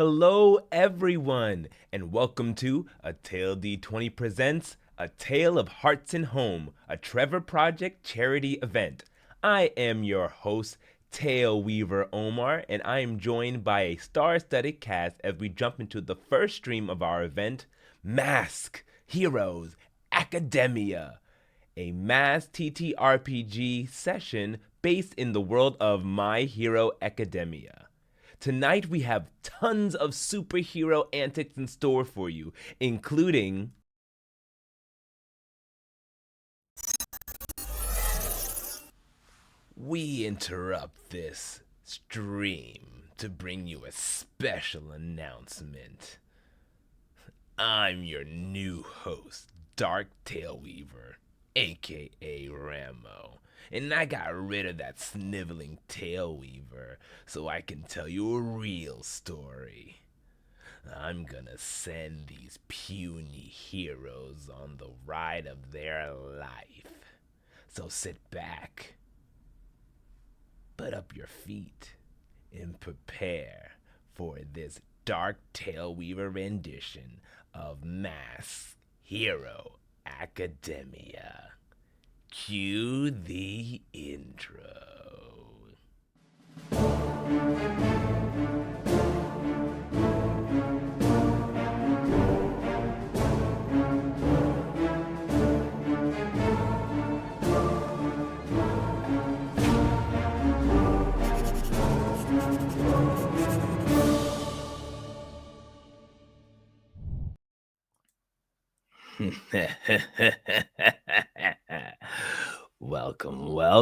Hello, everyone, and welcome to A Tale D20 Presents A Tale of Hearts and Home, a Trevor Project charity event. I am your host, Tale Weaver Omar, and I am joined by a star studded cast as we jump into the first stream of our event, Mask Heroes Academia, a mass TTRPG session based in the world of My Hero Academia. Tonight we have tons of superhero antics in store for you, including we interrupt this stream to bring you a special announcement. I'm your new host, Dark Tailweaver, aka Ramo. And I got rid of that sniveling Tailweaver so I can tell you a real story. I'm gonna send these puny heroes on the ride of their life. So sit back, put up your feet, and prepare for this Dark Tailweaver rendition of Mass Hero Academia. Cue the intro.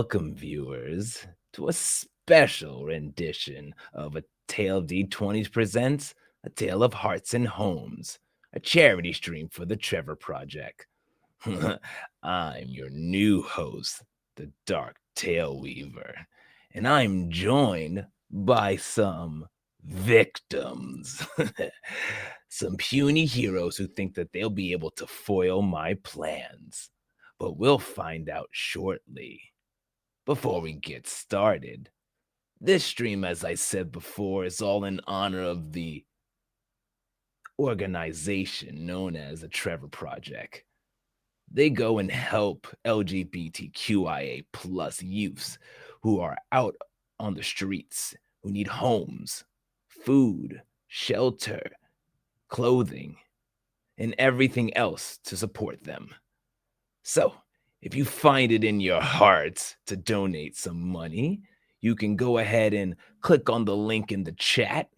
welcome, viewers, to a special rendition of A Tale D20s Presents A Tale of Hearts and Homes, a charity stream for the Trevor Project. I'm your new host, the Dark Tail Weaver, and I'm joined by some victims. Some puny heroes who think that they'll be able to foil my plans. But we'll find out shortly. Before we get started, this stream, as I said before, is all in honor of the organization known as the Trevor Project. They go and help LGBTQIA plus youths who are out on the streets, who need homes, food, shelter, clothing, and everything else to support them. So, if you find it in your heart to donate some money, you can go ahead and click on the link in the chat,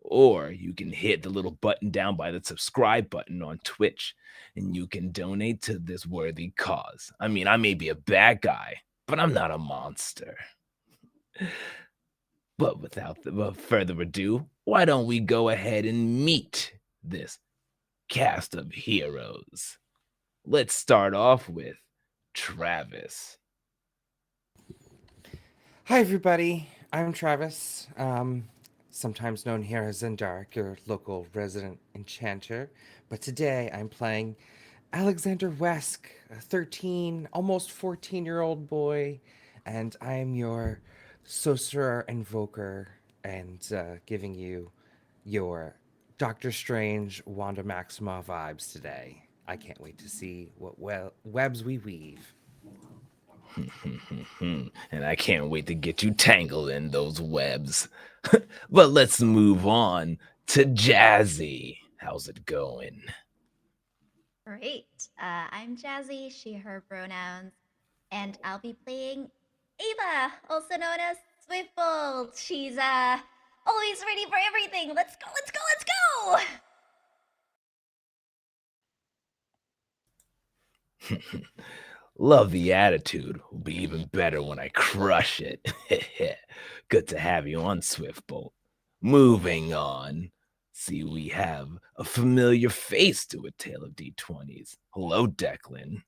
or you can hit the little button down by the subscribe button on Twitch, and you can donate to this worthy cause. I mean, I may be a bad guy, but I'm not a monster. But without further ado, why don't we go ahead and meet this cast of heroes? Let's start off with Travis. Hi, everybody. I'm Travis, sometimes known here as Zendark, your local resident enchanter. But today I'm playing Alexander Wesk, a 13, almost 14-year-old boy, and I'm your sorcerer invoker and giving you your Doctor Strange, Wanda Maximoff vibes today. I can't wait to see what webs we weave. And I can't wait to get you tangled in those webs. But let's move on to Jazzy. How's it going? Great. I'm Jazzy, she, her pronouns, and I'll be playing Ava, also known as Swiftbolt. She's always ready for everything. Let's go, let's go, let's go! Love the attitude. Will be even better when I crush it. Good to have you on, Swiftbolt. Moving on. See, we have a familiar face to A Tale of D20s. Hello, Declan.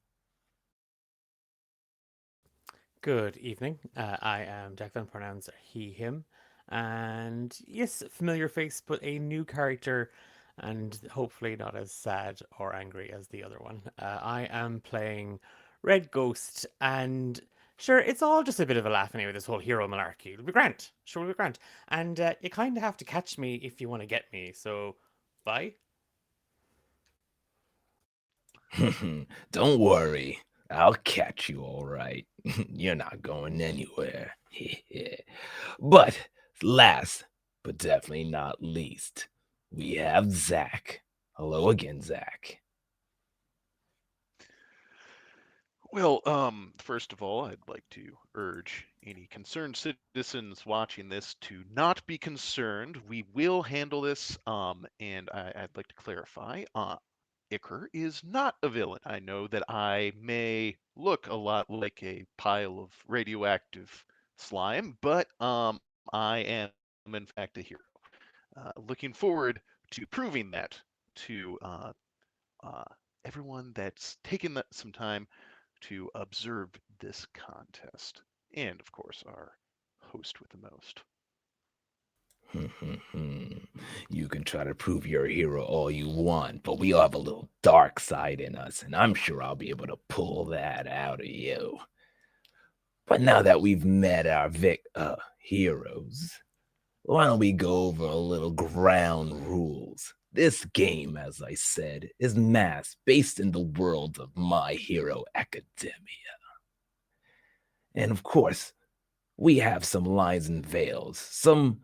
Good evening. I am Declan, pronouns he, him. And yes, familiar face, but a new character, and hopefully not as sad or angry as the other one. I am playing Red Ghost, and Sure, it's all just a bit of a laugh anyway, this whole hero malarkey. It'll be grand. Sure, it'll be grand. And you kind of have to catch me if you want to get me, so bye. Don't worry. I'll catch you all right. You're not going anywhere. But last, but definitely not least, we have Zach. Hello again, Zach. Well, first of all, I'd like to urge any concerned citizens watching this to not be concerned. We will handle this, and I'd like to clarify. Iker is not a villain. I know that I may look a lot like a pile of radioactive slime, but I am in fact a hero. Looking forward to proving that to uh, everyone that's taken some time to observe this contest, and of course, our host with the most. You can try to prove you're a hero all you want, but we all have a little dark side in us, and I'm sure I'll be able to pull that out of you. But now that we've met our heroes, why don't we go over a little ground rules? This game, as I said, is mass based in the world of My Hero Academia. And of course, we have some lines and veils, some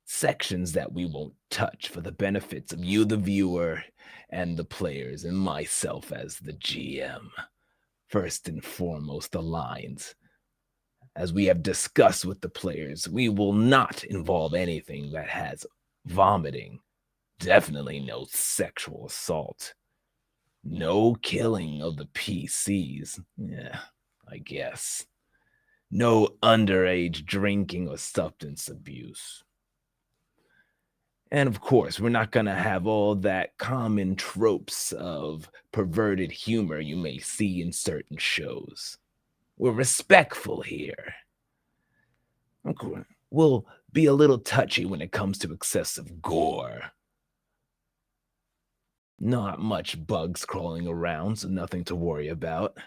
sections that we won't touch for the benefits of you, the viewer, and the players, and myself as the GM. First and foremost, the lines. As we have discussed with the players, we will not involve anything that has vomiting. Definitely no sexual assault. No killing of the PCs. Yeah, I guess. No underage drinking or substance abuse. And of course, we're not going to have all that common tropes of perverted humor you may see in certain shows. We're respectful here. We'll be a little touchy when it comes to excessive gore. Not much bugs crawling around, so nothing to worry about.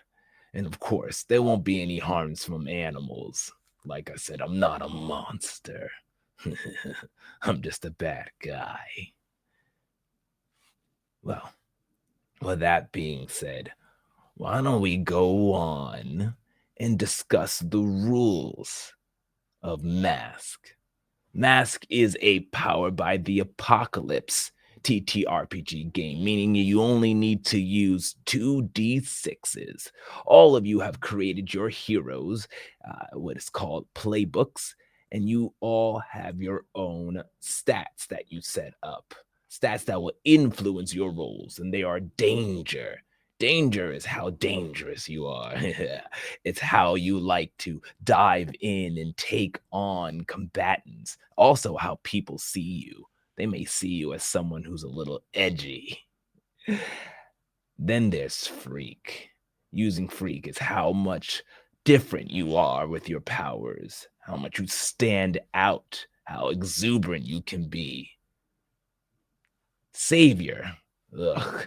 And of course, there won't be any harms from animals. Like I said, I'm not a monster. I'm just a bad guy. Well, with that being said, why don't we go on and discuss the rules of Mask? Mask is a Powered by the Apocalypse TTRPG game, meaning you only need to use 2d6s. All of you have created your heroes, what is called playbooks, and you all have your own stats that you set up. Stats that will influence your roles, and they are danger. Danger is how dangerous you are. It's how you like to dive in and take on combatants. Also, how people see you. They may see you as someone who's a little edgy. Then there's Freak. Using Freak is how much different you are with your powers, how much you stand out, how exuberant you can be. Savior. Ugh.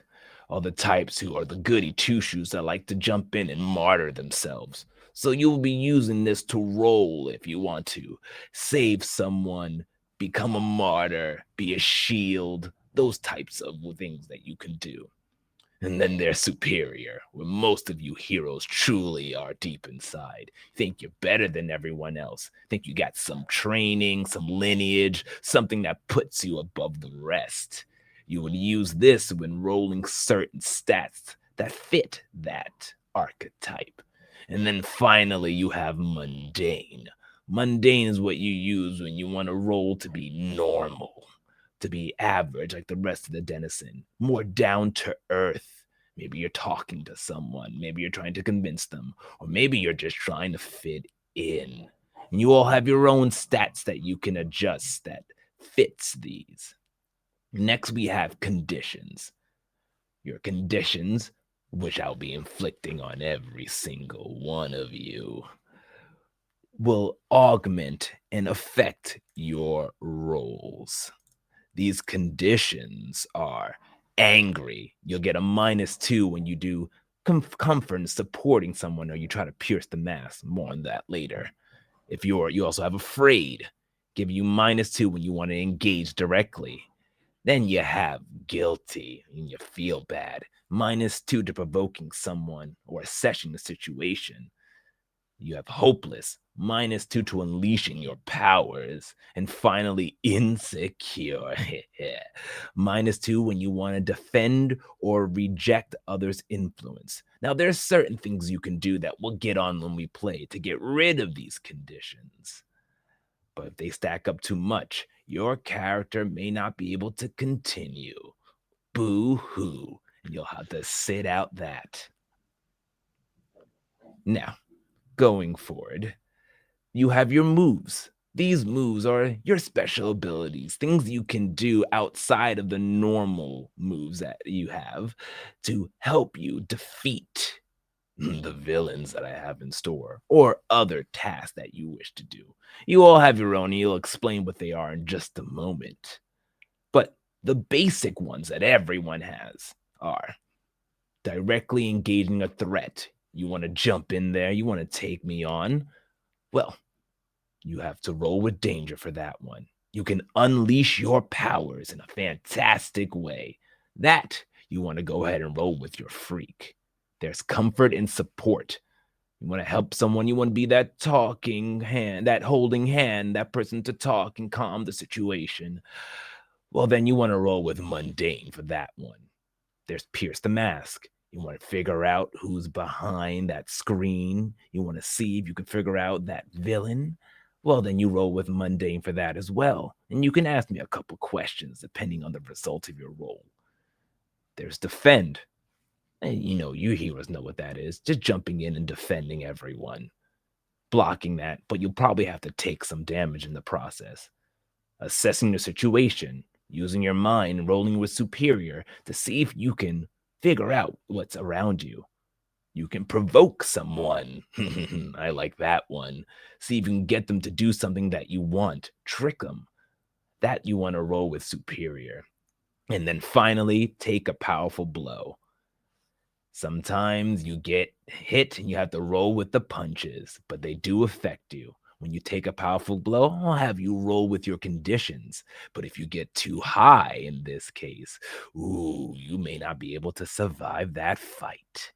All the types who are the goody two-shoes that like to jump in and martyr themselves. So you'll be using this to roll if you want to. Save someone, become a martyr, be a shield, those types of things that you can do. And then there's Superior, where most of you heroes truly are deep inside. Think you're better than everyone else. Think you got some training, some lineage, something that puts you above the rest. You would use this when rolling certain stats that fit that archetype. And then finally, you have Mundane. Mundane is what you use when you want to roll to be normal, to be average like the rest of the denizen, more down to earth. Maybe you're talking to someone, maybe you're trying to convince them, or maybe you're just trying to fit in. And you all have your own stats that you can adjust that fits these. Next, we have conditions. Your conditions, which I'll be inflicting on every single one of you, will augment and affect your rolls. These conditions are angry. You'll get a -2 when you do comfort in supporting someone, or you try to pierce the mask. More on that later. If you also have afraid, give you -2 when you want to engage directly. Then you have guilty and you feel bad. -2 to provoking someone or assessing the situation. You have hopeless, -2 to unleashing your powers. And finally, insecure. -2 when you want to defend or reject others' influence. Now, there's certain things you can do that we'll get on when we play to get rid of these conditions. But if they stack up too much, your character may not be able to continue. Boo hoo. And you'll have to sit out that. Now, going forward, you have your moves. These moves are your special abilities, things you can do outside of the normal moves that you have to help you defeat the villains that I have in store or other tasks that you wish to do. You all have your own, and you'll explain what they are in just a moment. But the basic ones that everyone has are directly engaging a threat. You want to jump in there, you want to take me on? Well, you have to roll with danger for that one. You can unleash your powers in a fantastic way. That you want to go ahead and roll with your freak. There's comfort and support. You want to help someone, you want to be that talking hand, that holding hand, that person to talk and calm the situation. Well, then you want to roll with mundane for that one. There's Pierce the Mask. You want to figure out who's behind that screen. You want to see if you can figure out that villain. Well, then you roll with mundane for that as well. And you can ask me a couple questions depending on the result of your roll. There's Defend. And you heroes know what that is. Just jumping in and defending everyone. Blocking that, but you'll probably have to take some damage in the process. Assessing the situation, using your mind, rolling with superior to see if you can figure out what's around you. You can provoke someone. I like that one. See if you can get them to do something that you want. Trick them. That you want to roll with superior. And then finally, take a powerful blow. Sometimes you get hit and you have to roll with the punches, but they do affect you. When you take a powerful blow, I'll have you roll with your conditions. But if you get too high in this case, ooh, you may not be able to survive that fight.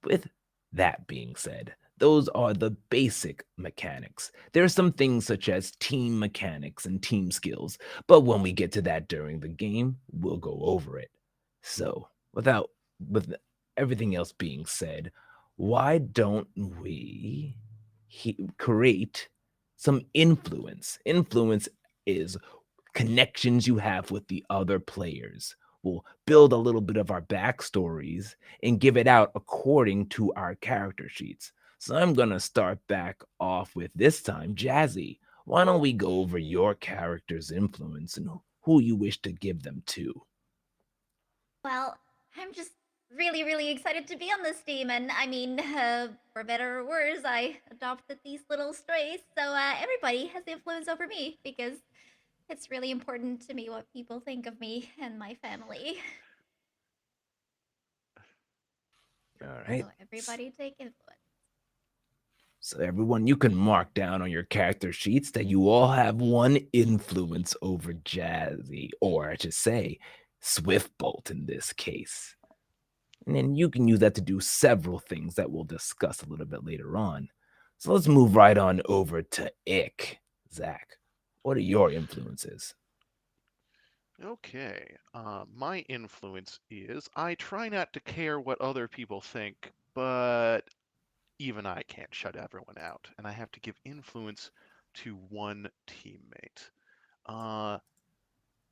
With that being said, those are the basic mechanics. There are some things such as team mechanics and team skills, but when we get to that during the game, we'll go over it. So, with everything else being said, why don't we create some influence? Influence is connections you have with the other players. We'll build a little bit of our backstories and give it out according to our character sheets. So I'm going to start back off with this time, Jazzy. Why don't we go over your character's influence and who you wish to give them to? Well, I'm just really, really excited to be on this team. And I mean, for better or worse, I adopted these little strays. So everybody has influence over me because it's really important to me what people think of me and my family. All right. So everybody take influence. So, everyone, you can mark down on your character sheets that you all have one influence over Jazzy, or I should say, Swiftbolt in this case. And then you can use that to do several things that we'll discuss a little bit later on. So, let's move right on over to Ick. Zach, what are your influences? Okay. My influence is I try not to care what other people think, but even I can't shut everyone out, and I have to give influence to one teammate. Uh,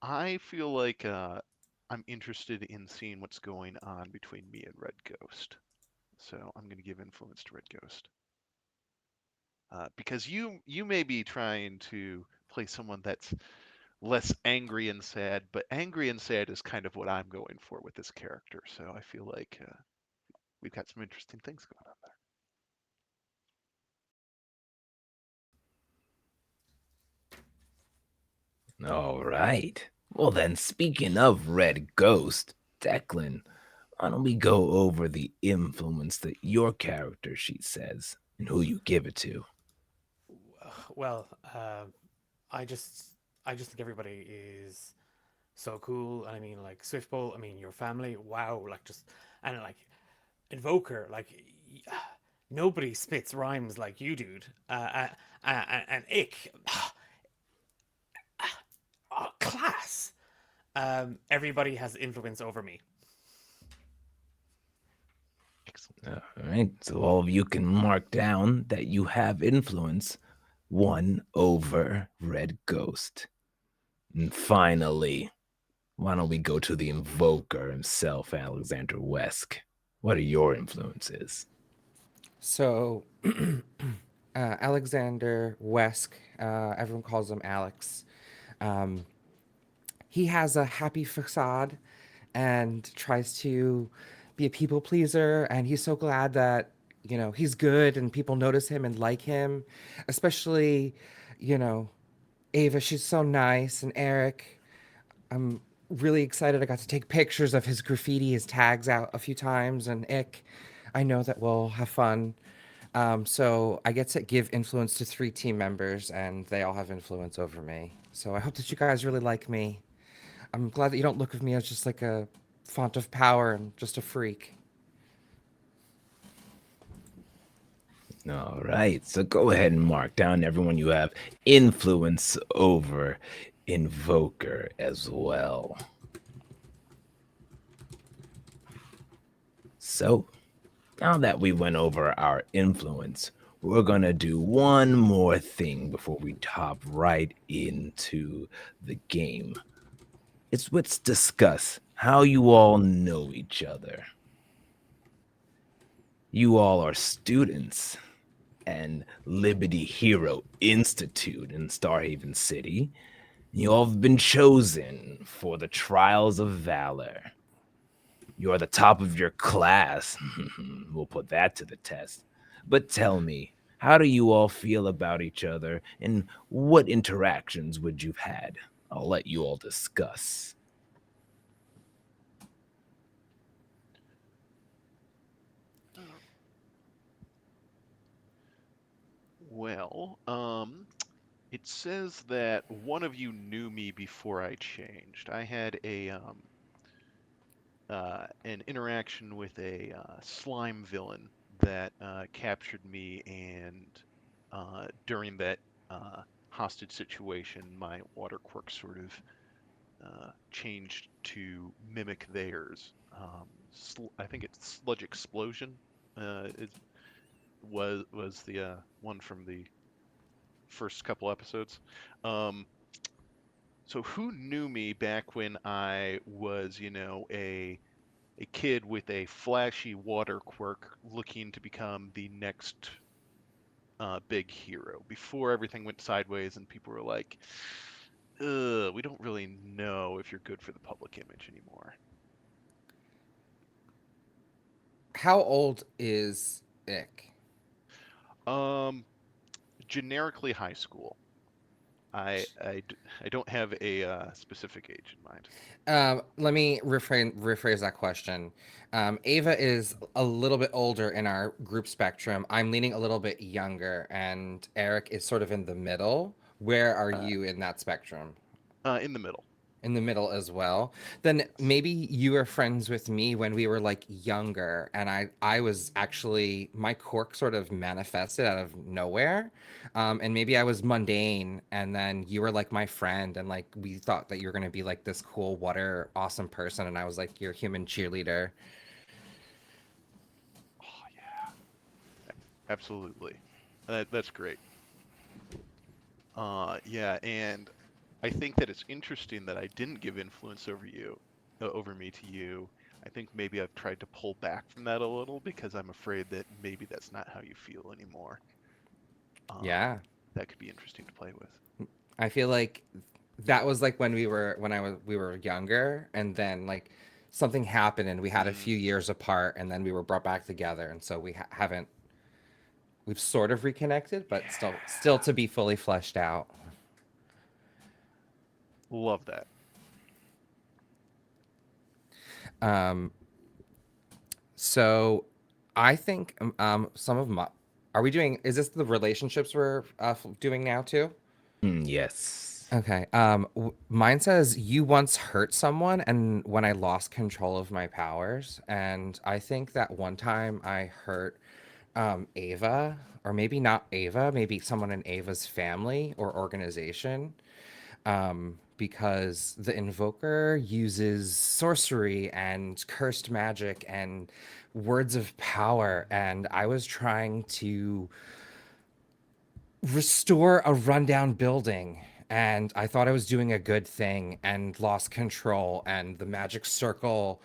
I feel like I'm interested in seeing what's going on between me and Red Ghost, so I'm going to give influence to Red Ghost. Because you may be trying to play someone that's less angry and sad, but angry and sad is kind of what I'm going for with this character. So I feel like we've got some interesting things going on there. All right. Well, then, speaking of Red Ghost, Declan, Why don't we go over the influence that your character sheet says and who you give it to? Well, I just I just think everybody is so cool. And I mean, like Swiftbolt. I mean, your family. Wow, like just and like Invoker. Like nobody spits rhymes like you, dude. And Ick. Oh, class. Everybody has influence over me. Excellent. All right, so all of you can mark down that you have influence one over Red Ghost. And finally, why don't we go to the invoker himself, Alexander Wesk? What are your influences? So, Alexander Wesk, everyone calls him Alex. Um, he has a happy facade and tries to be a people pleaser. And he's so glad that, he's good and people notice him and like him, especially, you know, Ava. She's so nice. And Eric, I'm really excited. I got to take pictures of his graffiti, his tags out a few times. And Ick, I know that we'll have fun. So I get to give influence to 3 team members, and they all have influence over me. So I hope that you guys really like me. I'm glad that you don't look at me as just like a font of power and just a freak. All right, so go ahead and mark down everyone you have influence over invoker as well. So, now that we went over our influence, we're gonna do one more thing before we hop right into the game. Let's discuss how you all know each other. You all are students and Liberty Hero Institute in Starhaven City. You all have been chosen for the Trials of Valor. You're the top of your class. We'll put that to the test. But tell me, how do you all feel about each other and what interactions would you've had? I'll let you all discuss. Uh, Well, it says that one of you knew me before I changed. I had an interaction with a slime villain that captured me, and during that hostage situation, my water quirk sort of changed to mimic theirs. I think it's Sludge Explosion. It was the one from the first couple episodes. Um, so who knew me back when I was, a kid with a flashy water quirk looking to become the next big hero before everything went sideways and people were like, ugh, we don't really know if you're good for the public image anymore. How old is Ick? Um, Generically high school. I don't have a specific age in mind. Let me rephrase that question. Ava is a little bit older in our group spectrum. I'm leaning a little bit younger, and Eric is sort of in the middle. Where are Uh, you in that spectrum? in the middle. In the middle as well. Then Yes. maybe you were friends with me when we were like younger, and I was actually, my quirk sort of manifested out of nowhere. And maybe I was mundane, and then you were like my friend, and like we thought that you were gonna be like this cool water awesome person, and I was like your human cheerleader. Oh yeah, absolutely. That's great. Yeah, and I think that it's interesting that I didn't give influence over me to you. I think maybe I've tried to pull back from that a little because I'm afraid that maybe that's not how you feel anymore. Um, Yeah. that could be interesting to play with. I feel like that was like when we were younger, and then like something happened and we had a Mm, few years apart, and then we were brought back together, and so haven't, we've sort of reconnected, but still yeah, to be fully fleshed out. love that. Um, So I think some of my are we doing is this the relationships we're doing now too? Yes. Okay. Mine says you once hurt someone, and when I lost control of my powers, and I think that one time I hurt Ava, or maybe not Ava, maybe someone in Ava's family or organization, because the Invoker uses sorcery and cursed magic and words of power, and I was trying to restore a rundown building, and I thought I was doing a good thing and lost control, and the magic circle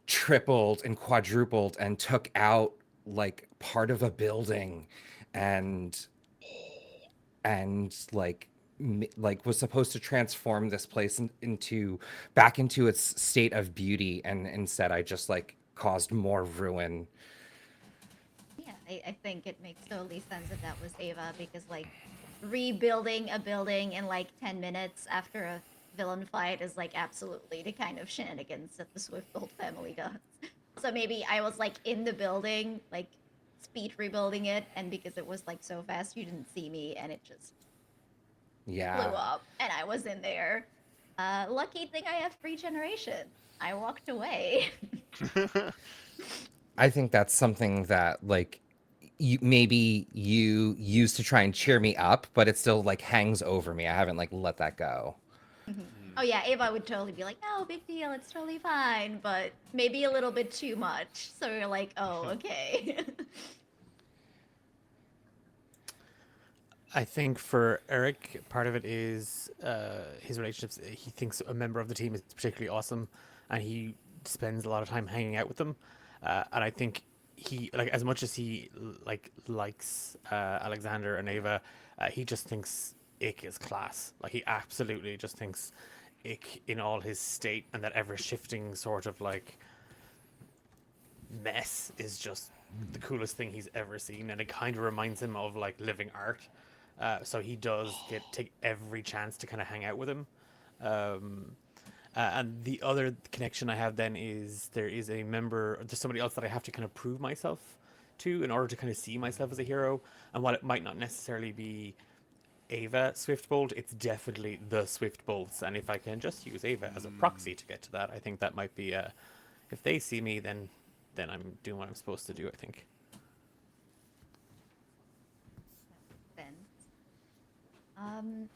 tripled and quadrupled and took out like part of a building, and like like was supposed to transform this place into back into its state of beauty, and instead I just like caused more ruin. Yeah, I think it makes totally sense that that was Ava because like rebuilding a building in like 10 minutes after a villain fight is like absolutely the kind of shenanigans that the Swiftbolt family does. So maybe I was like in the building, like speed rebuilding it, and because it was like so fast, you didn't see me, and it just blew Yeah, up, and I was in there. Lucky thing I have regeneration. I walked away. I think that's something that like you used to try and cheer me up, but it still like hangs over me. I haven't like let that go. Oh yeah, Ava would totally be like, "No, big deal, it's totally fine," but maybe a little bit too much. So you're like, "Oh, okay." I think for Eric, part of it is his relationships. He thinks a member of the team is particularly awesome, and he spends a lot of time hanging out with them. And I think he like as much as he likes Alexander and Ava, he just thinks Ick is class. Like he absolutely just thinks Ick in all his state and that ever shifting sort of like mess is just the coolest thing he's ever seen, and it kind of reminds him of like living art. So he does get take every chance to kind of hang out with him. Um, and the other connection I have then is there is a member, there's somebody else that I have to kind of prove myself to in order to kind of see myself as a hero. And while it might not necessarily be Ava Swiftbolt, it's definitely the Swiftbolts. And if I can just use Ava as a proxy to get to that, I think that might be if they see me, then I'm doing what I'm supposed to do, I think. That makes sense. Um,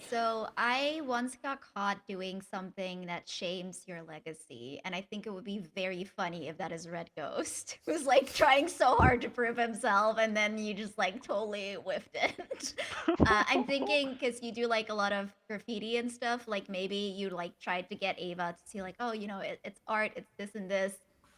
So I once got caught doing something that shames your legacy, and I think it would be very funny if that is Red Ghost, who's like trying so hard to prove himself, and then you just like totally whiffed it. I'm thinking because you do like a lot of graffiti and stuff, like maybe you like tried to get Ava to see like, oh, it's art, it's this and this,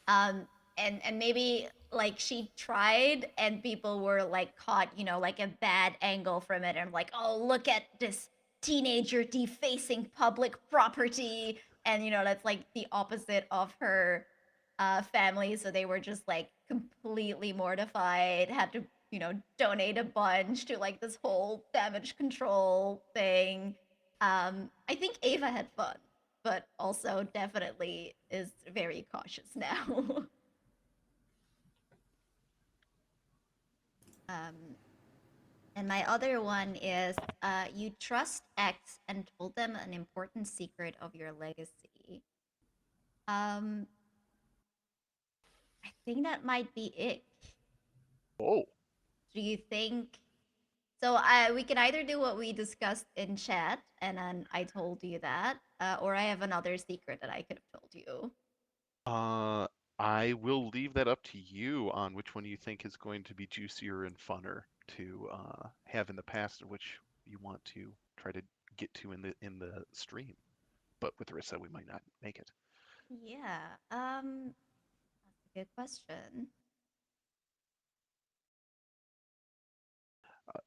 um, and maybe like she tried, and people were like caught, like a bad angle from it, and like, oh, look at this teenager defacing public property, and that's like the opposite of her family, so they were just like completely mortified, had to donate a bunch to like this whole damage control thing. I think Ava had fun, but also definitely is very cautious now. um And my other one is you trust X and told them an important secret of your legacy. Um, I think that might be it. Oh, Do you think? So we can either do what we discussed in chat, and then I told you that, or I have another secret that I could have told you. uh, I will leave that up to you on which one you think is going to be juicier and funner to have in the past, or which you want to try to get to in the stream. But with Rissa, we might not make it. Yeah. That's a good question. Uh,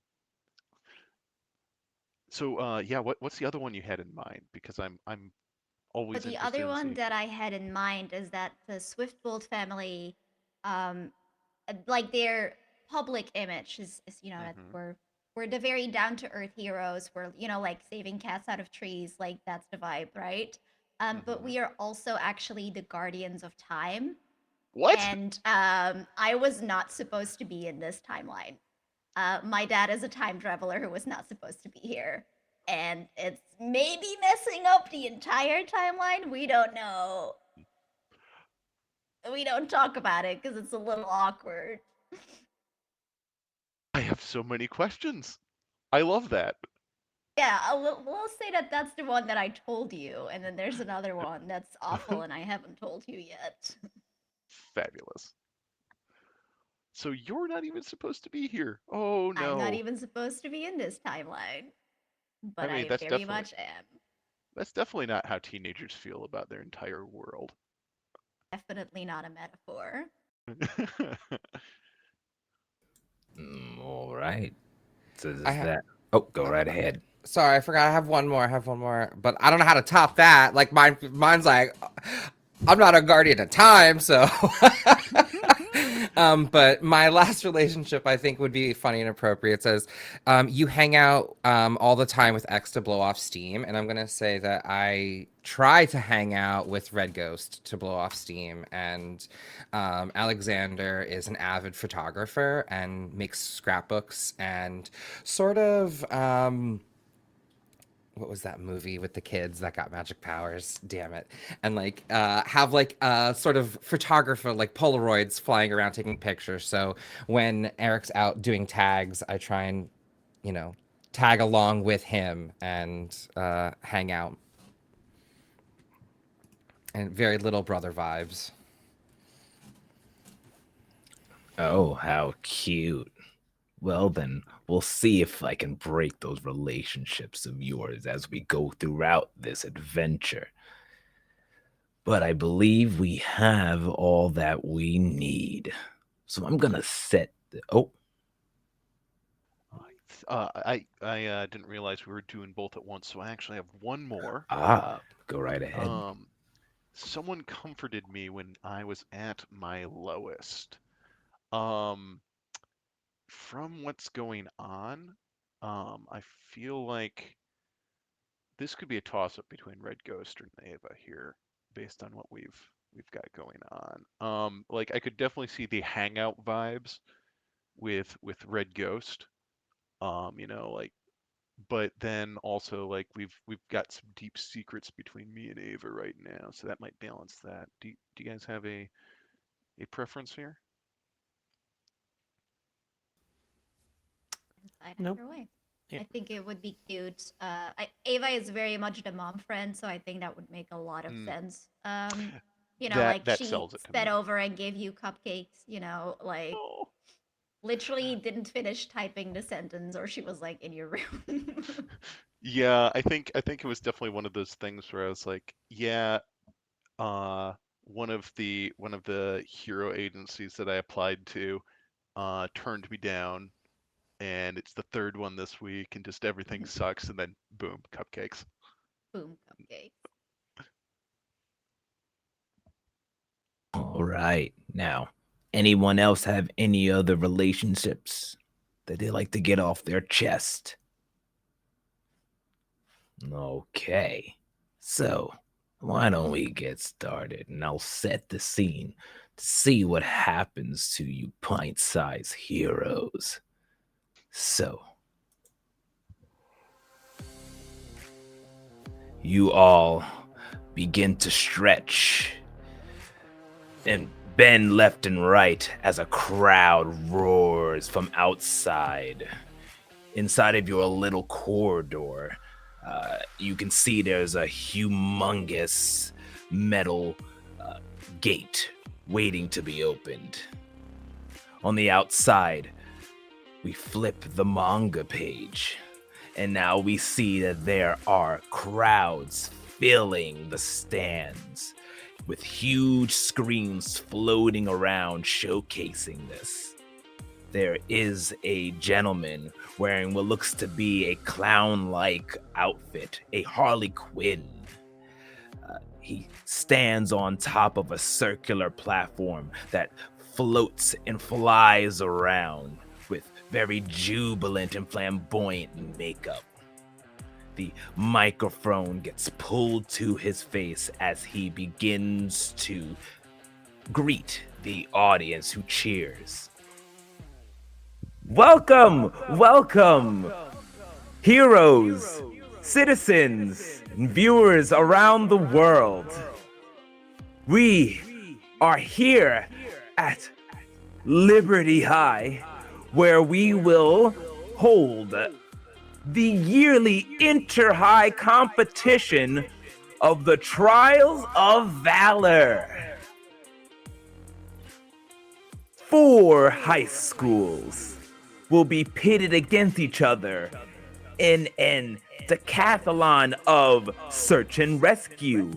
so yeah, what's the other one you had in mind? Because I'm But always the interested other in one seeing. that I had in mind is that the Swiftbolt family, um, like their public image is that Hmm. we're the very down to earth heroes. We're like saving cats out of trees. Like that's the vibe, right? But Hmm. we are also actually the guardians of time. What? And I was not supposed to be in this timeline. My dad is a time traveler who was not supposed to be here. And it's maybe messing up the entire timeline. We don't know. We don't talk about it because it's a little awkward. I have so many questions. I love that. Yeah, we'll say that that's the one that I told you, and then there's another one that's awful and I haven't told you yet. Fabulous. So you're not even supposed to be here. Oh I'm not no. even supposed to be in this timeline, I but mean, I very much am. that's definitely not how teenagers feel about their entire world. Definitely not a metaphor. All right. So I is ha- that? Oh, go right ahead. Sorry, I forgot. I have one more. I have one more, but I don't know how to top that. Like mine's like, I'm not a guardian of time, so. But my last relationship, I think, would be funny and appropriate. It says, you hang out all the time with X to blow off steam, and I'm gonna say that I try to hang out with Red Ghost to blow off steam, and Alexander is an avid photographer and makes scrapbooks and sort of. What was that movie with the kids that got magic powers? Damn it. And like have like a sort of photographer like Polaroids flying around taking pictures. So when Eric's out doing tags, I try and, you know, tag along with him and hang out. And very little brother vibes. Oh, how cute. Well, then, we'll see if I can break those relationships of yours as we go throughout this adventure. But I believe we have all that we need. So I'm gonna set the. Oh, I didn't realize we were doing both at once, so I actually have one more. go right ahead. Um, Someone comforted me when I was at my lowest. Um, from what's going on, I feel like this could be a toss-up between Red Ghost and Ava here, based on what we've got going on. Like I could definitely see the hangout vibes with Red Ghost. Like, but then also like we've got some deep secrets between me and Ava right now, so that might balance that. Do you guys have a preference here? Decide Nope. either way. Yeah. I think it would be cute. Ava is very much the mom friend, so I think that would make a lot of Mm, sense. that Like that she sells it to sped me. over and gave you cupcakes, like Oh. literally didn't finish typing the sentence or she was like in your room. Yeah, I think it was definitely one of those things where I was like, yeah, uh, one of the hero agencies that I applied to turned me down, and it's the third one this week, and just everything sucks, and then boom, cupcakes. Boom, cupcakes. All right. Now, anyone else have any other relationships that they like to get off their chest? Okay. So, why don't we get started and I'll set the scene to see what happens to you pint sized heroes. So, you all begin to stretch and bend left and right as a crowd roars from outside. Inside of your little corridor, you can see there's a humongous metal gate waiting to be opened. On the outside, we flip the manga page, and now we see that there are crowds filling the stands with huge screens floating around showcasing this. There is a gentleman wearing what looks to be a clown-like outfit, a Harley Quinn. He stands on top of a circular platform that floats and flies around with very jubilant and flamboyant makeup. The microphone gets pulled to his face as he begins to greet the audience who cheers. Welcome, welcome, heroes, citizens, and viewers around the world. We are here at Liberty High, where we will hold the yearly inter-high competition of the Trials of Valor. 4 high schools will be pitted against each other in an decathlon of search and rescue,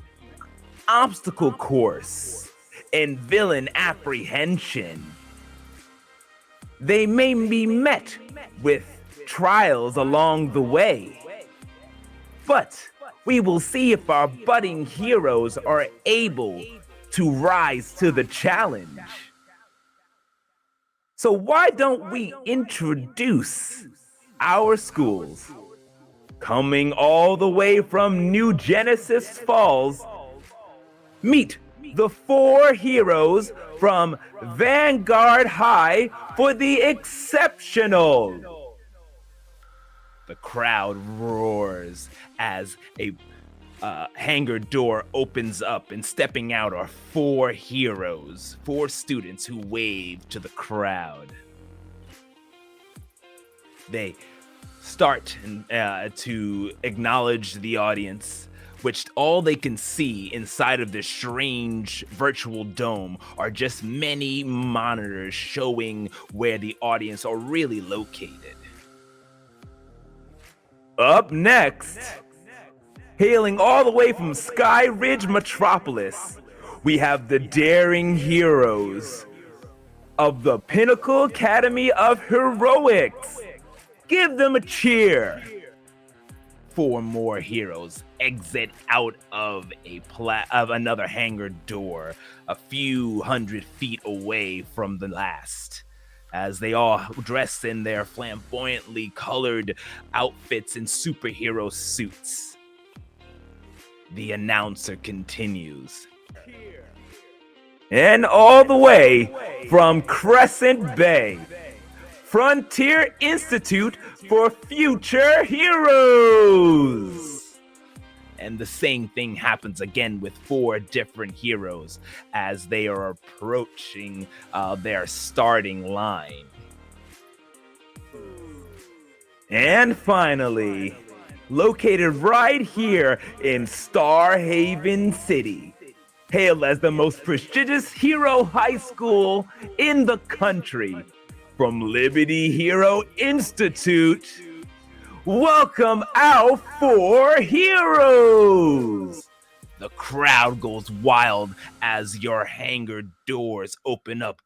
obstacle course, and villain apprehension. They may be met with trials along the way, but we will see if our budding heroes are able to rise to the challenge. So why don't we introduce our schools? Coming all the way from New Genesis Falls, meet the 4 heroes from Vanguard High for the exceptional. The crowd roars as a hangar door opens up, and stepping out are 4 heroes, 4 students who wave to the crowd. They start to acknowledge the audience, which all they can see inside of this strange virtual dome are just many monitors showing where the audience are really located. Up next, hailing all the way from Sky Ridge Metropolis, we have the daring heroes of the Pinnacle Academy of Heroics. Give them a cheer. 4 more heroes exit out of another hangar door a few hundred feet away from the last, as they all dress in their flamboyantly colored outfits and superhero suits. The announcer continues. And all the way from Crescent Bay, Frontier Institute for Future Heroes. And the same thing happens again with 4 different heroes as they are approaching their starting line. And finally, located right here in Star Haven City, hailed as the most prestigious hero high school in the country, from Liberty Hero Institute, welcome our 4 heroes! The crowd goes wild as your hangar doors open up.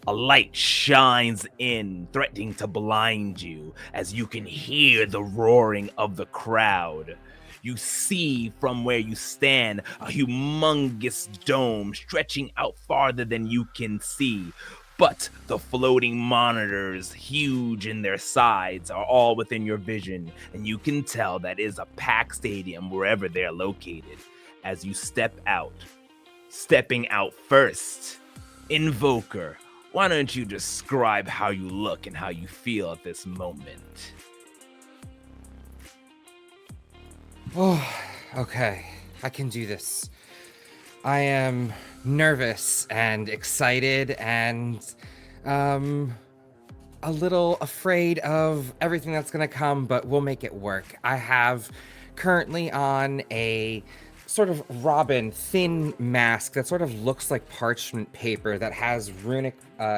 A light shines in, threatening to blind you, as you can hear the roaring of the crowd. You see from where you stand a humongous dome stretching out farther than you can see. But the floating monitors, huge in their sides, are all within your vision, and you can tell that is a packed stadium wherever they're located. As you step out, stepping out first, Invoker, why don't you describe how you look and how you feel at this moment? Oh, okay. I can do this. I am nervous and excited and a little afraid of everything that's gonna come, but we'll make it work. I have currently on a sort of robin thin mask that sort of looks like parchment paper that has runic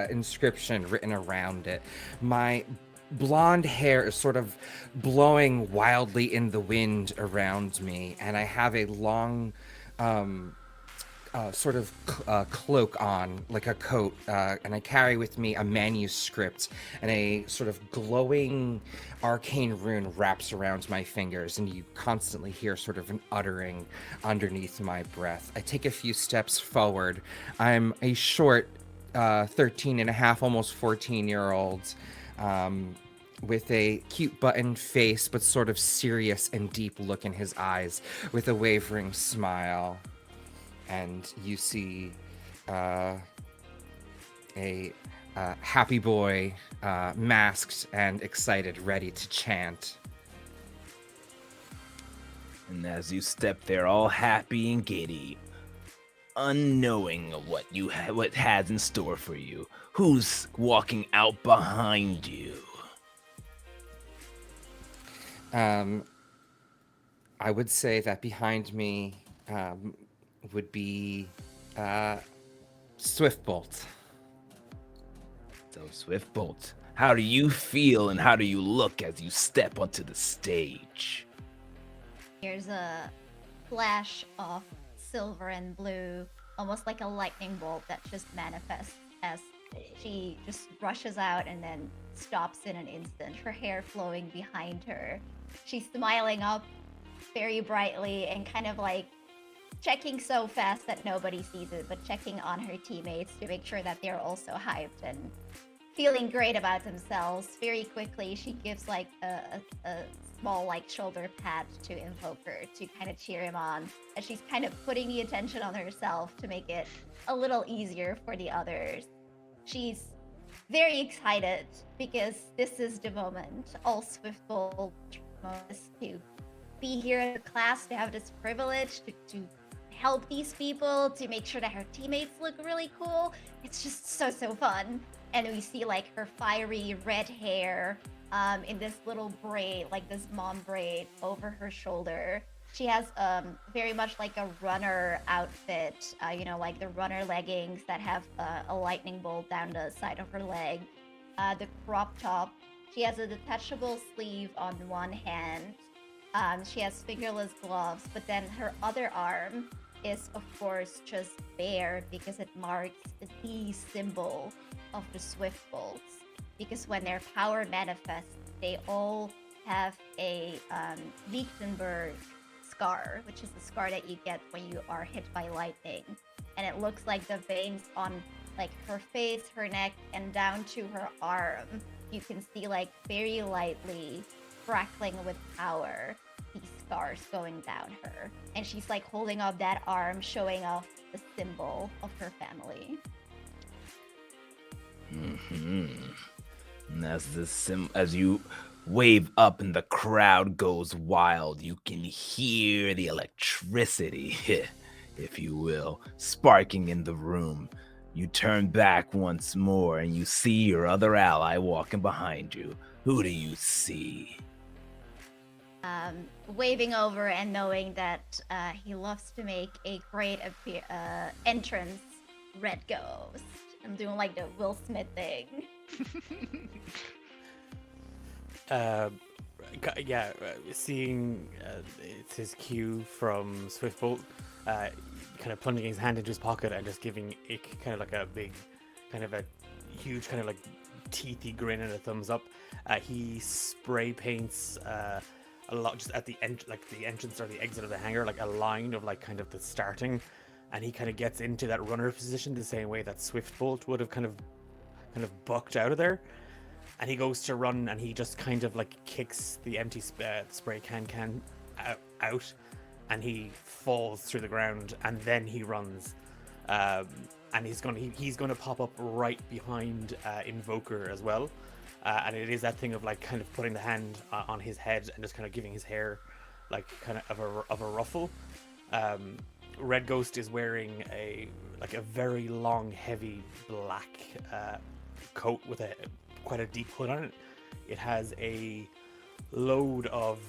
inscription written around it. My blonde hair is sort of blowing wildly in the wind around me, and I have a long cloak on, like a coat, and I carry with me a manuscript, and a sort of glowing arcane rune wraps around my fingers, and you constantly hear sort of an uttering underneath my breath. I take a few steps forward. I'm a short 13 and a half, almost 14-year-old, with a cute button face, but sort of serious and deep look in his eyes, with a wavering smile. And you see a happy boy, masked and excited, ready to chant. And as you step there, all happy and giddy, unknowing of what has in store for you, who's walking out behind you? I would say that behind me would be Swiftbolt. So, Swiftbolt, how do you feel and how do you look as you step onto the stage? Here's a flash of silver and blue, almost like a lightning bolt that just manifests as she just rushes out and then stops in an instant, her hair flowing behind her. She's smiling up very brightly and kind of like checking so fast that nobody sees it, but checking on her teammates to make sure that they're also hyped and feeling great about themselves. Very quickly, she gives like a small like shoulder pat to Invoker to kind of cheer him on, as she's kind of putting the attention on herself to make it a little easier for the others. She's very excited because this is the moment. All Swiftbolt wants to be here in the class, to have this privilege to help these people, to make sure that her teammates look really cool. It's just so fun. And we see like her fiery red hair in this little braid, like this mom braid over her shoulder. She has very much like a runner outfit, like the runner leggings that have a lightning bolt down the side of her leg. The crop top. She has a detachable sleeve on one hand. She has fingerless gloves, but then her other arm is of course just bare because it marks the symbol of the Swiftbolts. Because when their power manifests, they all have a Lichtenberg scar, which is the scar that you get when you are hit by lightning. And it looks like the veins on like her face, her neck, and down to her arm. You can see like very lightly crackling with power these scars going down her. And she's like holding up that arm, showing off the symbol of her family. And as you wave up and the crowd goes wild, you can hear the electricity, if you will, sparking in the room. You turn back once more and you see your other ally walking behind you. Who do you see? Waving over and knowing that he loves to make a great entrance, Red Ghost. I'm doing like the Will Smith thing. Seeing it's his cue from Swiftbolt, kind of plunging his hand into his pocket and just giving Ick kind of like a big, kind of a huge kind of like teethy grin and a thumbs up. He spray paints a lot just at the the entrance or the exit of the hangar, like a line of like kind of the starting, and he kind of gets into that runner position the same way that Swiftbolt would have kind of bucked out of there. And he goes to run and he just kind of like kicks the empty spray can out, and he falls through the ground, and then he runs, and he's gonna pop up right behind Invoker as well, and it is that thing of like kind of putting the hand on his head and just kind of giving his hair like kind of a ruffle. Red Ghost is wearing a very long, heavy black coat with quite a deep hood on it. It has a load of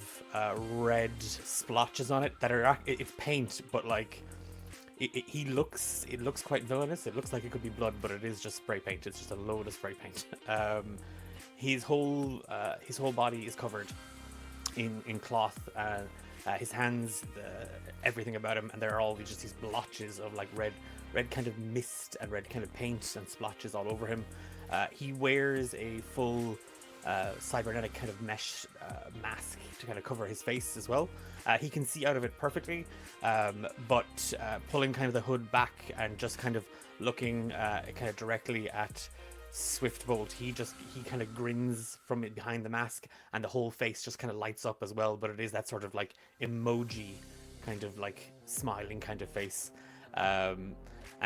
red splotches on it that are it's paint, but like it looks quite villainous. It looks like it could be blood, but it is just spray paint. It's just a load of spray paint. His whole body is covered in cloth. His hands, everything about him, and there are all these blotches of like red kind of mist and red kind of paint and splotches all over him. He wears a full cybernetic kind of mesh mask to kind of cover his face as well. He can see out of it perfectly, but pulling kind of the hood back and just kind of looking kind of directly at Swiftbolt, he kind of grins from behind the mask, and the whole face just kind of lights up as well. But it is that sort of like emoji, kind of like smiling kind of face, and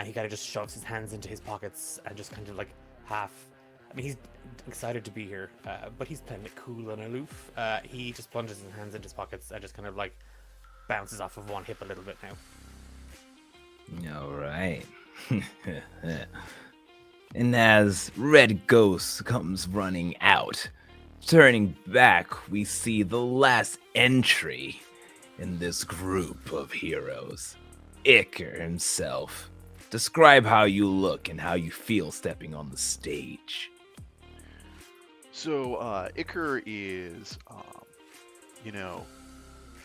he kind of just shoves his hands into his pockets and just kind of like half. I mean, he's excited to be here, but he's playing it cool and aloof. He just plunges his hands into his pockets and just kind of like bounces off of one hip a little bit now. All right. And as Red Ghost comes running out, turning back, we see the last entry in this group of heroes. Iker himself. Describe how you look and how you feel stepping on the stage. So Iker is, you know,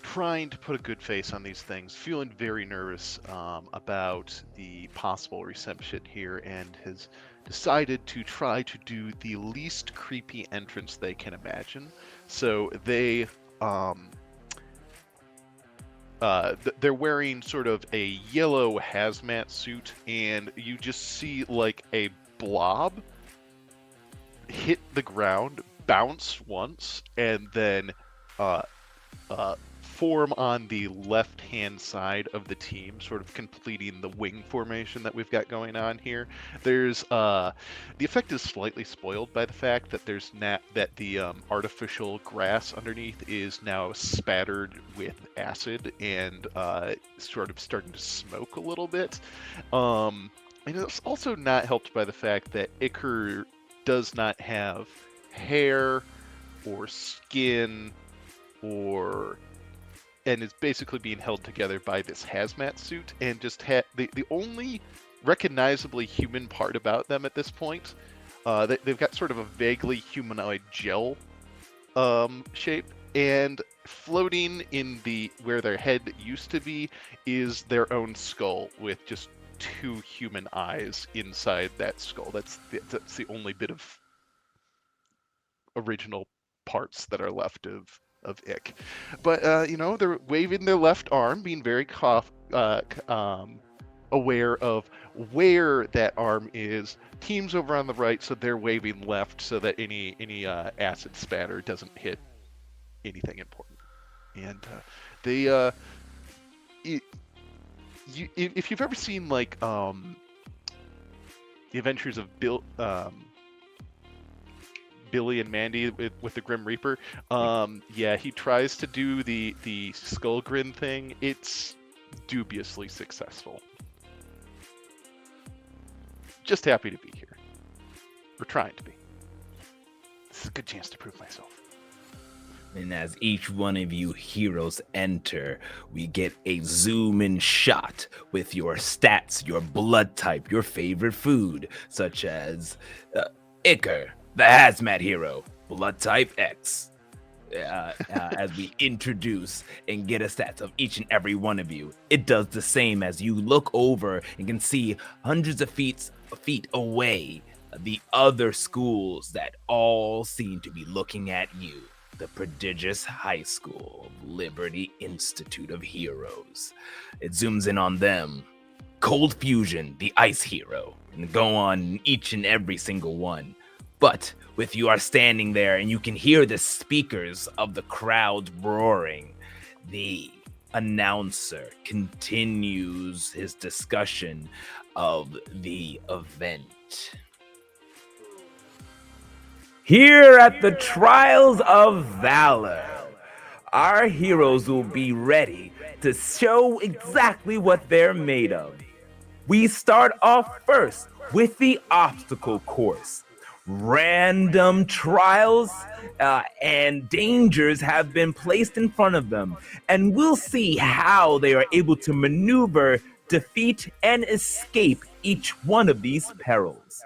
trying to put a good face on these things, feeling very nervous about the possible reception here, and has decided to try to do the least creepy entrance they can imagine. So they they're wearing sort of a yellow hazmat suit, and you just see like a blob hit the ground, bounce once, and then form on the left-hand side of the team, sort of completing the wing formation that we've got going on here. There's the effect is slightly spoiled by the fact that there's that the artificial grass underneath is now spattered with acid and sort of starting to smoke a little bit. And it's also not helped by the fact that Iker does not have hair or skin and is basically being held together by this hazmat suit, and just the only recognizably human part about them at this point, they've got sort of a vaguely humanoid gel shape, and floating in where their head used to be is their own skull with just 2 human eyes inside that skull. That's the only bit of original parts that are left of Ick. But you know, they're waving their left arm, being very aware of where that arm is. Team's over on the right, so they're waving left so that any acid spatter doesn't hit anything important. And if you've ever seen like the Adventures of Billy and Mandy with the Grim Reaper, yeah, he tries to do the skull grin thing. It's dubiously successful. Just happy to be here. Or trying to be. This is a good chance to prove myself. And as each one of you heroes enter, we get a zoom in shot with your stats, your blood type, your favorite food, such as Iker, the hazmat hero, blood type X. As we introduce and get a stats of each and every one of you. It does the same as you look over and can see hundreds of feet away the other schools that all seem to be looking at you. The prodigious high school of Liberty Institute of Heroes. It zooms in on them. Cold Fusion, the ice hero, and go on each and every single one. But with you are standing there and you can hear the speakers of the crowd roaring, the announcer continues his discussion of the event. Here at the Trials of Valor, our heroes will be ready to show exactly what they're made of. We start off first with the obstacle course. Random trials and dangers have been placed in front of them, and we'll see how they are able to maneuver, defeat, and escape each one of these perils.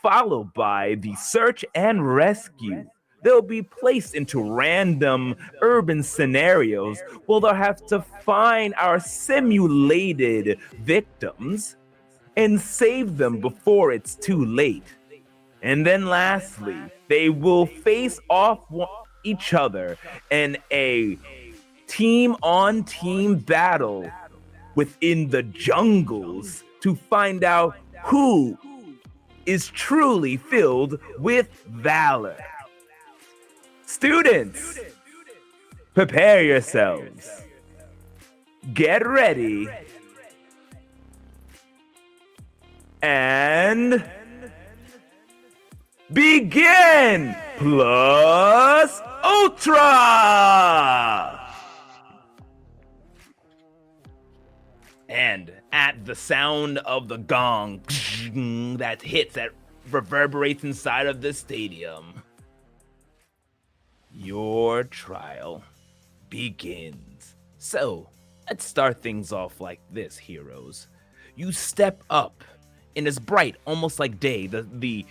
Followed by the search and rescue. They'll be placed into random urban scenarios where they'll have to find our simulated victims and save them before it's too late. And then lastly, they will face off each other in a team-on-team battle within the jungles to find out who is truly filled with valor. Students, prepare yourselves. Get ready. And begin! Plus Ultra! And at the sound of the gong that hits, that reverberates inside of the stadium, your trial begins. So, let's start things off like this, heroes. You step up, and it's bright, almost like day. The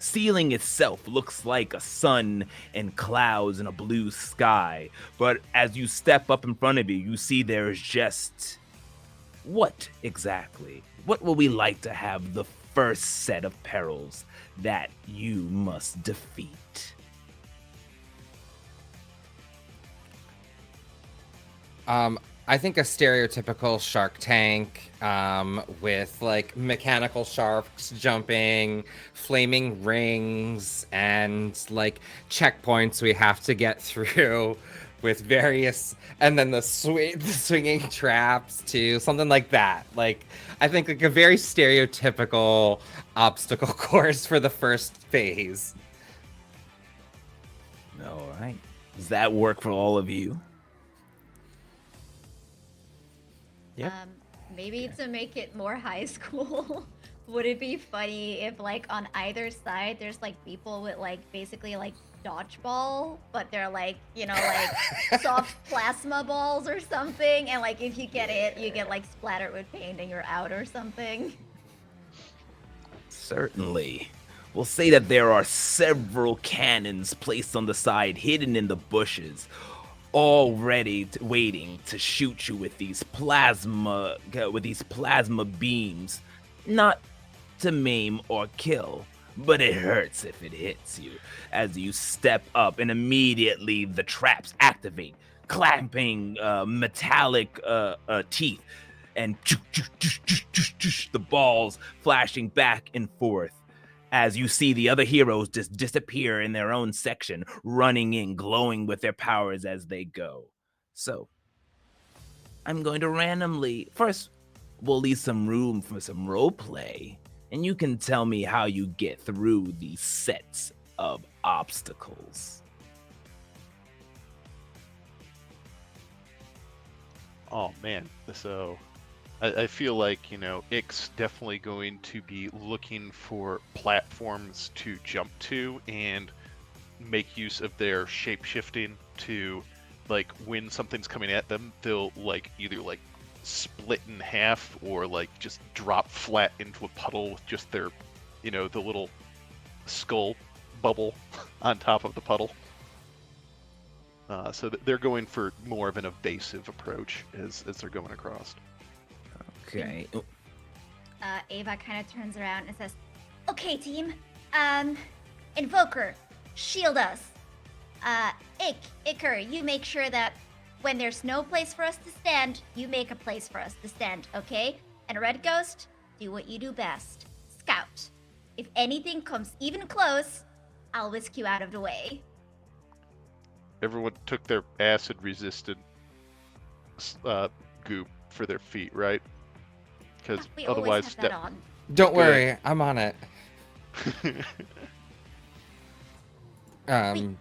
ceiling itself looks like a sun and clouds and a blue sky. But as you step up in front of you, you see there's just what exactly? What will we like to have the first set of perils that you must defeat? I think a stereotypical Shark Tank with like mechanical sharks jumping, flaming rings, and like checkpoints we have to get through with various, and then the swinging traps too, something like that. Like I think like a very stereotypical obstacle course for the first phase. All right. Does that work for all of you? Yep. Maybe to make it more high school, would it be funny if like on either side there's like people with like basically like dodgeball, but they're like, you know, like soft plasma balls or something, and like if you get it, you get like splattered with paint and you're out or something. Certainly. We'll say that there are several cannons placed on the side, hidden in the bushes, all ready, waiting to shoot you with these plasma beams. Not to maim or kill, but it hurts if it hits you. As you step up, and immediately the traps activate, clamping metallic teeth, and the balls flashing back and forth as you see the other heroes just disappear in their own section, running in, glowing with their powers as they go. So, I'm going to randomly, first, we'll leave some room for some role play, and you can tell me how you get through these sets of obstacles. Oh man, so I feel like, you know, Ick's definitely going to be looking for platforms to jump to and make use of their shape shifting to, like, when something's coming at them, they'll like either like split in half or like just drop flat into a puddle with just their, you know, the little skull bubble on top of the puddle. So they're going for more of an evasive approach as they're going across. Okay. Ava kind of turns around and says, "Okay, team. Invoker, shield us. Icker, you make sure that when there's no place for us to stand, you make a place for us to stand, okay? And Red Ghost, do what you do best. Scout. If anything comes even close, I'll whisk you out of the way." Everyone took their acid-resistant goop for their feet, right? Because We otherwise, always have that on. Don't Good. worry, I'm on it. We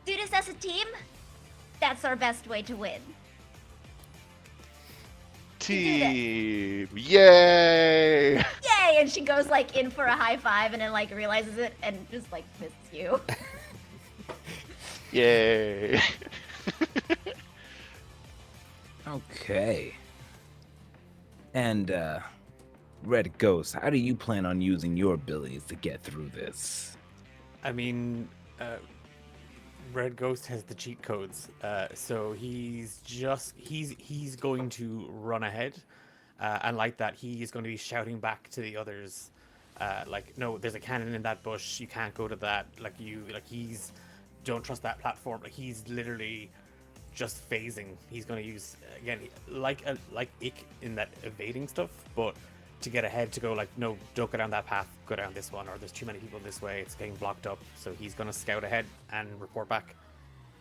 do this as a team. That's our best way to win. Team, yay! Yay! And she goes like in for a high five and then like realizes it and just like misses you. Yay! Okay. And, Red Ghost, how do you plan on using your abilities to get through this? I mean, Red Ghost has the cheat codes, so he's going to run ahead, and like that, he is going to be shouting back to the others, like, "No, there's a cannon in that bush. You can't go to that. He's don't trust that platform." Like he's literally just phasing. He's going to use again like Ick in that evading stuff, but to get ahead to go like, no, don't go down that path, go down this one, or there's too many people this way, it's getting blocked up. So he's gonna scout ahead and report back.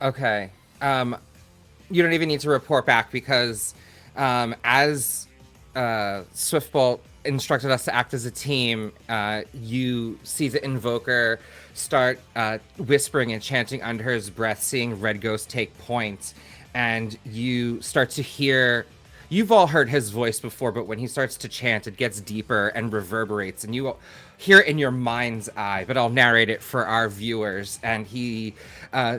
Okay. You don't even need to report back because as Swiftbolt instructed us to act as a team, you see the Invoker start whispering and chanting under his breath, seeing Red Ghost take point, and you start to hear. You've all heard his voice before, but when he starts to chant, it gets deeper and reverberates, and you hear it in your mind's eye, but I'll narrate it for our viewers. And he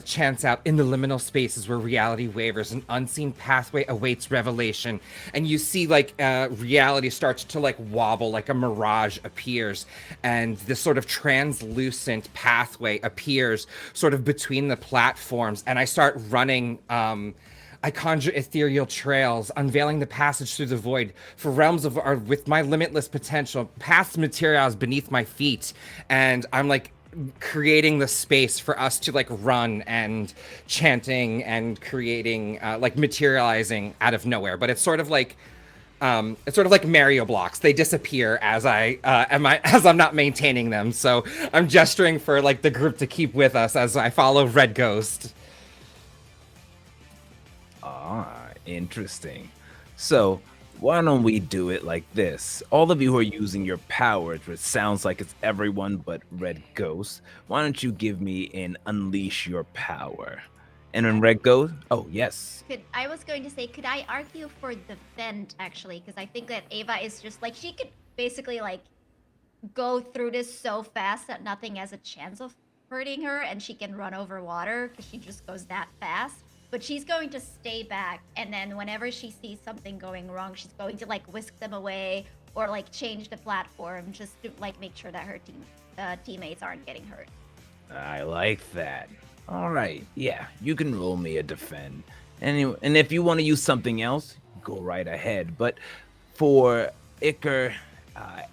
chants out, "In the liminal spaces where reality wavers, an unseen pathway awaits revelation." And you see like reality starts to like wobble, like a mirage appears, and this sort of translucent pathway appears sort of between the platforms. And I start running. I conjure ethereal trails, unveiling the passage through the void for realms of art with my limitless potential, paths materialize beneath my feet, and I'm like creating the space for us to like run and chanting and creating like materializing out of nowhere. But it's sort of like Mario blocks. They disappear as as I'm not maintaining them. So I'm gesturing for like the group to keep with us as I follow Red Ghost. Ah, interesting. So, why don't we do it like this? All of you who are using your powers, which sounds like it's everyone but Red Ghost, why don't you give me an unleash your power? And then Red Ghost, oh, yes. I was going to say, could I argue for defend actually? Because I think that Ava is just like, she could basically like go through this so fast that nothing has a chance of hurting her, and she can run over water because she just goes that fast. But she's going to stay back, and then whenever she sees something going wrong, she's going to like whisk them away or like change the platform just to like make sure that her teammates aren't getting hurt. I like that. All right, yeah, you can roll me a defend. And if you want to use something else, go right ahead. But for Iker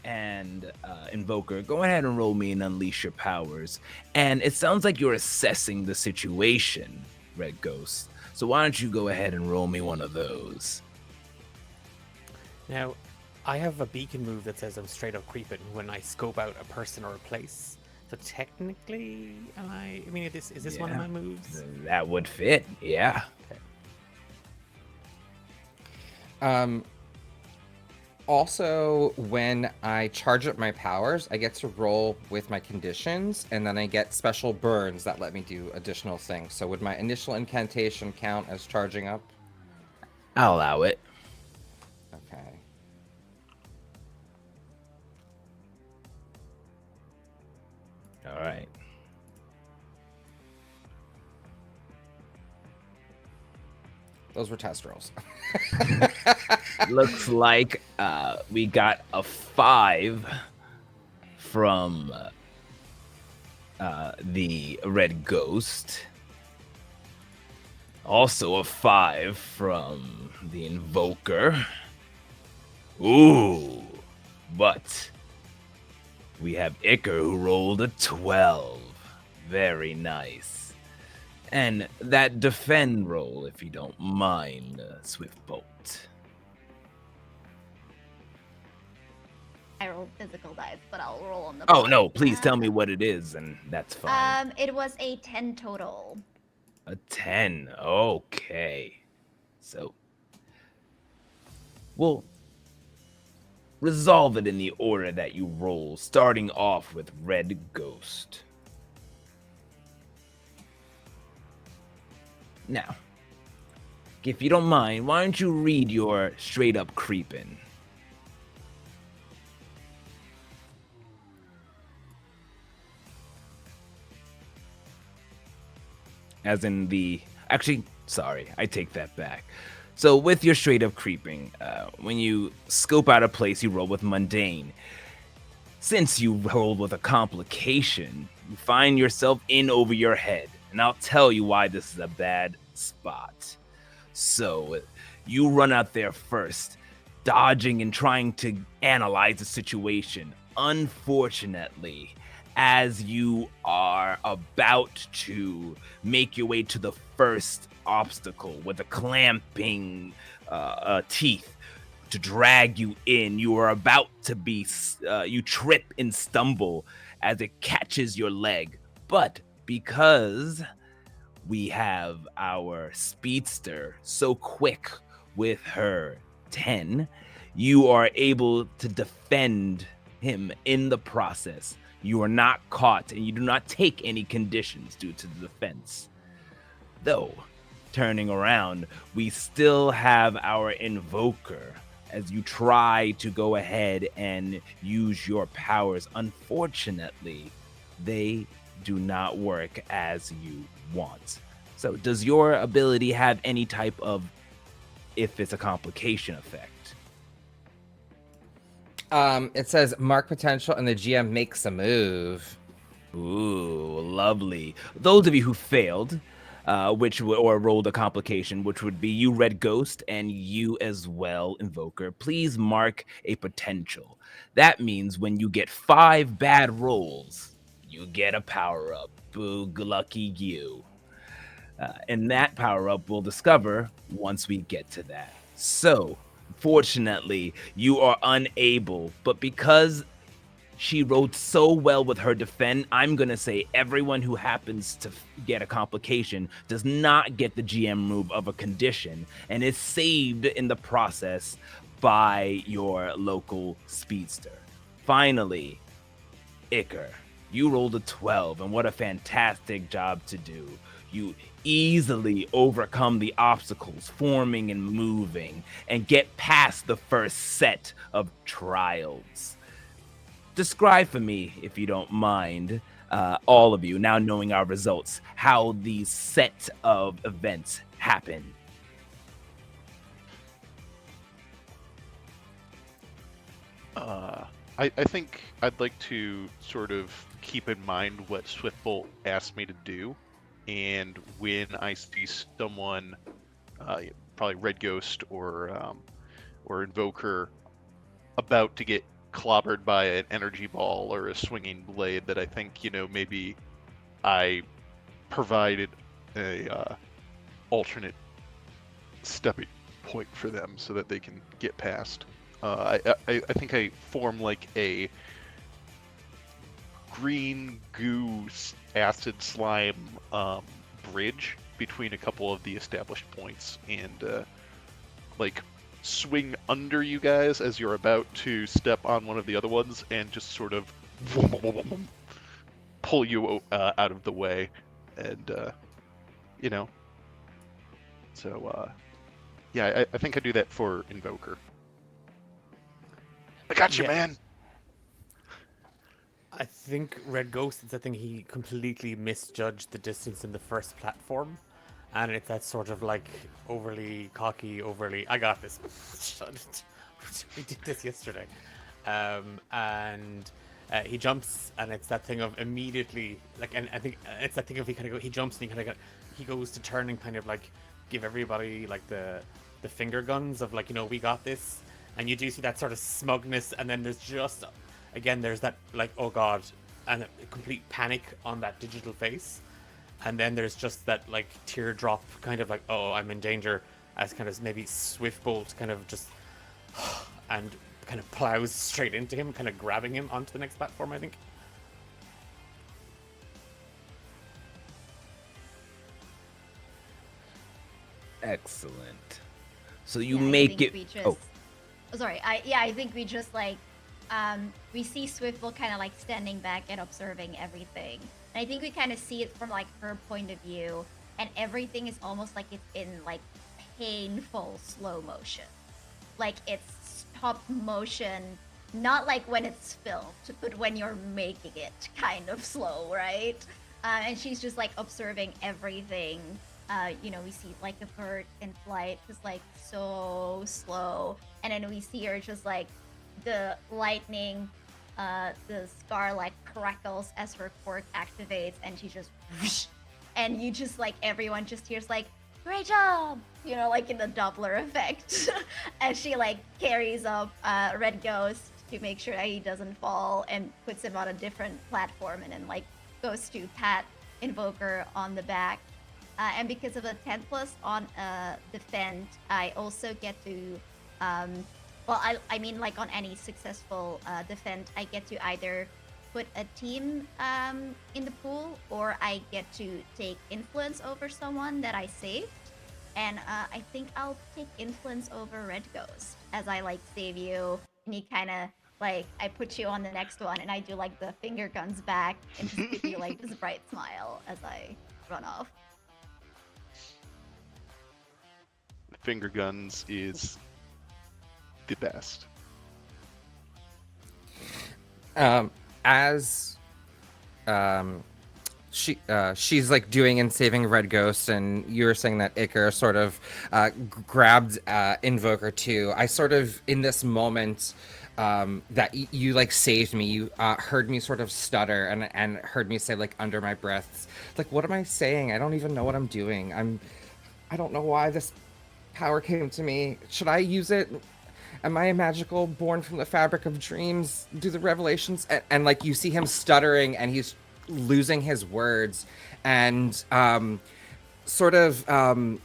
and Invoker, go ahead and roll me and unleash your powers. And it sounds like you're assessing the situation, Red Ghost. So why don't you go ahead and roll me one of those? Now, I have a beacon move that says I'm straight up creeping when I scope out a person or a place. So technically, I mean, is this one of my moves? That would fit, yeah. Okay. Also, when I charge up my powers, I get to roll with my conditions, and then I get special burns that let me do additional things. So would my initial incantation count as charging up? I'll allow it. Okay. All right. Those were test rolls. Looks like we got a 5 from the Red Ghost. Also a 5 from the Invoker. Ooh, but we have Iker who rolled a 12. Very nice. And that defend roll, if you don't mind, Swiftbolt. I rolled physical dice, but I'll roll on the. Oh no, please tell me what it is, and that's fine. It was a 10 total. A 10. Okay. So we'll resolve it in the order that you roll, starting off with Red Ghost. Now, if you don't mind, why don't you read your straight up creepin'? As in the... Actually, sorry, I take that back. So with your straight up creeping, when you scope out a place, you roll with mundane. Since you rolled with a complication, you find yourself in over your head. And I'll tell you why this is a bad spot. So, you run out there first, dodging and trying to analyze the situation. Unfortunately, as you are about to make your way to the first obstacle with the clamping teeth to drag you in. You are about to be, you trip and stumble as it catches your leg. But because we have our speedster so quick with her 10, you are able to defend him in the process. You are not caught and you do not take any conditions due to the defense. Though, turning around, we still have our invoker as you try to go ahead and use your powers. Unfortunately, they do not work as you want. So, does your ability have any type of, if it's a complication effect? It says mark potential and the GM makes a move. Ooh, lovely. Those of you who failed, or rolled a complication, which would be you, Red Ghost, and you as well, Invoker, please mark a potential. That means when you get 5 bad rolls, you get a power up. Boo, lucky you. And that power up we'll discover once we get to that. So, fortunately, you are unable, but because she rolled so well with her defend, I'm going to say everyone who happens to get a complication does not get the GM move of a condition and is saved in the process by your local speedster. Finally, Iker, you rolled a 12, and what a fantastic job to do. You easily overcome the obstacles forming and moving and get past the first set of trials. Describe for me, if you don't mind, all of you, now knowing our results, how these set of events happen. I think I'd like to sort of keep in mind what Swiftbolt asked me to do, and when I see someone, probably Red Ghost or Invoker, about to get clobbered by an energy ball or a swinging blade, that I think, maybe I provided a alternate stepping point for them so that they can get past. I think I form like a green goo acid slime bridge between a couple of the established points, and like swing under you guys as you're about to step on one of the other ones, and just sort of pull you out of the way, and So yeah, I think I do that for Invoker. I got you, Yeah. man. I think Red Ghost, it's I think he completely misjudged the distance in the first platform. And it's that sort of like overly cocky, I got this. We did this yesterday. And he jumps, and it's that thing of immediately, like, and I think it's that thing of he jumps and he goes to turn and kind of like give everybody like the finger guns of like, we got this. And you do see that sort of smugness, and then there's just, again, there's that like, oh god, and a complete panic on that digital face. And then there's just that like teardrop kind of like, oh, I'm in danger, as kind of maybe Swiftbolt kind of just and kind of plows straight into him, kind of grabbing him onto the next platform, I think. Excellent. So you Yeah, I make think it. we just. Oh, Oh, sorry. I think we just like we see Swiftbolt kind of like standing back and observing everything. And I think we kind of see it from like her point of view, and everything is almost like it's in like painful slow motion. Like it's stop motion, not like when it's filmed, but when you're making it kind of slow, right? And she's just like observing everything. We see like a bird in flight, just like so slow, and then we see her just like the lightning, the scar like crackles as her quirk activates, and she just whoosh, and you just like everyone just hears like great job, like in the Doppler effect, as she like carries up Red Ghost to make sure that he doesn't fall and puts him on a different platform, and then like goes to pat Invoker on the back. And because of a 10 plus on defend, I also get to Well, I mean, like on any successful defense, I get to either put a team in the pool, or I get to take influence over someone that I saved. And I think I'll take influence over Red Ghost, as I like save you, and you kind of like I put you on the next one, and I do like the finger guns back, and just give you like this bright smile as I run off. Finger guns is the best. As she's like doing and saving Red Ghost, and you were saying that Iker sort of grabbed Invoker too. I sort of in this moment that you like saved me. You heard me sort of stutter and heard me say like under my breath, like, what am I saying? I don't even know what I'm doing. I don't know why this power came to me. Should I use it? Am I a magical born from the fabric of dreams? Do the revelations and like you see him stuttering and he's losing his words, and sort of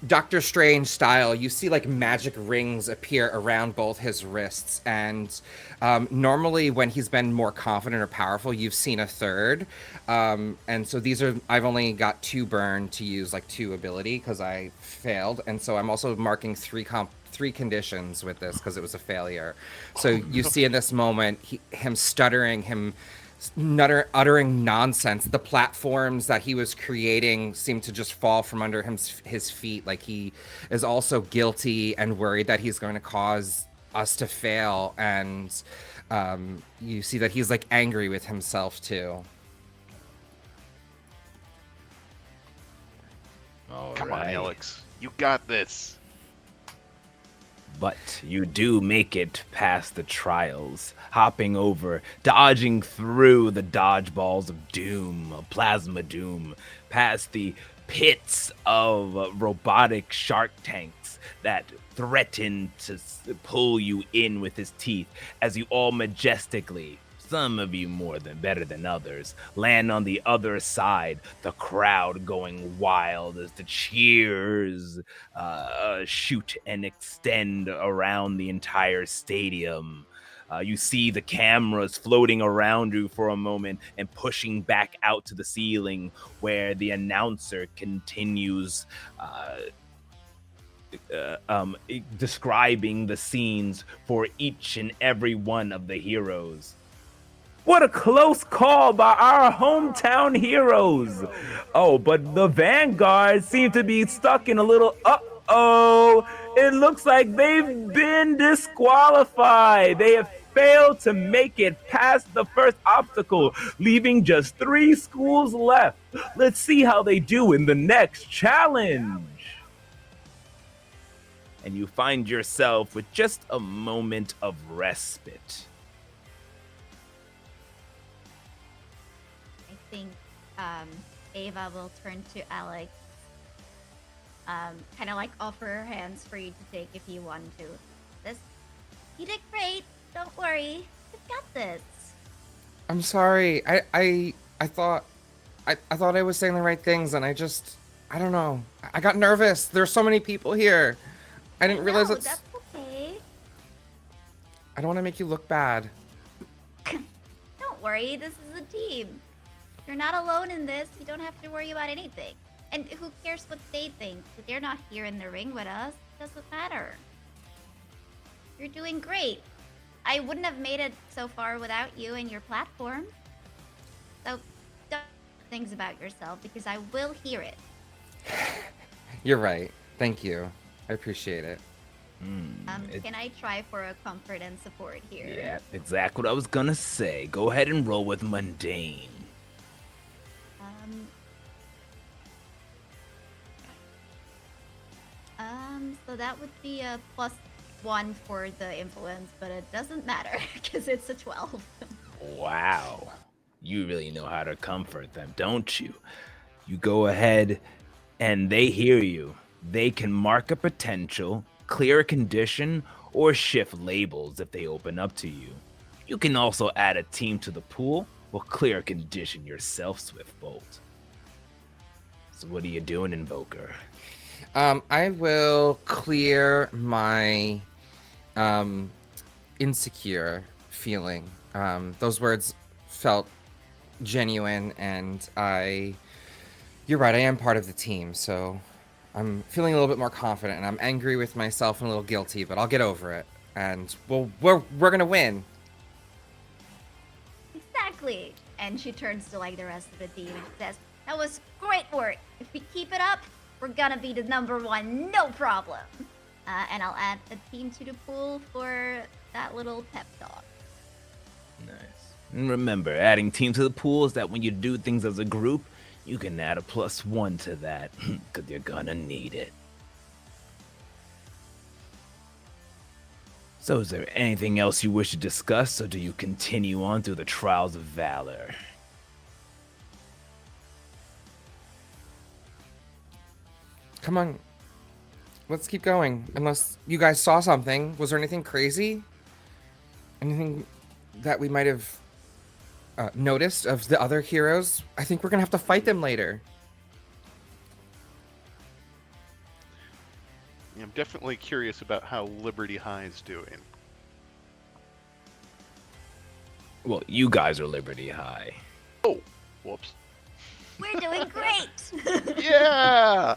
Doctor Strange style, you see like magic rings appear around both his wrists, and normally when he's been more confident or powerful, you've seen a third, and so these are, I've only got 2 burn to use like 2 ability because I failed, and so I'm also marking 3 conditions with this because it was a failure. So you see in this moment him stuttering, him uttering nonsense. The platforms that he was creating seem to just fall from under his feet. Like he is also guilty and worried that he's going to cause us to fail. And you see that he's like angry with himself too. Come on, Alex. You got this. But you do make it past the trials, hopping over, dodging through the dodgeballs of doom, of plasma doom, past the pits of robotic shark tanks that threaten to pull you in with his teeth as you all majestically, some of you better than others, land on the other side, the crowd going wild as the cheers shoot and extend around the entire stadium. You see the cameras floating around you for a moment and pushing back out to the ceiling where the announcer continues describing the scenes for each and every one of the heroes. What a close call by our hometown heroes. Oh, but the Vanguard seem to be stuck in a little uh-oh. It looks like they've been disqualified. They have failed to make it past the first obstacle, leaving just 3 schools left. Let's see how they do in the next challenge. And you find yourself with just a moment of respite. I think Ava will turn to Alex, kind of like offer her hands for you to take if you want to. You did great. Don't worry, you've got this. I'm sorry. I thought I was saying the right things, and I don't know. I got nervous. There's so many people here. I didn't realize it's. That's okay. I don't want to make you look bad. Don't worry, this is a team. You're not alone in this. You don't have to worry about anything. And who cares what they think? They're not here in the ring with us. It doesn't matter. You're doing great. I wouldn't have made it so far without you and your platform. So don't things about yourself, because I will hear it. You're right. Thank you. I appreciate it. Can I try for a comfort and support here? Yeah, exactly what I was gonna say. Go ahead and roll with mundane. So that would be a +1 for the influence, but it doesn't matter because it's a 12. Wow. You really know how to comfort them, don't you? You go ahead and they hear you. They can mark a potential, clear a condition, or shift labels if they open up to you. You can also add a team to the pool or clear a condition yourself, Swiftbolt. So what are you doing, Invoker? I will clear my insecure feeling. Those words felt genuine, and you're right, I am part of the team, so I'm feeling a little bit more confident, and I'm angry with myself and a little guilty, but I'll get over it, and we're gonna win. Exactly. And she turns to like the rest of the team and says, "That was great work. If we keep it up, we're gonna be the number one, no problem." And I'll add a team to the pool for that little pep talk. Nice. And remember, adding team to the pool is that when you do things as a group, you can add a +1 to that, because you're gonna need it. So is there anything else you wish to discuss, or do you continue on through the Trials of Valor? Come on, let's keep going. Unless you guys saw something. Was there anything crazy? Anything that we might have noticed of the other heroes? I think we're gonna have to fight them later. I'm definitely curious about how Liberty High is doing. Well, you guys are Liberty High. Oh, whoops. We're doing great. Yeah!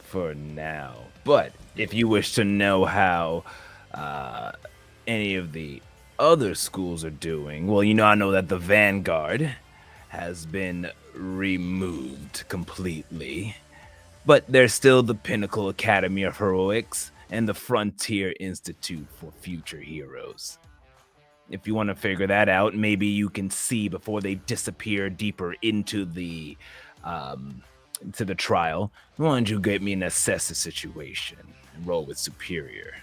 For now. But if you wish to know how any of the other schools are doing, well, I know that the Vanguard has been removed completely. But there's still the Pinnacle Academy of Heroics and the Frontier Institute for Future Heroes. If you want to figure that out, maybe you can see before they disappear deeper into the trial. Why don't you get me and assess the situation and roll with Superior?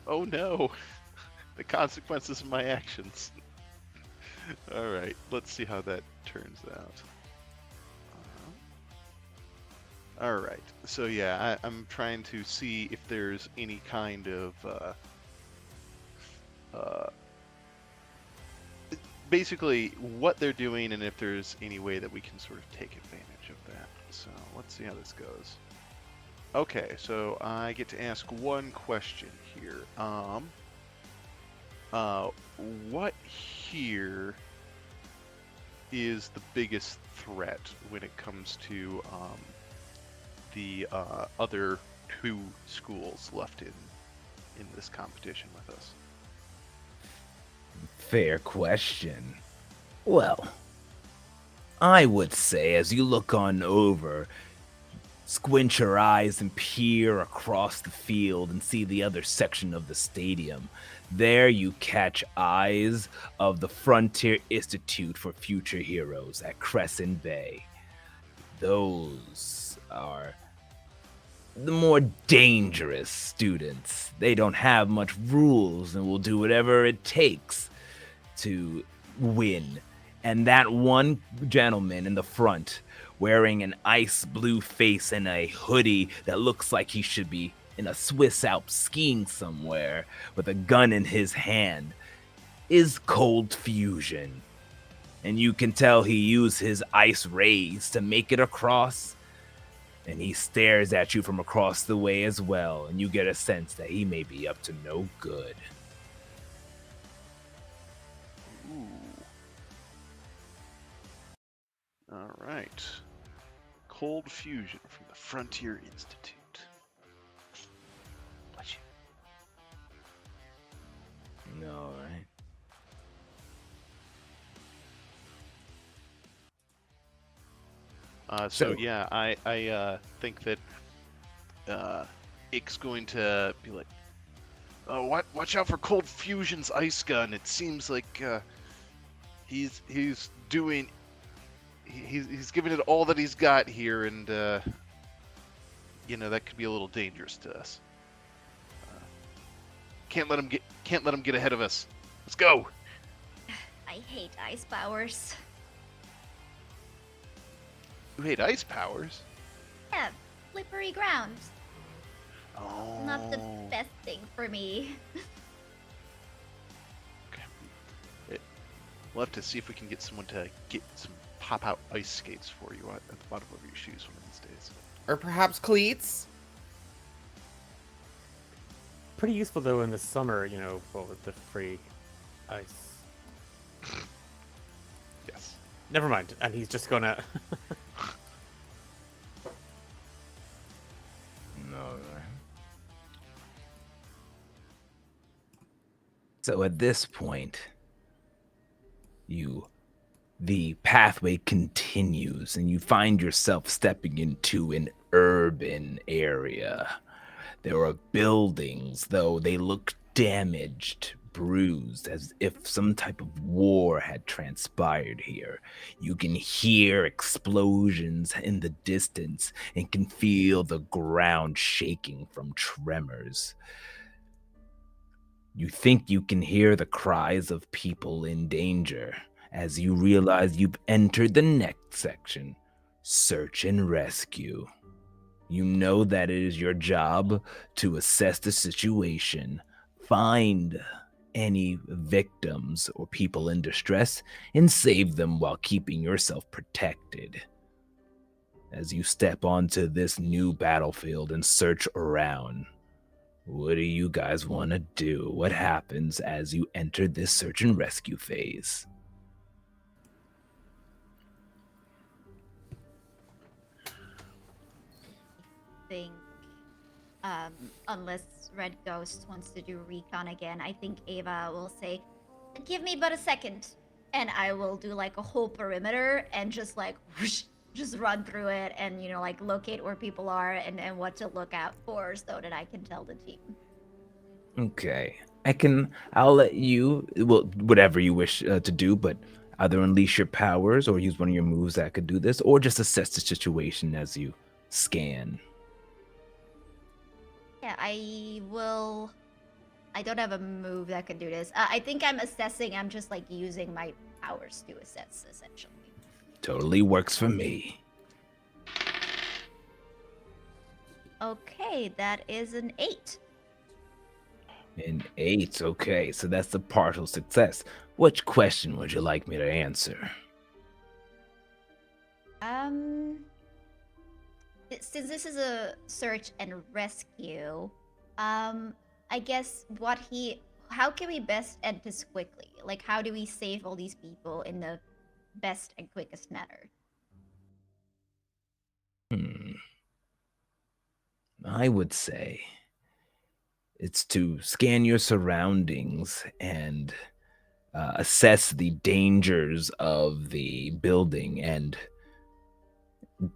Oh no. The consequences of my actions. Alright, let's see how that turns out. Alright, so yeah, I'm trying to see if there's any kind of basically what they're doing and if there's any way that we can sort of take advantage of that. So let's see how this goes. Okay, so I get to ask one question here. What here is the biggest threat when it comes to the other two schools left in this competition with us? Fair question. Well, I would say as you look on over, squint your eyes and peer across the field and see the other section of the stadium. There you catch eyes of the Frontier Institute for Future Heroes at Crescent Bay. Those are the more dangerous students. They don't have much rules and will do whatever it takes to win. And that one gentleman in the front, wearing an ice blue face and a hoodie that looks like he should be in a Swiss Alps skiing somewhere with a gun in his hand, is Cold Fusion. And you can tell he used his ice rays to make it across. And he stares at you from across the way as well, and you get a sense that he may be up to no good. Ooh. All right. Cold Fusion from the Frontier Institute. Bless you. All right. So yeah, I think that Ick's going to be like, "Oh, watch out for Cold Fusion's ice gun. It seems like he's giving it all that he's got here, and that could be a little dangerous to us. Can't let him get ahead of us. Let's go." I hate ice powers. You hate ice powers? Yeah, slippery ground. Oh. Not the best thing for me. Okay. We'll have to see if we can get someone to get some pop-out ice skates for you at the bottom of your shoes one of these days. Or perhaps cleats? pretty useful though in the summer, you know, with the free ice. Yes. Never mind. And he's just gonna. No. So at this point, the pathway continues and you find yourself stepping into an urban area. There are buildings, though they look damaged, bruised, as if some type of war had transpired here. You can hear explosions in the distance and can feel the ground shaking from tremors. You think you can hear the cries of people in danger as you realize you've entered the next section, search and rescue. You know that it is your job to assess the situation, find any victims or people in distress, and save them while keeping yourself protected. As you step onto this new battlefield and search around, what do you guys want to do? What happens as you enter this search and rescue phase? Think, unless Red Ghost wants to do recon again, I think Ava will say, "Give me but a second," and I will do like a whole perimeter and just like whoosh, just run through it and like locate where people are and what to look out for so that I can tell the team. Okay. I'll let you, well, whatever you wish to do, but either unleash your powers or use one of your moves that could do this, or just assess the situation as you scan. Yeah, I will. I don't have a move that can do this. I think I'm assessing. I'm just like using my powers to assess, essentially. Totally works for me. Okay, that is an 8. An 8, okay, so that's the partial success. Which question would you like me to answer? Since this is a search and rescue, I guess how can we best end this quickly? Like, how do we save all these people in the best and quickest manner? I would say it's to scan your surroundings and assess the dangers of the building and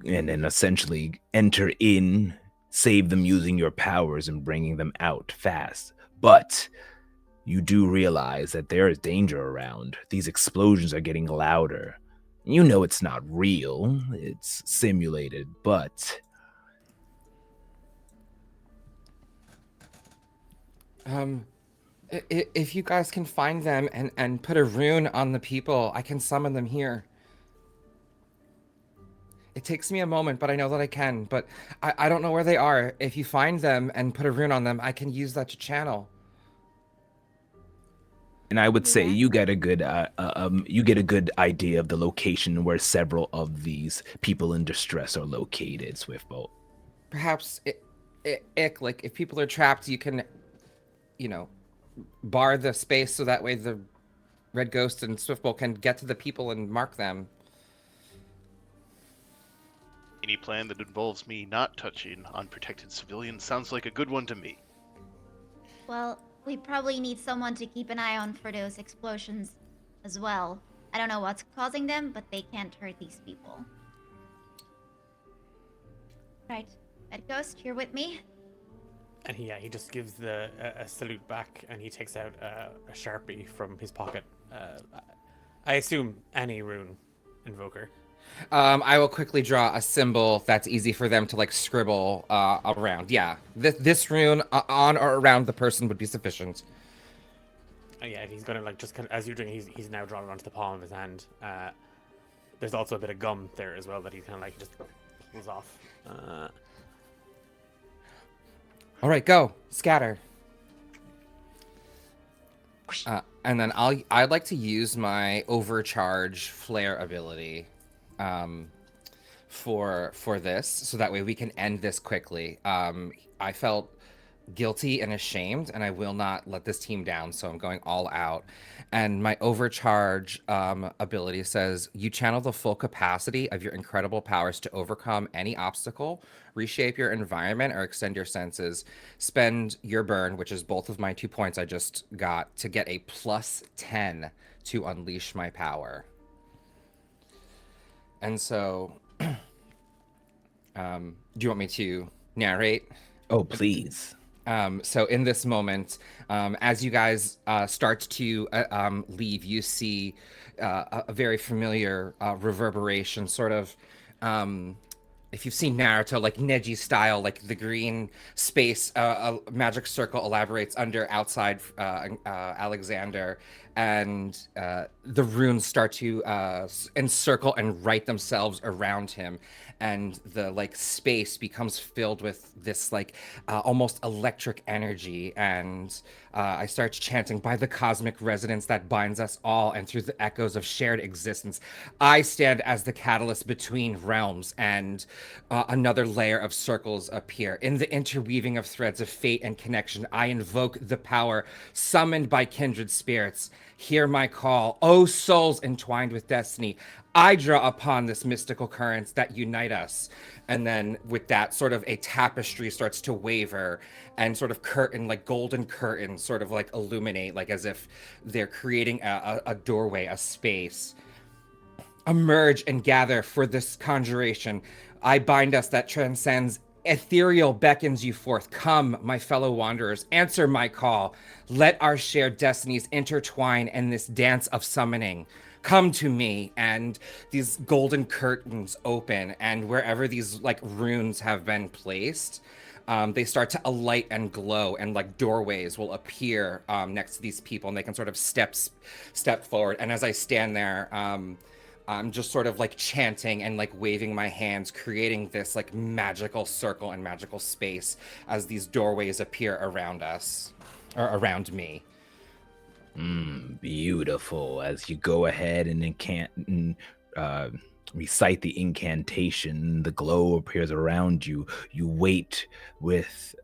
then essentially enter in, save them using your powers and bringing them out fast. But you do realize that there is danger around. These explosions are getting louder. You know it's not real, it's simulated, but If you guys can find them and put a rune on the people, I can summon them here. It takes me a moment, but I know that I can. But I don't know where they are. If you find them and put a rune on them, I can use that to channel. and I would say Yeah. you get a good idea of the location where several of these people in distress are located, Swiftbolt. Perhaps, like, if people are trapped, you can, bar the space so that way the Red Ghost and Swiftbolt can get to the people and mark them. Any plan that involves me not touching unprotected civilians sounds like a good one to me. Well, we probably need someone to keep an eye on for those explosions as well. I don't know what's causing them, but they can't hurt these people. Right. Red Ghost, you're with me? And he just gives a salute back, and he takes out a Sharpie from his pocket. I assume any rune invoker. I will quickly draw a symbol that's easy for them to like scribble around. Yeah, this rune on or around the person would be sufficient. Yeah, he's gonna like just kind of, as you're doing, he's now drawing it onto the palm of his hand. There's also a bit of gum there as well that he kind of like just pulls off. All right, go scatter. And then I'd like to use my overcharge flare ability for this, so that way we can end this quickly. I felt guilty and ashamed, and I will not let this team down, so I'm going all out. And my overcharge ability says you channel the full capacity of your incredible powers to overcome any obstacle, reshape your environment, or extend your senses. Spend your burn, which is both of my 2 points I just got, to get a +10 to unleash my power. And so, do you want me to narrate? Oh, please. So in this moment, as you guys start to leave, you see a very familiar reverberation, sort of. If you've seen Naruto, like Neji style, like the green space, a magic circle elaborates outside Alexander, and the runes start to encircle and write themselves around him, and the like space becomes filled with this like almost electric energy, and I start chanting, by the cosmic resonance that binds us all and through the echoes of shared existence, I stand as the catalyst between realms, and another layer of circles appear. In the interweaving of threads of fate and connection, I invoke the power summoned by kindred spirits. Hear my call, O souls entwined with destiny. I draw upon this mystical currents that unite us. And then with that, sort of a tapestry starts to waver, and sort of curtain, like golden curtains, sort of like illuminate, like as if they're creating a doorway, a space. Emerge and gather for this conjuration. I bind us that transcends. Ethereal beckons you forth. Come, my fellow wanderers, answer my call. Let our shared destinies intertwine in this dance of summoning. Come to me. And these golden curtains open, and wherever these like runes have been placed, they start to alight and glow, and like doorways will appear next to these people, and they can sort of step forward. And as I stand there, I'm just sort of like chanting and like waving my hands, creating this like magical circle and magical space as these doorways appear around us, or around me. Beautiful. As you go ahead and recite the incantation, the glow appears around you. You wait with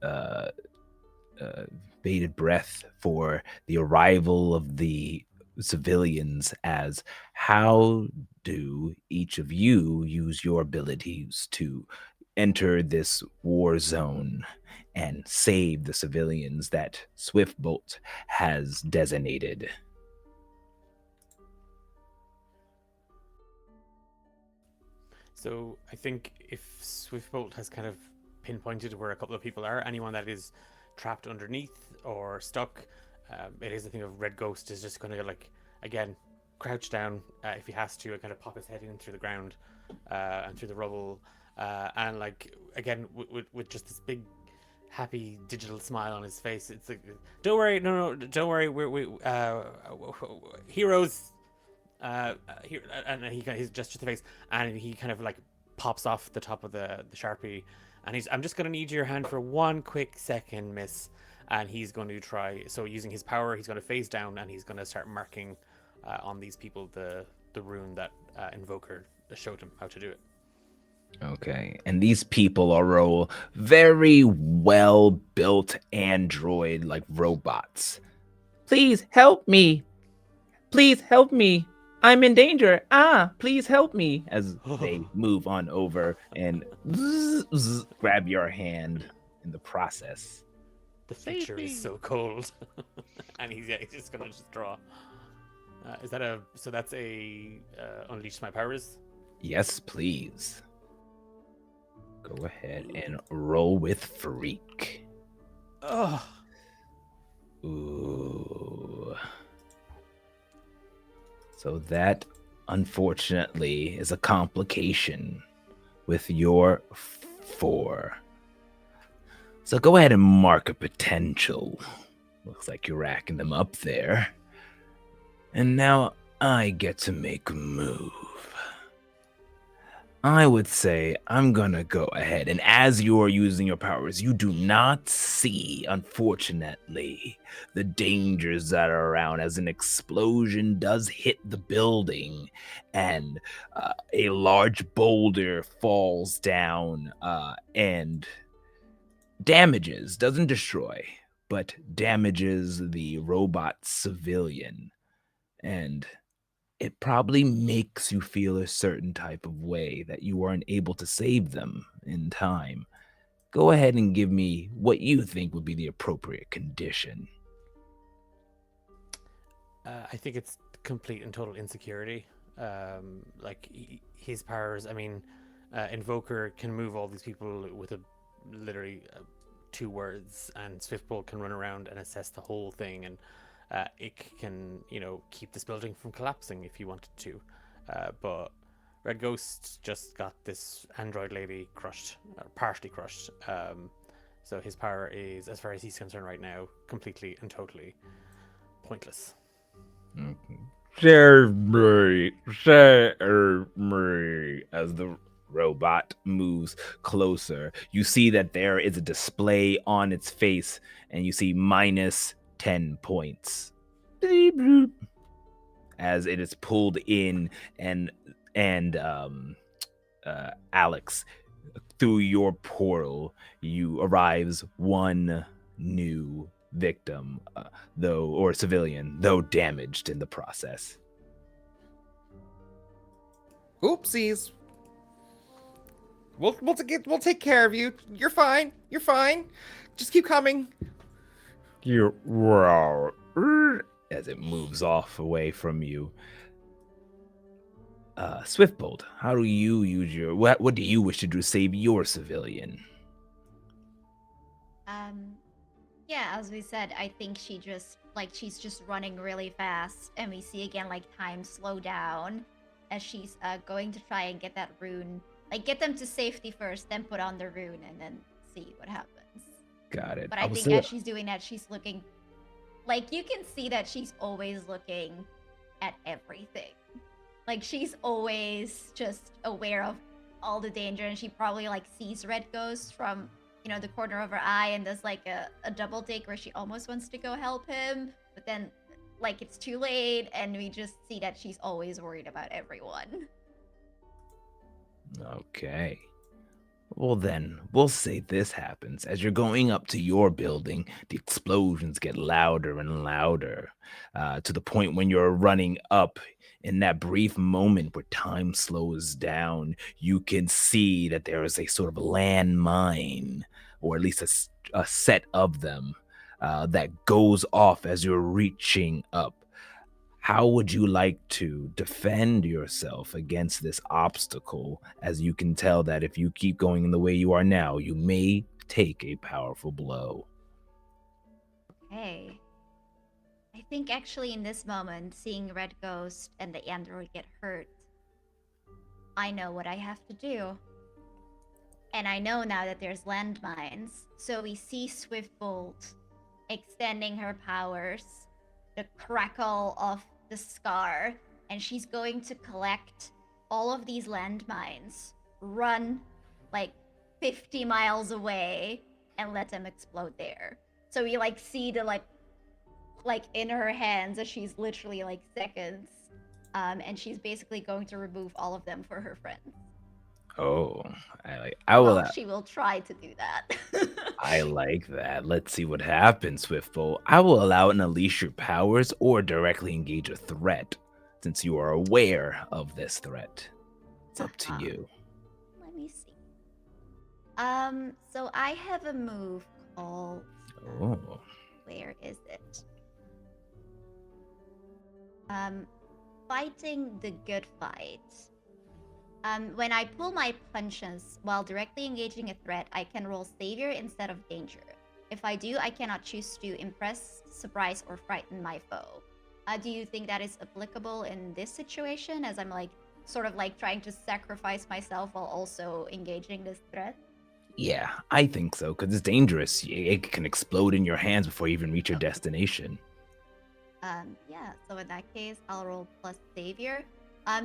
bated breath for the arrival of the civilians. As how do each of you use your abilities to enter this war zone and save the civilians that Swiftbolt has designated? So I think if Swiftbolt has kind of pinpointed where a couple of people are, anyone that is trapped underneath or stuck, it is a thing of Red Ghost is just going to like again crouch down if he has to, and kind of pop his head in through the ground and through the rubble, and like again with just this big happy digital smile on his face. It's like, don't worry, no, don't worry, we heroes. Here, and he's just the face, and he kind of like pops off the top of the sharpie, and I'm just gonna need your hand for 1 quick second, miss. And he's going to try. So using his power, he's going to face down, and he's going to start marking on these people the rune that Invoker showed him how to do it. Okay, and these people are all very well built android like robots. Please help me. Please help me. I'm in danger. Please help me. As they move on over and grab your hand in the process. The future is so cold. And he's just gonna just draw. Is that so that's a unleash my powers? Yes, please. Go ahead and roll with freak. Ugh. Ooh. So that, unfortunately, is a complication with your 4. So go ahead and mark a potential. Looks like you're racking them up there. And now I get to make a move. I would say I'm gonna go ahead, and as you're using your powers, you do not see, unfortunately, the dangers that are around, as an explosion does hit the building, and a large boulder falls down, and damages, doesn't destroy, but damages the robot civilian. And it probably makes you feel a certain type of way that you weren't able to save them in time. Go ahead and give me what you think would be the appropriate condition. I think it's complete and total insecurity. His powers. I mean, Invoker can move all these people with a literally 2 words, and Swiftbolt can run around and assess the whole thing, and it can keep this building from collapsing if you wanted to. But Red Ghost just got this android lady crushed, or partially crushed. So his power is, as far as he's concerned right now, completely and totally pointless. Ceremony, ceremony. As the robot moves closer, you see that there is a display on its face, and you see minus 10 points. Beep, boop. As it is pulled in, and Alex, through your portal, you arrives one new victim, or civilian, though damaged in the process. Oopsies. We'll take care of you. You're fine. You're fine. Just keep coming. You as it moves off away from you. Swiftbolt, how do you use your what do you wish to do to save your civilian? Yeah, as we said, I think she's just running really fast, and we see again like time slow down as she's going to try and get that rune, like get them to safety first, then put on the rune, and then see what happens. Got it. But I think as she's doing that, she's looking, like you can see that she's always looking at everything. Like she's always just aware of all the danger, and she probably like sees Red Ghost from the corner of her eye and does like a double take where she almost wants to go help him, but then like it's too late, and we just see that she's always worried about everyone. Okay. Well, then, we'll say this happens. As you're going up to your building, the explosions get louder and louder, to the point when you're running up. In that brief moment where time slows down, you can see that there is a sort of landmine, or at least a set of them, that goes off as you're reaching up. How would you like to defend yourself against this obstacle, as you can tell that if you keep going in the way you are now, you may take a powerful blow? Okay. I think actually in this moment, seeing Red Ghost and the android get hurt, I know what I have to do. And I know now that there's landmines, so we see Swiftbolt extending her powers, the crackle of the scar, and she's going to collect all of these landmines, run like 50 miles away, and let them explode there. So we like see the like in her hands as she's literally like seconds, and she's basically going to remove all of them for her friends. Oh, I will. Well, she will try to do that. I like that. Let's see what happens, Swiftbolt. I will allow it to unleash your powers or directly engage a threat, since you are aware of this threat. It's up to you. Let me see. So I have a move called. Where is it? Fighting the good fight. When I pull my punches while directly engaging a threat, I can roll Savior instead of Danger. If I do, I cannot choose to impress, surprise, or frighten my foe. Do you think that is applicable in this situation, as I'm like sort of like trying to sacrifice myself while also engaging this threat? Yeah, I think so, because it's dangerous. It can explode in your hands before you even reach your destination. Yeah, so in that case, I'll roll plus Savior.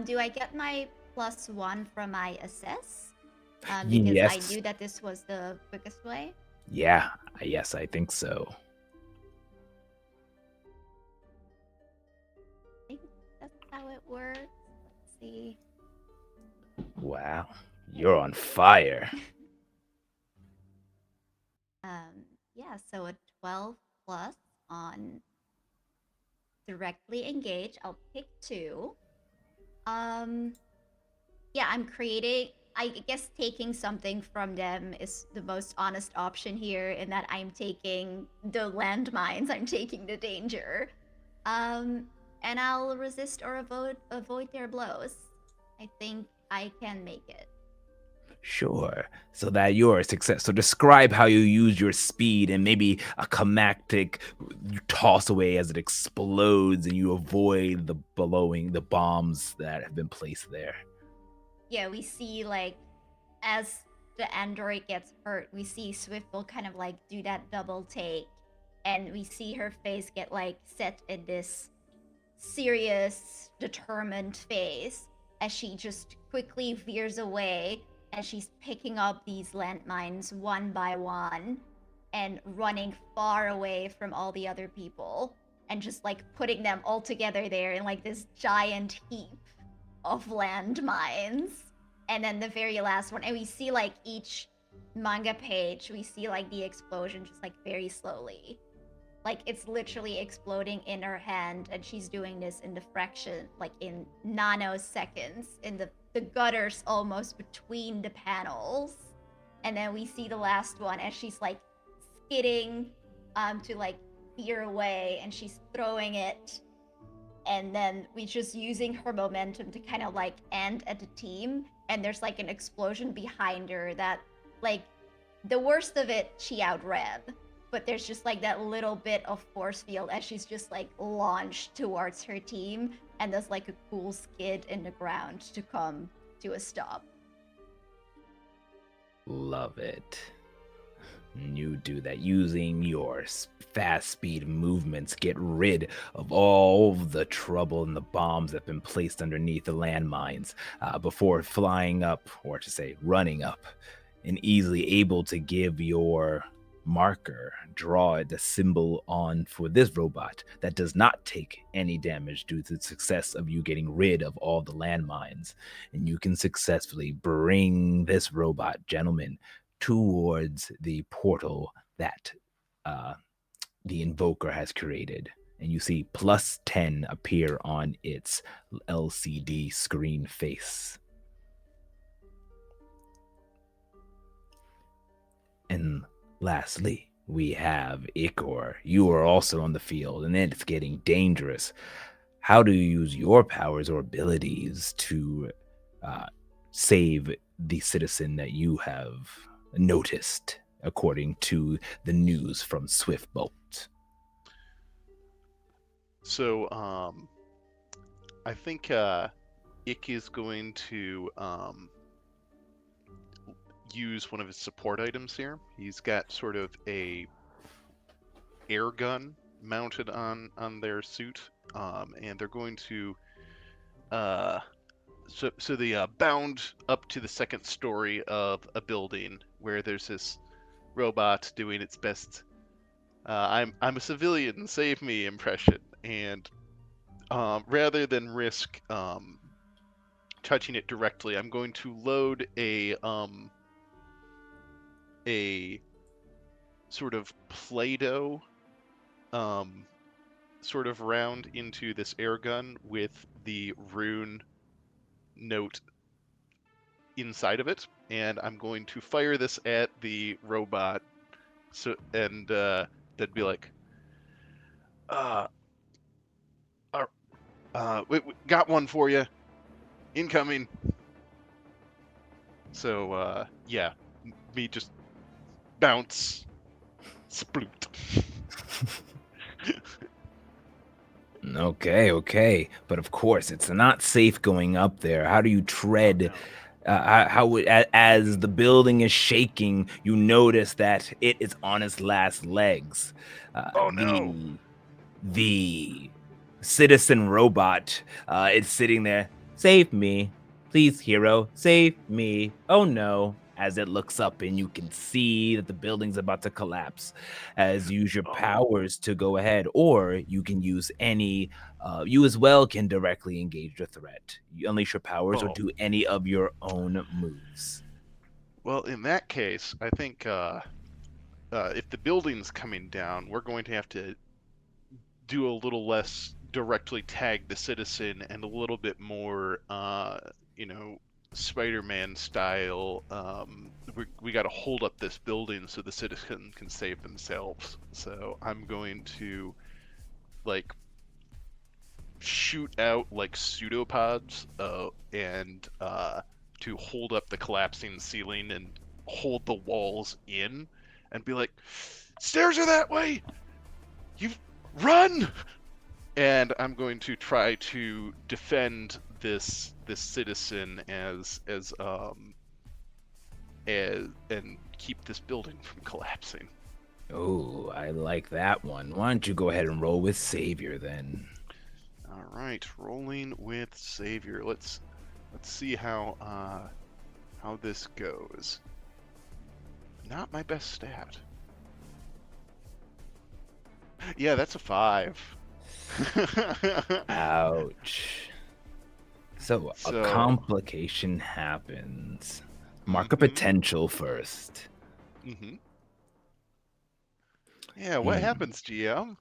Do I get my +1 from my assess? Because Yes. I knew that this was the quickest way. Yeah, yes, I think so. I think that's how it works. Let's see. Wow, you're on fire. so a 12 plus on directly engage. I'll pick two. Um, yeah, I'm creating. I guess taking something from them is the most honest option here, in that I'm taking the landmines, I'm taking the danger. Um, and I'll resist or avoid their blows. I think I can make it. Sure. So that you're a success. So describe how you use your speed and maybe a climactic you toss away as it explodes and you avoid the blowing the bombs that have been placed there. Yeah, we see like as the android gets hurt, we see Swiftbull kind of like do that double take, and we see her face get like set in this serious, determined face as she just quickly veers away and she's picking up these landmines one by one and running far away from all the other people and just like putting them all together there in like this giant heap of landmines. And then the very last one, and we see like each manga page, we see like the explosion just like very slowly. Like it's literally exploding in her hand, and she's doing this in the fraction, like in nanoseconds, in the gutters almost between the panels. And then we see the last one as she's like skidding to like veer away, and she's throwing it, and then we just using her momentum to kind of like end at the team, and there's like an explosion behind her that like the worst of it she outran, but there's just like that little bit of force field as she's just like launched towards her team, and there's like a cool skid in the ground to come to a stop. Love it. You do that using your fast speed movements, get rid of all the trouble and the bombs that have been placed underneath the landmines before flying up, or to say running up, and easily able to give your marker, draw the symbol on for this robot that does not take any damage due to the success of you getting rid of all the landmines. And you can successfully bring this robot, gentlemen, towards the portal that the invoker has created. And you see +10 appear on its LCD screen face. And lastly, we have Ikor. You are also on the field, and it's getting dangerous. How do you use your powers or abilities to save the citizen that you have noticed, according to the news from Swiftbolt? So, I think Ick is going to use one of his support items here. He's got sort of a air gun mounted on their suit, and they're going to so they bound up to the second story of a building where there's this robot doing its best I'm a civilian, save me impression, and rather than risk touching it directly, I'm going to load a sort of Play-Doh sort of round into this air gun with the rune note inside of it, and I'm going to fire this at the robot. So and that'd be like, we got one for you, incoming. So yeah, me just bounce, sploot. Okay. But of course, it's not safe going up there. How do you tread? As the building is shaking, you notice that it is on its last legs. Oh no! The citizen robot is sitting there. Save me, please, hero. Save me. Oh no. As it looks up and you can see that the building's about to collapse. As use your powers to go ahead, or you can use any. You as well can directly engage the threat. You unleash your powers or do any of your own moves. Well, in that case, I think if the building's coming down, we're going to have to do a little less directly tag the citizen and a little bit more, you know, Spider-Man style. We got to hold up this building so the citizen can save themselves. So I'm going to like shoot out like pseudopods and to hold up the collapsing ceiling and hold the walls in and be like, stairs are that way. You run. And I'm going to try to defend this citizen and keep this building from collapsing. Oh, I like that one. Why don't you go ahead and roll with Savior then? All right, rolling with Savior. Let's see how this goes. Not my best stat. Yeah, that's a 5. Ouch. So a So- complication happens. Mark a Mhm. potential first. Mm-hmm. Yeah, what happens, GM?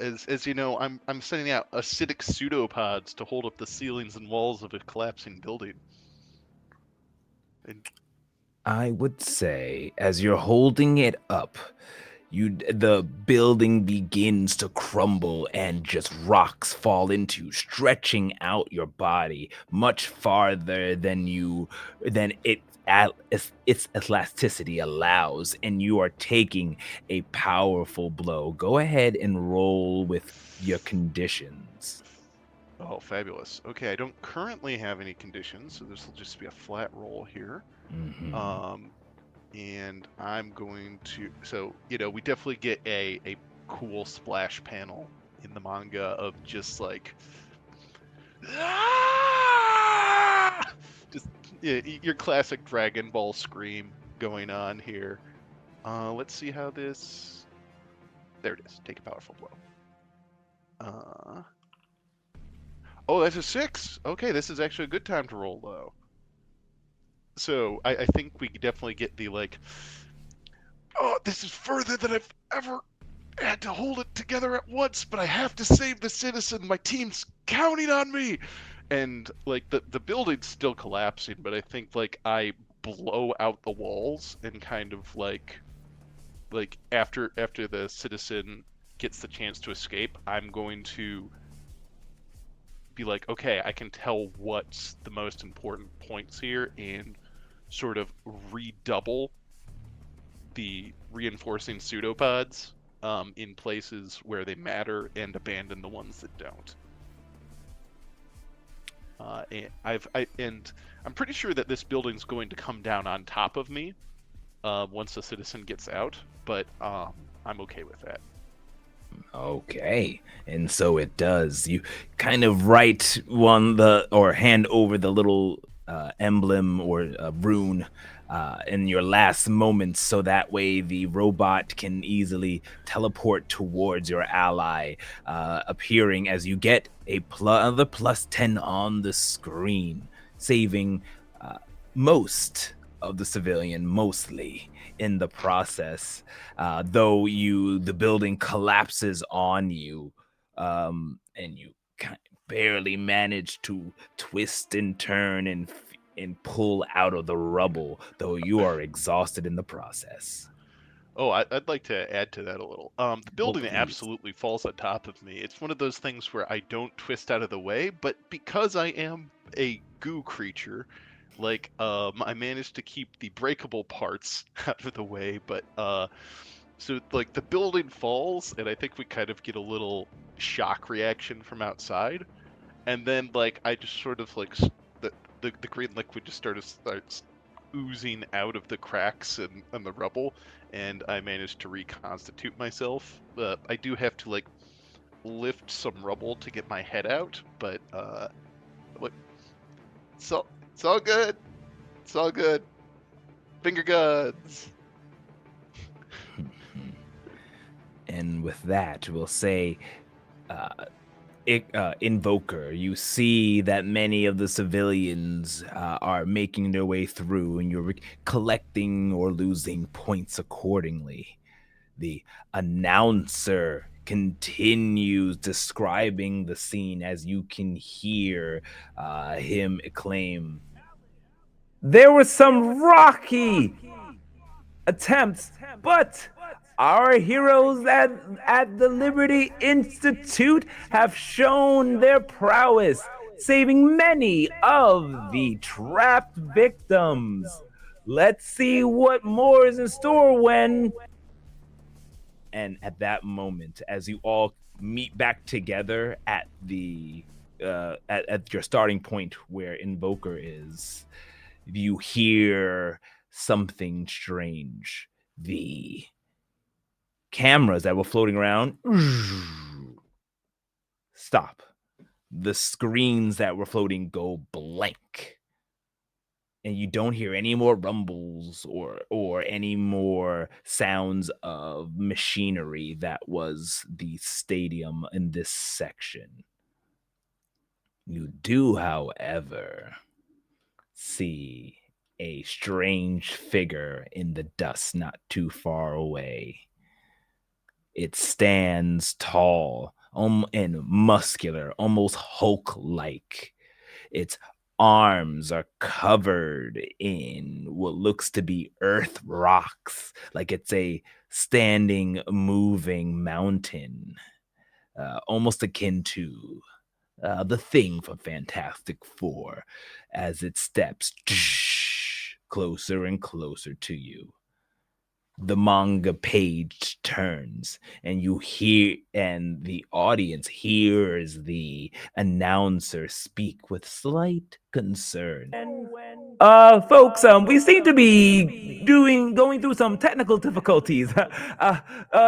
As you know, I'm sending out acidic pseudopods to hold up the ceilings and walls of a collapsing building. And I would say, as you're holding it up, the building begins to crumble and just rocks fall into, stretching out your body much farther than its elasticity allows, and you are taking a powerful blow. Go ahead and roll with your conditions. oh, fabulous. Okay, I don't currently have any conditions, so this will just be a flat roll here. Mhm. And I'm going to, so you know, we definitely get a cool splash panel in the manga of just like just your classic Dragon Ball scream going on here. Let's see how this. There it is. Take a powerful blow. Oh, that's a 6. Okay, this is actually a good time to roll low. So I think we definitely get the like. Oh, this is further than I've ever had to hold it together at once, but I have to save the citizen. My team's counting on me. And like the building's still collapsing, but I think like I blow out the walls and kind of like after the citizen gets the chance to escape, I'm going to be like, okay, I can tell what's the most important points here and sort of redouble the reinforcing pseudopods in places where they matter and abandon the ones that don't. And I'm pretty sure that this building's going to come down on top of me once the citizen gets out, but I'm okay with that. Okay, and so it does. You kind of write or hand over the little emblem or rune in your last moments, so that way the robot can easily teleport towards your ally, appearing as you get another +10 on the screen, saving most of the civilian, mostly in the process, though the building collapses on you, and you kind of barely manage to twist and turn and pull out of the rubble, though you are exhausted in the process. Oh, I'd like to add to that a little. The Oh, building please. absolutely falls on top of me. It's one of those things where I don't twist out of the way, but because I am a goo creature, like I managed to keep the breakable parts out of the way. But so like the building falls, and I think we kind of get a little shock reaction from outside, and then like I just sort of like the green liquid just starts oozing out of the cracks and the rubble, and I managed to reconstitute myself. I do have to like lift some rubble to get my head out, but what? It's all good. It's all good. Finger guns. And with that, we'll say Invoker, you see that many of the civilians are making their way through, and you're collecting or losing points accordingly. The announcer continues describing the scene as you can hear him acclaim. There were some rocky attempts, but our heroes at the Liberty Institute have shown their prowess, saving many of the trapped victims. Let's see what more is in store when. And at that moment, as you all meet back together at the at your starting point where Invoker is, you hear something strange. The cameras that were floating around stop. The screens that were floating go blank. And you don't hear any more rumbles or any more sounds of machinery that was the stadium in this section. You do, however, see a strange figure in the dust not too far away. It stands tall and muscular, almost Hulk-like. Its arms are covered in what looks to be earth rocks, like it's a standing, moving mountain, almost akin to the Thing from Fantastic Four, as it steps closer and closer to you. The manga page turns and you hear, and the audience hears the announcer speak with slight concern. Folks, we seem to be going through some technical difficulties.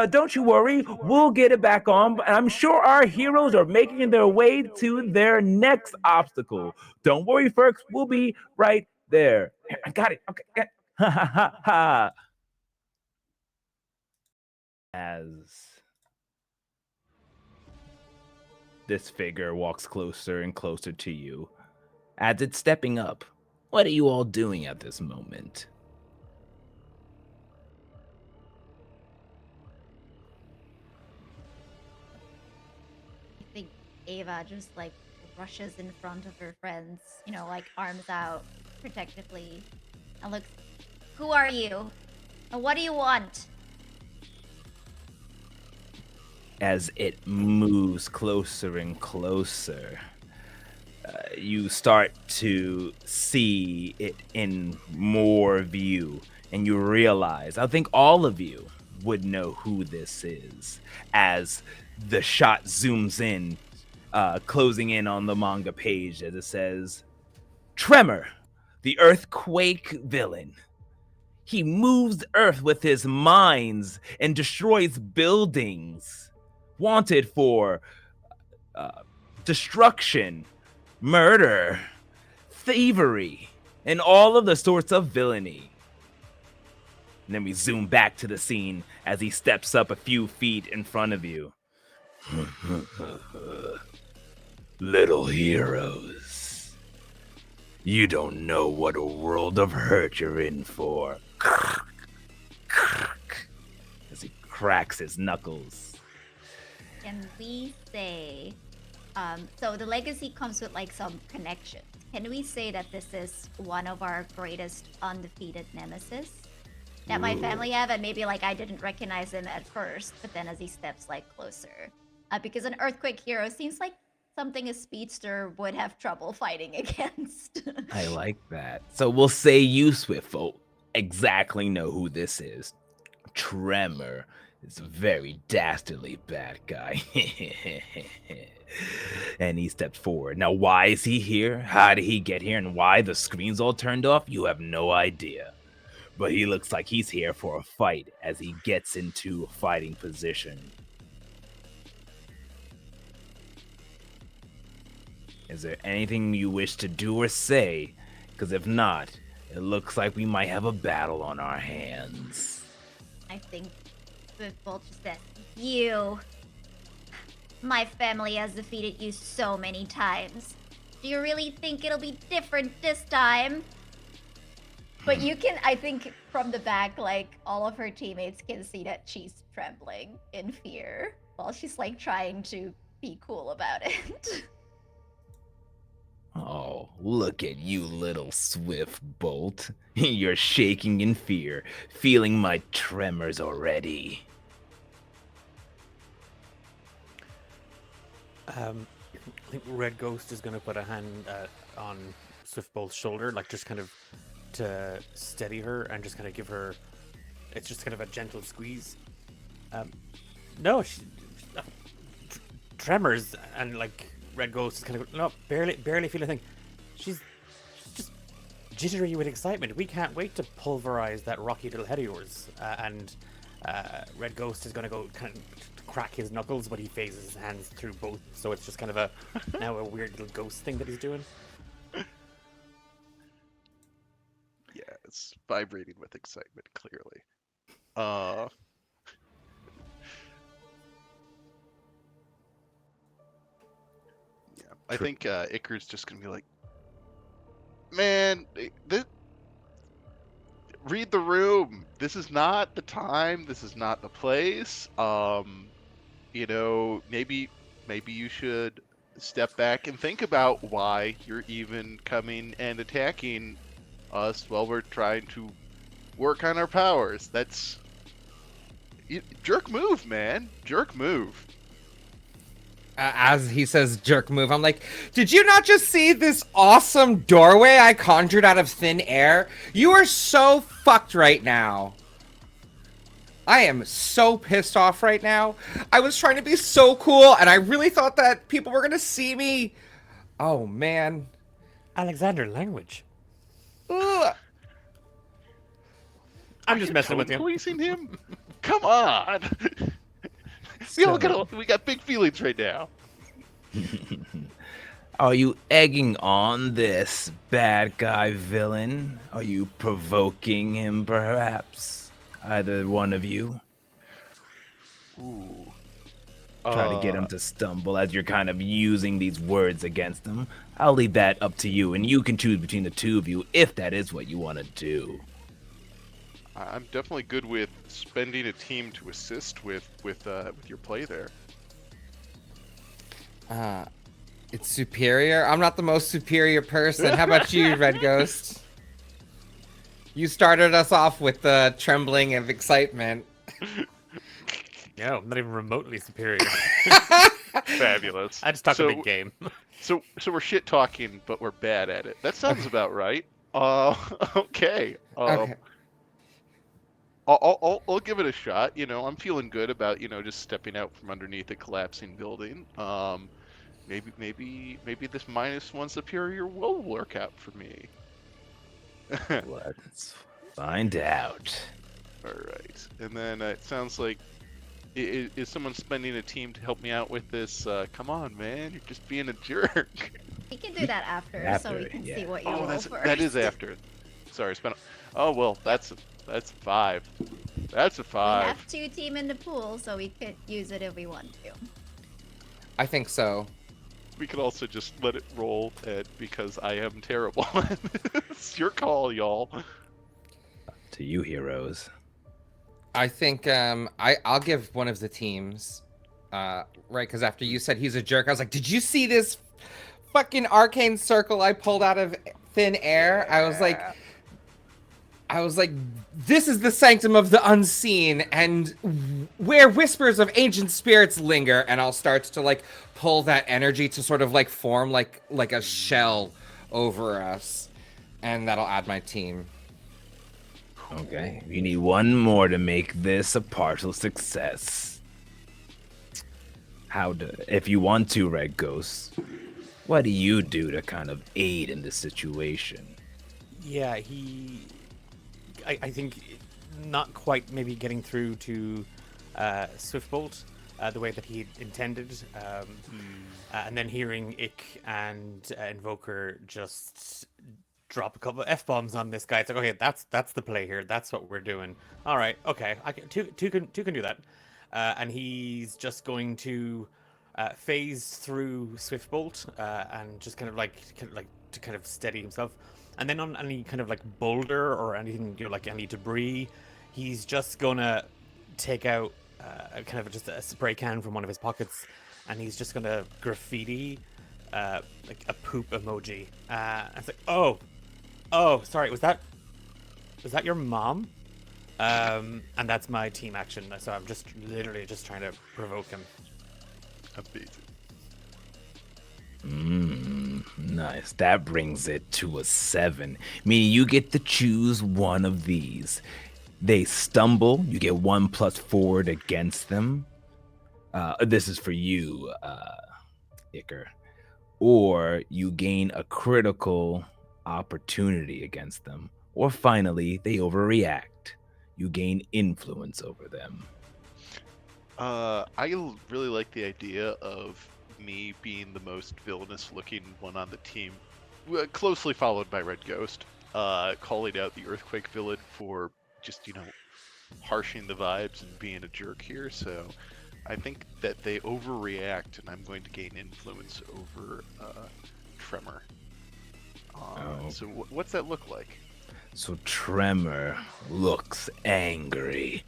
Don't you worry, we'll get it back on. I'm sure our heroes are making their way to their next obstacle. Don't worry, folks, we'll be right there. I got it. Okay. Ha ha ha ha. As this figure walks closer and closer to you, as it's stepping up, what are you all doing at this moment? I think Ava just like rushes in front of her friends, like arms out protectively, and looks, "Who are you? And what do you want?" As it moves closer and closer, you start to see it in more view, and you realize, I think all of you would know who this is, as the shot zooms in, closing in on the manga page as it says, Tremor, the earthquake villain. He moves Earth with his minds and destroys buildings. Wanted for destruction, murder, thievery, and all of the sorts of villainy. And then we zoom back to the scene as he steps up a few feet in front of you. Little heroes, you don't know what a world of hurt you're in for. As he cracks his knuckles. Can we say, so the legacy comes with like some connections. Can we say that this is one of our greatest undefeated nemesis that my family have, and maybe like I didn't recognize him at first, but then as he steps like closer, because an earthquake hero seems like something a speedster would have trouble fighting against. I like that. So we'll say you, Swiftfoot, exactly know who this is. Tremor is a very dastardly bad guy. And he stepped forward. Now, why is he here? How did he get here? And why the screen's all turned off? You have no idea. But he looks like he's here for a fight as he gets into a fighting position. Is there anything you wish to do or say? Because if not, it looks like we might have a battle on our hands. I think Swiftbolt just said, "You My family has defeated you so many times. Do you really think it'll be different this time? But you can, I think, from the back, like, all of her teammates can see that she's trembling in fear while she's, like, trying to be cool about it. Oh, look at you, little swift bolt. You're shaking in fear, feeling my tremors already. I think Red Ghost is going to put a hand on Swiftbolt's shoulder, like just kind of to steady her and just kind of give her. It's just kind of a gentle squeeze. No, tremors and like Red Ghost is kind of no, barely feel a thing. She's just jittery with excitement. We can't wait to pulverize that rocky little head of yours. And Red Ghost is going to go kind of crack his knuckles, but he phases his hands through both, so it's just kind of a now a weird little ghost thing that he's doing. Yeah, it's vibrating with excitement, clearly. Yeah, I think Icar's just gonna be like, man, read the room. This is not the time. This is not the place. Maybe you should step back and think about why you're even coming and attacking us while we're trying to work on our powers. That's jerk move, man. Jerk move. As he says jerk move, I'm like, did you not just see this awesome doorway I conjured out of thin air? You are so fucked right now. I am so pissed off right now. I was trying to be so cool, and I really thought that people were gonna see me. Oh, man. Alexander, language. Ugh. I'm just messing with you. Policing him? Come on. We got big feelings right now. Are you egging on this bad guy villain? Are you provoking him, perhaps? Either one of you? Ooh. Try to get him to stumble as you're kind of using these words against him. I'll leave that up to you, and you can choose between the two of you if that is what you want to do. I'm definitely good with spending a team to assist with your play there. It's superior. I'm not the most superior person. How about you, Red Ghost? You started us off with the trembling of excitement. No, I'm not even remotely superior. Fabulous. I just talk a big game. So we're shit talking, but we're bad at it. That sounds about right. Okay. Okay. I'll give it a shot. I'm feeling good about just stepping out from underneath a collapsing building. Maybe this -1 superior will work out for me. Let's find out. All right, and then it sounds like is someone spending a team to help me out with this? Come on, man, you're just being a jerk. We can do that after so we can see what you roll first. That is after. Sorry, spent. Oh well, that's a 5. That's a 5. We have 2 team in the pool, so we could use it if we want to. I think so. We could also just let it roll because I am terrible. It's your call, y'all. To you, heroes. I think I'll give one of the teams, right? Because after you said he's a jerk, I was like, did you see this fucking arcane circle I pulled out of thin air? I was like, this is the sanctum of the unseen, and where whispers of ancient spirits linger. And I'll start to like pull that energy to sort of like form like a shell over us, and that'll add my team. Okay, you need one more to make this a partial success. If you want to, Red Ghost, what do you do to kind of aid in this situation? Yeah, I think not quite maybe getting through to Swiftbolt the way that he intended, and then hearing Ick and Invoker just drop a couple of F-bombs on this guy. It's like, okay, that's the play here. That's what we're doing. All right, okay, two can do that, and he's just going to phase through Swiftbolt and just to kind of steady himself. And then on any kind of like boulder or anything, like any debris, he's just gonna take out kind of just a spray can from one of his pockets, and he's just gonna graffiti like a poop emoji. It's like, oh, sorry, was that your mom? And that's my team action. So I'm just literally just trying to provoke him. Amazing. Nice. That brings it to a 7, meaning you get to choose one of these. They stumble, you get 1 plus forward against them. This is for you, Iker. Or you gain a critical opportunity against them. Or finally, they overreact. You gain influence over them. Really like the idea of me being the most villainous looking one on the team, closely followed by Red Ghost, calling out the Earthquake Villain for just, harshing the vibes and being a jerk here. So I think that they overreact, and I'm going to gain influence over Tremor. So what's that look like? So Tremor looks angry.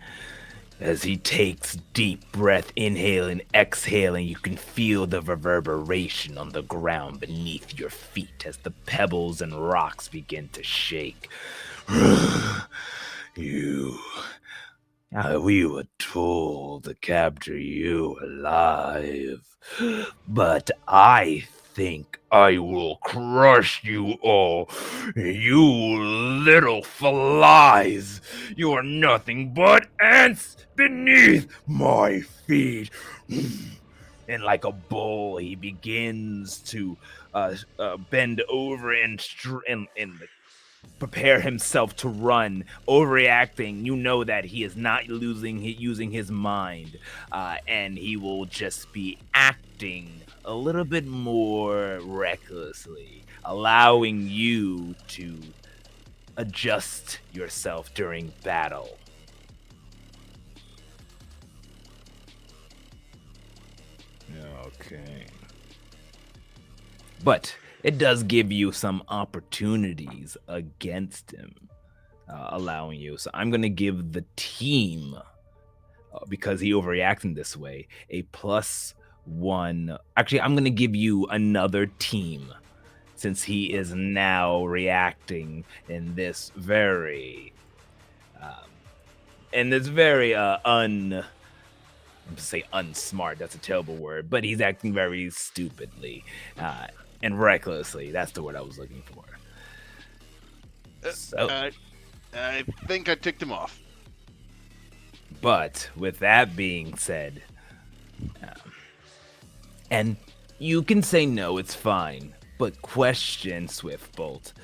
As he takes deep breath, inhaling, exhaling, you can feel the reverberation on the ground beneath your feet as the pebbles and rocks begin to shake. We were told to capture you alive, but I think I will crush you all. You little flies! You are nothing but ants beneath my feet. And like a bull, he begins to bend over and prepare himself to run, overreacting. You know that he is not using his mind, and he will just be acting a little bit more recklessly, allowing you to adjust yourself during battle. Okay. But it does give you some opportunities against him, allowing you. So I'm going to give the team, because he overreacts in this way, a +1. Actually, I'm going to give you another team, since he is now reacting in this very, I'm to say unsmart. That's a terrible word, but he's acting very stupidly and recklessly. That's the word I was looking for. So, I think I ticked him off. but with that being said, and you can say no, it's fine. But question, Swiftbolt.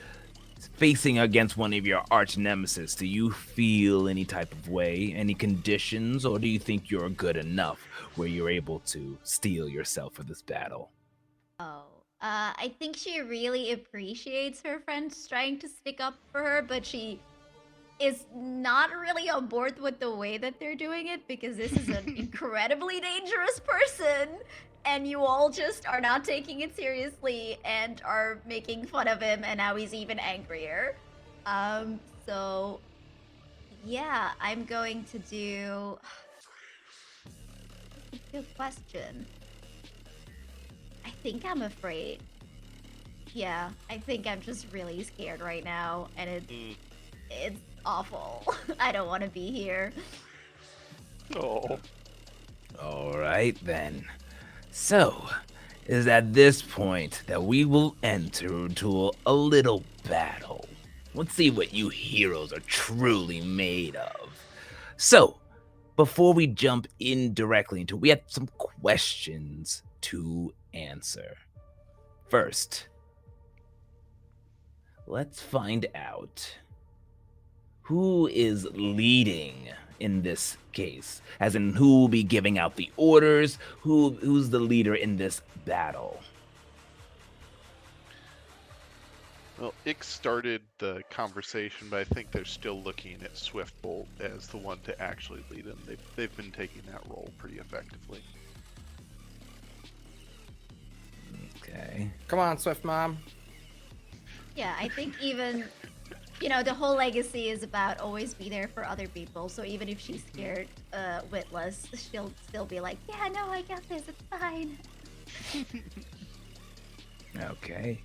Facing against one of your arch nemesis, do you feel any type of way, any conditions, or do you think you're good enough where you're able to steel yourself for this battle? Oh, I think she really appreciates her friends trying to stick up for her, but she is not really on board with the way that they're doing it because this is an incredibly dangerous person, and you all just are not taking it seriously and are making fun of him, and now he's even angrier. So yeah, I'm going to do. Good question. I think I'm afraid. Yeah, I think I'm just really scared right now, and it's awful. I don't want to be here. Oh. All right, then. So, it is at this point that we will enter into a little battle. Let's see what you heroes are truly made of. So, before we jump in directly into, we have some questions to answer. First, let's find out who is leading in this case, as in who will be giving out the orders, who's the leader in this battle. Well, Ick started the conversation, but I think they're still looking at Swiftbolt as the one to actually lead them. They've been taking that role pretty effectively. Okay. Come on, Swift Mom. Yeah, I think even the whole legacy is about always be there for other people. So even if she's scared, witless, she'll still be like, yeah, no, I got this. It's fine. Okay.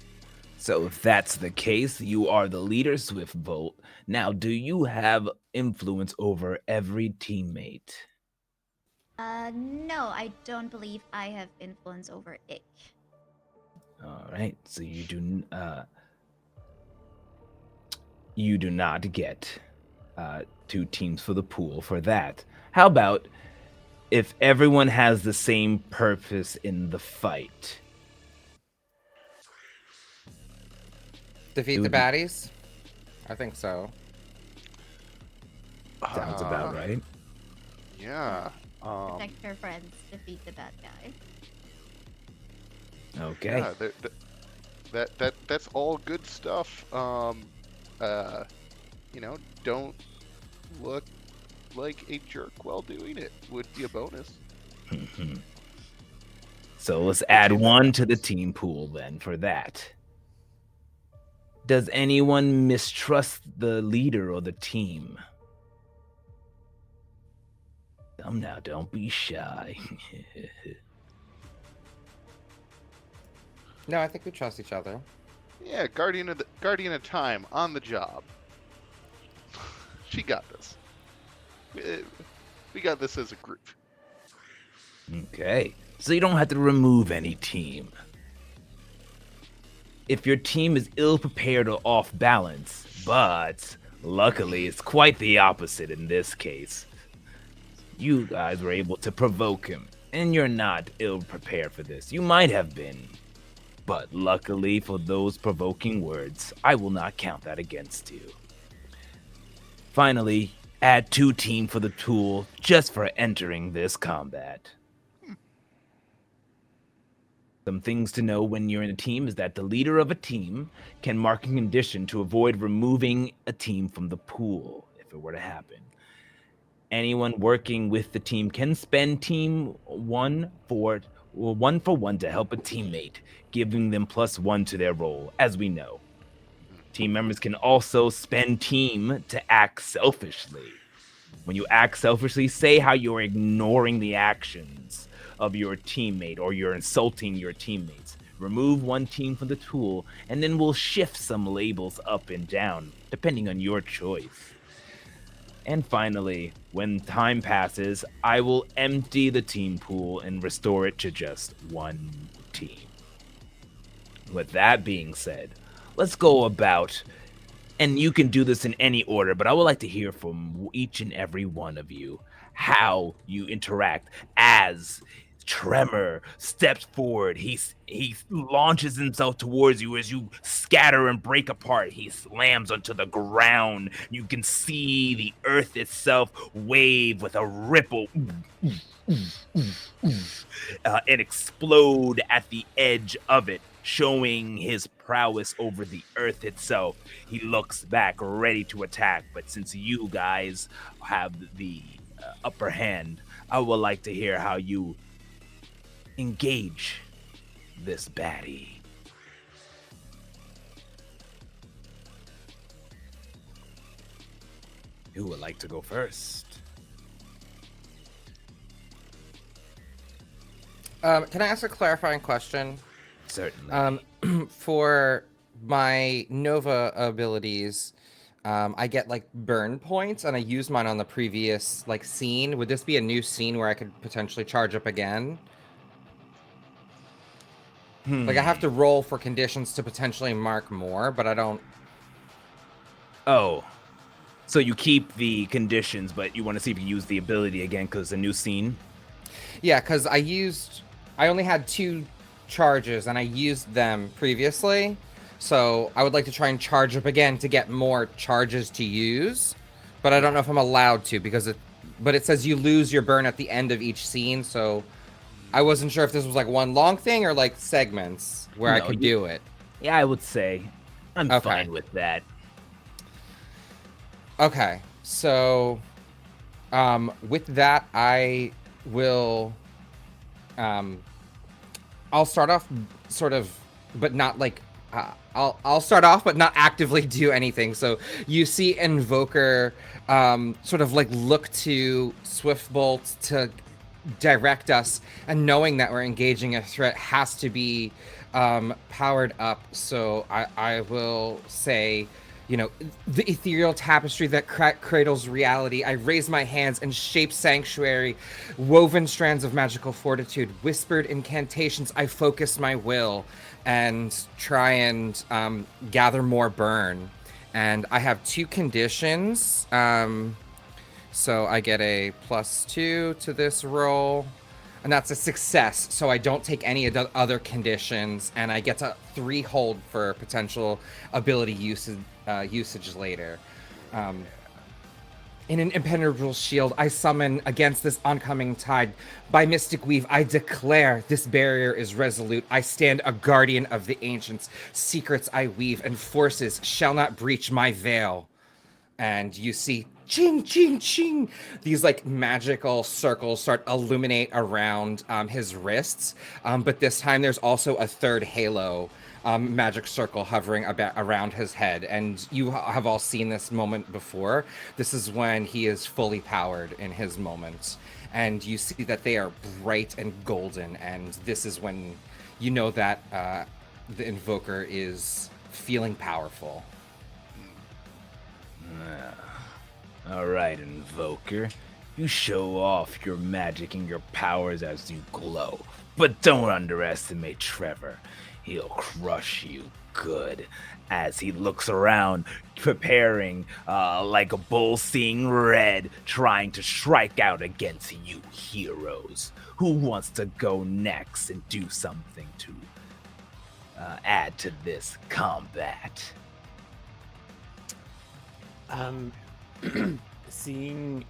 So if that's the case, you are the leader, Swiftbolt. Now, do you have influence over every teammate? No, I don't believe I have influence over Ick. All right. So you do not get 2 teams for the pool for that. How about if everyone has the same purpose in the fight? Defeat the Dude, baddies? I think so. sounds about Uh, right. yeah. Protect her friends, defeat the bad guy. Okay. Yeah. That's all good stuff. Uh, don't look like a jerk while doing it would be a bonus. So let's We'll add see if that 1 to the happens. team pool then for that. Does anyone mistrust the leader or the team? Come now, don't be shy. No, I think we trust each other. Yeah, Guardian of Time on the job. She got this. We got this as a group. Okay. So you don't have to remove any team. If your team is ill prepared or off balance, but luckily it's quite the opposite in this case. You guys were able to provoke him, and you're not ill prepared for this. You might have been, but luckily for those provoking words, I will not count that against you. Finally, add 2 team for the tool just for entering this combat. Some things to know when you're in a team is that the leader of a team can mark a condition to avoid removing a team from the pool if it were to happen. Anyone working with the team can spend team 1 for 1 to help a teammate, giving them +1 to their role, as we know. Team members can also spend team to act selfishly. When you act selfishly, say how you're ignoring the actions of your teammate or you're insulting your teammates. Remove 1 team from the tool, and then we'll shift some labels up and down, depending on your choice. And finally, when time passes, I will empty the team pool and restore it to just 1 team. With that being said, let's go about, and you can do this in any order, but I would like to hear from each and every one of you how you interact as Tremor steps forward. He launches himself towards you as you scatter and break apart. He slams onto the ground. You can see the earth itself wave with a ripple and explode at the edge of it, showing his prowess over the earth itself. He looks back, ready to attack, but since you guys have the upper hand, I would like to hear how you engage this baddie. Who would like to go first? Can I ask a clarifying question? Certainly. For my Nova abilities, I get like burn points, and I used mine on the previous like scene. Would this be a new scene where I could potentially charge up again? Like I have to roll for conditions to potentially mark more, but I don't. Oh, so you keep the conditions, but you want to see if you use the ability again because it's a new scene? Yeah, because I only had 2 charges, and I used them previously. So I would like to try and charge up again to get more charges to use, but I don't know if I'm allowed to but it says you lose your burn at the end of each scene, so I wasn't sure if this was like one long thing or like segments where I No, could do it. Yeah, I would say I'm Okay. fine with that. Okay, so with that, I will I'll start off sort of, but not like. I'll start off, but not actively do anything. So you see Invoker, sort of like look to Swiftbolt to direct us, and knowing that we're engaging a threat has to be powered up. So I will say, you know, the ethereal tapestry that cradles reality. I raise my hands and shape sanctuary, woven strands of magical fortitude, whispered incantations. I focus my will and try and gather more burn. And I have 2 conditions. So I get a +2 to this roll. And that's a success, so I don't take any of the other conditions, and I get to 3 hold for potential ability usage later. In an impenetrable shield, I summon against this oncoming tide. By mystic weave, I declare this barrier is resolute. I stand a guardian of the ancients. Secrets I weave, and forces shall not breach my veil. And you see ching ching ching, these like magical circles start illuminate around his wrists, but this time there's also a third halo magic circle hovering around his head. And you have all seen this moment before. This is when he is fully powered in his moment, and you see that they are bright and golden, and this is when you know that the Invoker is feeling powerful. All right, Invoker. You show off your magic and your powers as you glow. But don't underestimate Trevor. He'll crush you good as he looks around, preparing like a bull seeing red, trying to strike out against you heroes. Who wants to go next and do something to add to this combat? Seeing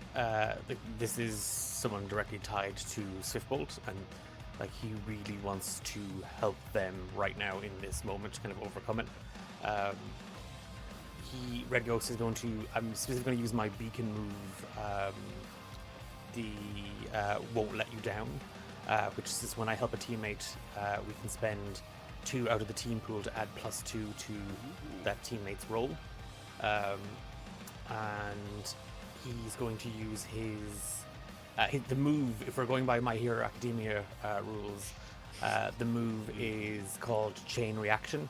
this is someone directly tied to Swiftbolt, and like he really wants to help them right now in this moment to kind of overcome it. Red Ghost is going to, I'm specifically going to use my beacon move, won't let you down, which is when I help a teammate, we can spend 2 out of the team pool to add +2 to that teammate's roll. And he's going to use the move. If we're going by My Hero Academia rules, the move is called Chain Reaction,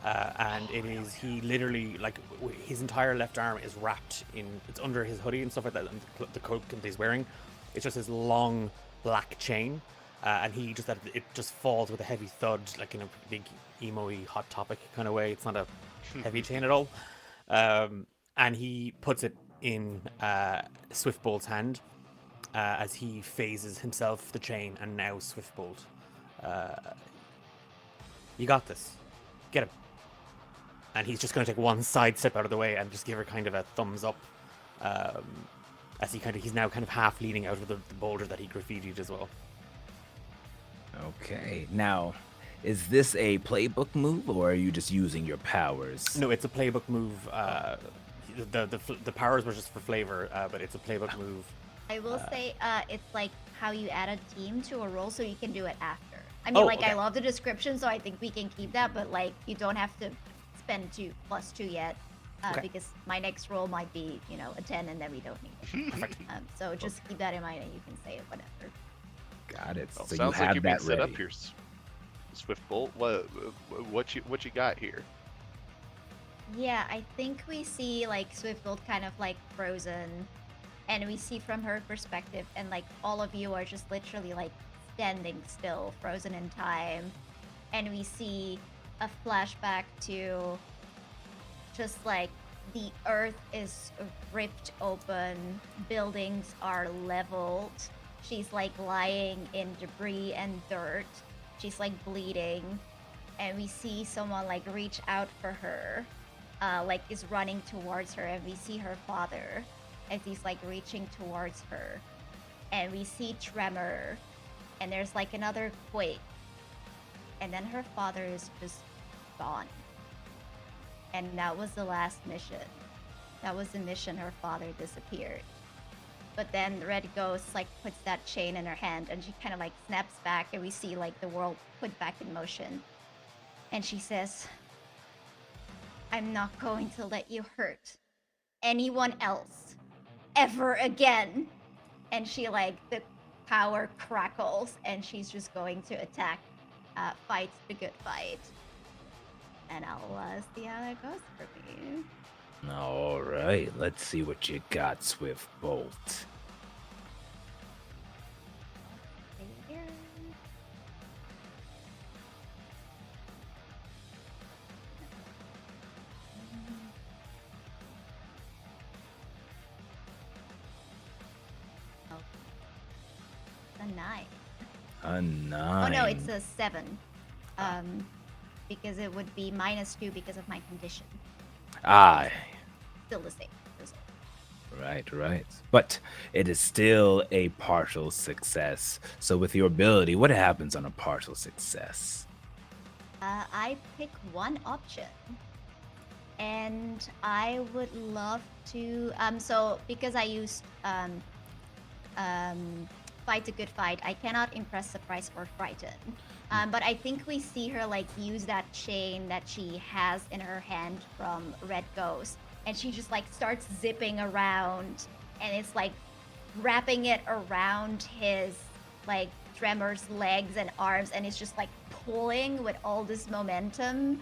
and it is he literally like his entire left arm is wrapped in, it's under his hoodie and stuff like that, and the coat that he's wearing, it's just this long black chain, and he just it just falls with a heavy thud, like in a big emo-y Hot Topic kind of way. It's not a heavy chain at all. And he puts it in Swiftbolt's hand as he phases himself the chain, and now Swiftbolt. You got this. Get him. And he's just going to take one side step out of the way and just give her kind of a thumbs up, as he's now kind of half leaning out of the boulder that he graffitied as well. Okay, now, is this a playbook move, or are you just using your powers? No, it's a playbook move. The powers were just for flavor, but it's a playbook move. I will say it's like how you add a team to a role, so you can do it after. I mean, okay. I love the description, so I think we can keep that, but like you don't have to spend +2 yet, Okay. because my next roll might be, a 10, and then we don't need it. So just keep that in mind, and you can say it whatever. Got it. Well, So you sounds like have you're being that set ready. up here, Swiftbolt. What you got here? Yeah, I think we see like Swiftbolt kind of like frozen, and we see from her perspective, and like all of you are just literally like standing still, frozen in time, and we see a flashback to just like the earth is ripped open, buildings are leveled, she's like lying in debris and dirt, she's like bleeding, and we see someone like reach out for her, like is running towards her, and we see her father as he's like reaching towards her, and we see tremor, and there's like another quake, and then her father is just gone. And that was the last mission. That was the mission. Her father disappeared. but then Red Ghost like puts that chain in her hand, and she kind of like snaps back, and we see like the world put back in motion. And she says, "I'm not going to let you hurt anyone else ever again." And she like the power crackles, and she's just going to attack, fight the good fight. And I'll see how that goes for me. All right, let's see what you got, Swift Bolt. Here. Oh. A 9. A 9. Oh no, it's a 7. Because it would be -2 because of my condition. Ah, Still the same result. right. But it is still a partial success. So with your ability, what happens on a partial success? I pick one option, and I would love to. So because I used fight a good fight, I cannot impress, surprise, or frighten. But I think we see her like use that chain that she has in her hand from Red Ghost, and she just like starts zipping around, and it's like wrapping it around his like Tremor's legs and arms, and it's just like pulling with all this momentum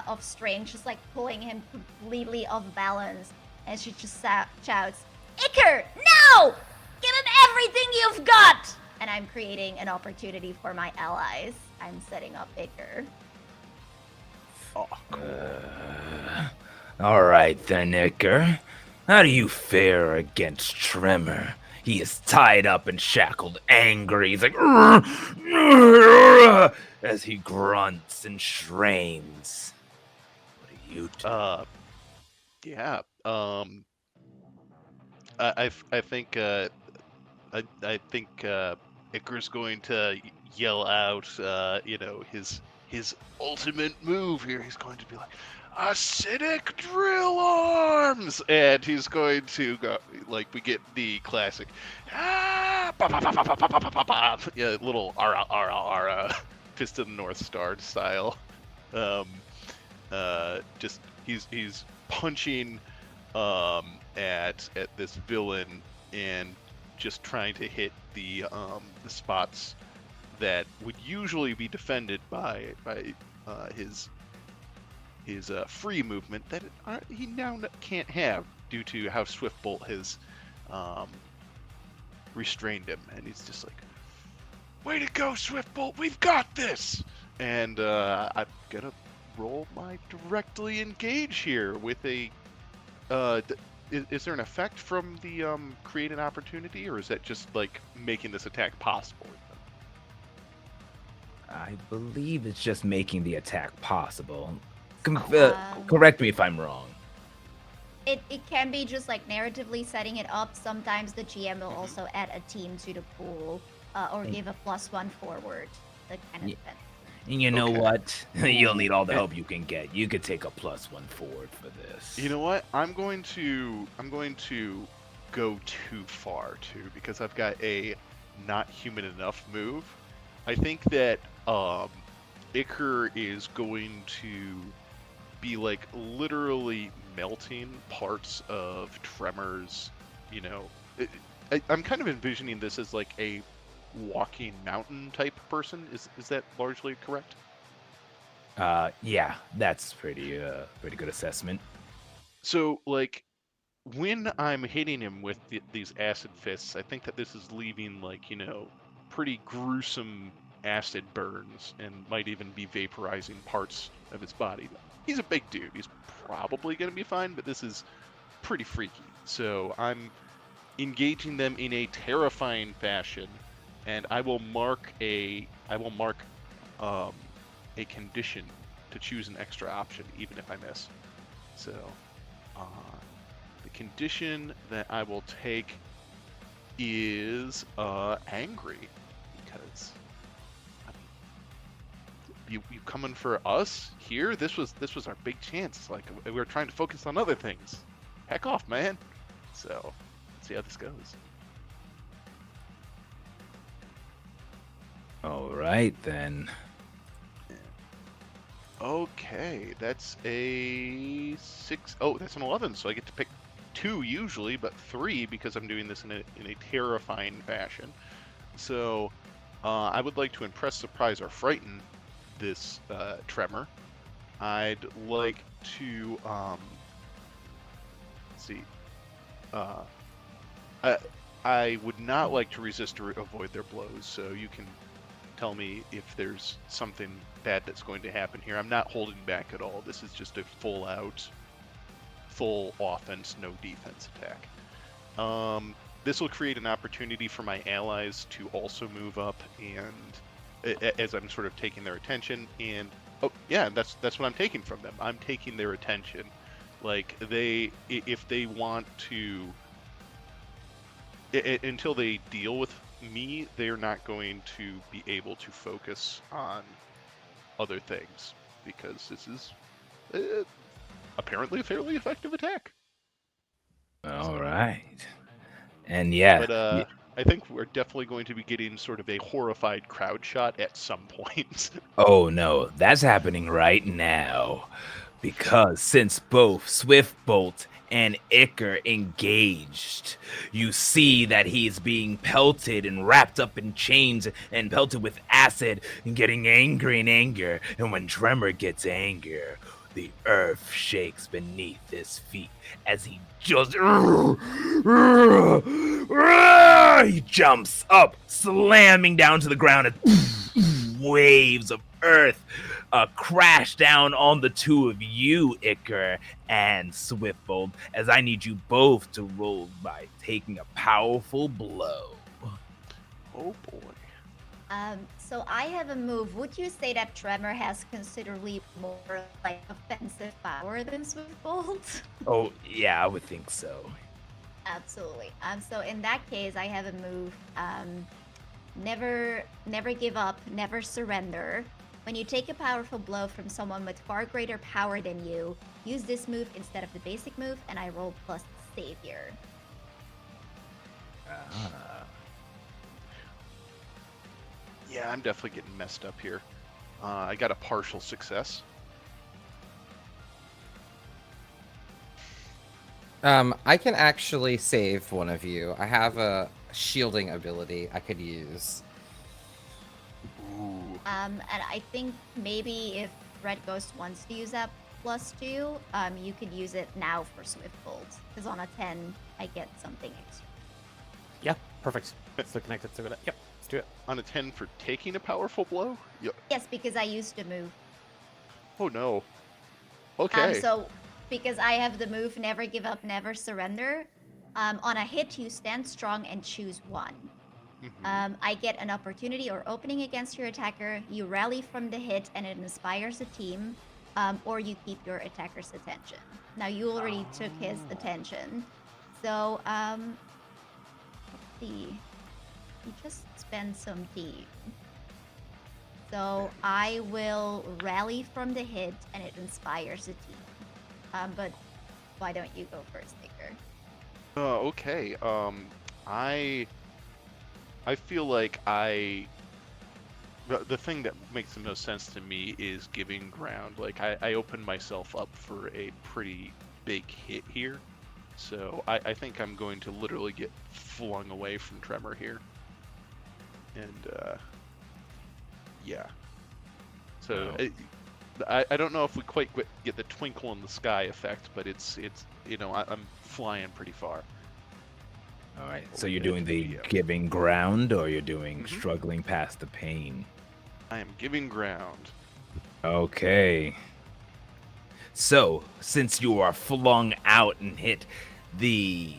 of strength, just like pulling him completely off balance. And she just shouts, "Iker, no! Give him everything you've got!" And I'm creating an opportunity for my allies. I'm setting up Iker. Oh, cool. All right then, Iker. How do you fare against Tremor? He is tied up and shackled, angry. He's like, "Urgh, urgh," as he grunts and strains. What do you do? Yeah. I think I think Icar's going to yell out, his ultimate move here. He's going to be like, "Acidic drill arms," and he's going to go like we get the classic, yeah, little ara ara ara, Fist of the North Star style. Um, just he's punching at this villain and just trying to hit the spots that would usually be defended by his free movement that he now can't have due to how Swiftbolt has restrained him, and he's just like, "Way to go, Swiftbolt! We've got this!" And I'm gonna roll my directly engage here with a. Is there an effect from the create an opportunity, or is that just like making this attack possible? I believe it's just making the attack possible. Um, Correct me if I'm wrong. It can be just like narratively setting it up. Sometimes the GM will also add a team to the pool, or give a +1 forward. That kind of depends. And you know Okay. what? You'll need all the help you can get. You could take a +1 forward for this. You know what? I'm going to go too far too, because I've got a not human enough move. I think that Iker is going to be like literally melting parts of Tremor's, I'm kind of envisioning this as like a walking mountain type person. Is that largely correct? Yeah, that's pretty good assessment. So like when I'm hitting him with these acid fists, I think that this is leaving like, pretty gruesome acid burns and might even be vaporizing parts of his body. He's a big dude. He's probably going to be fine, but this is pretty freaky. So I'm engaging them in a terrifying fashion, and I will mark a condition to choose an extra option even if I miss. So the condition that I will take is angry, because you coming for us here? This was our big chance. Like we were trying to focus on other things. Heck off, man. So let's see how this goes. All right, then. Okay, that's a 6. Oh, that's an 11, so I get to pick 2 usually, but 3 because I'm doing this in a terrifying fashion. So I would like to impress, surprise, or frighten this tremor. I'd like to, let's see, uh, I, I would not like to resist or avoid their blows, so you can tell me if there's something bad that's going to happen here. I'm not holding back at all. This is just a full offense, no defense attack. This will create an opportunity for my allies to also move up, and as I'm sort of taking their attention, and oh yeah, that's what I'm taking from them. I'm taking their attention. Like if they want to, until they deal with me, they're not going to be able to focus on other things because this is apparently a fairly effective attack. All So, right. And yeah, but I think we're definitely going to be getting sort of a horrified crowd shot at some point. oh no, that's happening right now. Because since both Swiftbolt and Icker engaged, you see that he's being pelted and wrapped up in chains and pelted with acid and getting angry in anger. And when Tremor gets anger, the earth shakes beneath his feet as he just he jumps up, slamming down to the ground and waves of earth crash down on the two of you, Icker and Swiftbolt, as I need you both to roll by taking a powerful blow. Oh boy. So I have a move. Would you say that Tremor has considerably more like offensive power than Swiftbolt? Oh, yeah, I would think so. Absolutely. So in that case, I have a move. Never give up, never surrender. When you take a powerful blow from someone with far greater power than you, use this move instead of the basic move, and I roll plus Savior. Yeah, I'm definitely getting messed up here. I got a partial success. I can actually save one of you. I have a shielding ability I could use. Ooh. And I think maybe if Red Ghost wants to use that +2, you could use it now for Swiftbolt. Because on a 10, I get something extra. Yeah, perfect. So connected to it. Yep, let's do it. On a 10 for taking a powerful blow? Yep. Yes, because I used to move. Oh no. Okay. So because I have the move Never Give Up, Never Surrender, on a hit you stand strong and choose one. I get an opportunity or opening against your attacker. You rally from the hit and it inspires a team, or you keep your attacker's attention. Now you already took his attention, so let's see. You just spend some team. So I will rally from the hit and it inspires a team. But why don't you go first, Baker? Okay. I feel like the thing that makes the most sense to me is giving ground. Like I opened myself up for a pretty big hit here. So I think I'm going to literally get flung away from Tremor here. And yeah. So I don't know if we quite get the twinkle in the sky effect, but it's I'm flying pretty far. All right, so you're doing the giving ground, or you're doing Mhm. struggling past the pain? I am giving ground. Okay. So, since you are flung out and hit, the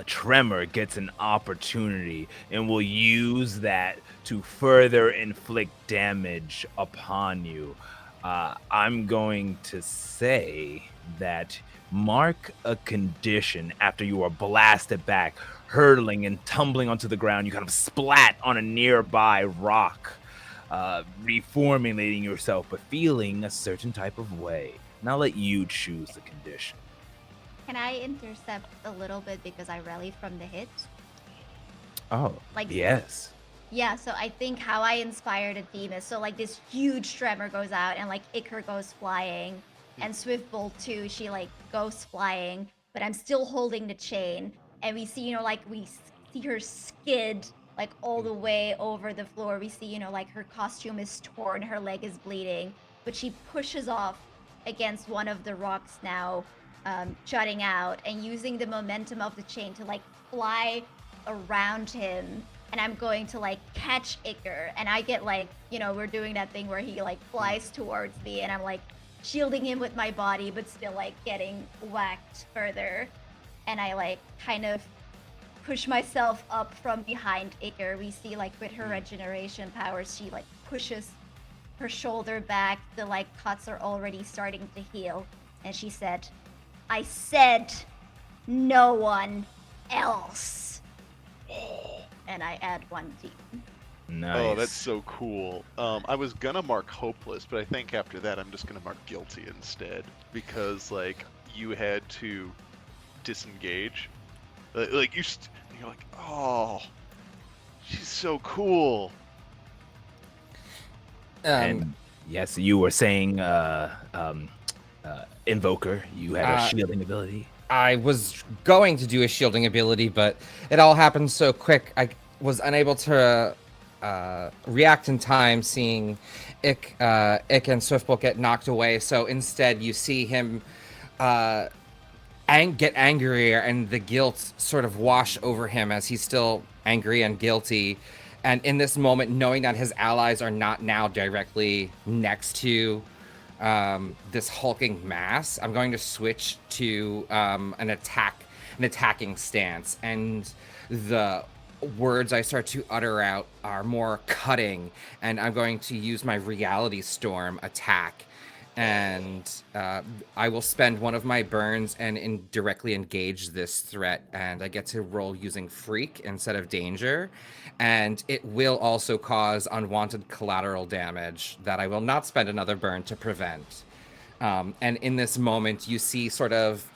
Tremor gets an opportunity and will use that to further inflict damage upon you. I'm going to say that mark a condition after you are blasted back, hurtling and tumbling onto the ground. You kind of splat on a nearby rock, reformulating yourself, but feeling a certain type of way. And I'll let you choose the condition. Can I intercept a little bit because I rallied from the hit? Oh, Like- yes. Yeah, so I think how I inspired a theme is so like this huge tremor goes out and like Iker goes flying and Swiftbolt too, she like goes flying, but I'm still holding the chain and we see, like see her skid like all the way over the floor. We see, like her costume is torn, her leg is bleeding, but she pushes off against one of the rocks now, jutting out and using the momentum of the chain to like fly around him, and I'm going to like catch Iker, and I get like, we're doing that thing where he like flies towards me, and I'm like shielding him with my body, but still like getting whacked further, and I like kind of push myself up from behind Iker. We see like with her regeneration powers, she like pushes her shoulder back. The like cuts are already starting to heal, and she said, "I said no one else." And I add 1 team. Nice. Oh, that's so cool. I was gonna mark hopeless, but I think after that I'm just gonna mark guilty instead, because like you had to disengage. Like you're like, oh, she's so cool. And yes, you were saying Invoker, you had a shielding ability. I was going to do a shielding ability, but it all happened so quick. I was unable to react in time, seeing Ick and Swiftbolt get knocked away. So instead, you see him get angrier, and the guilt sort of wash over him as he's still angry and guilty. And in this moment, knowing that his allies are not now directly next to this hulking mass, I'm going to switch to an attacking stance, and the words I start to utter out are more cutting, and I'm going to use my Reality Storm attack, and I will spend one of my burns and directly engage this threat, and I get to roll using Freak instead of Danger, and it will also cause unwanted collateral damage that I will not spend another burn to prevent. And in this moment, you see sort of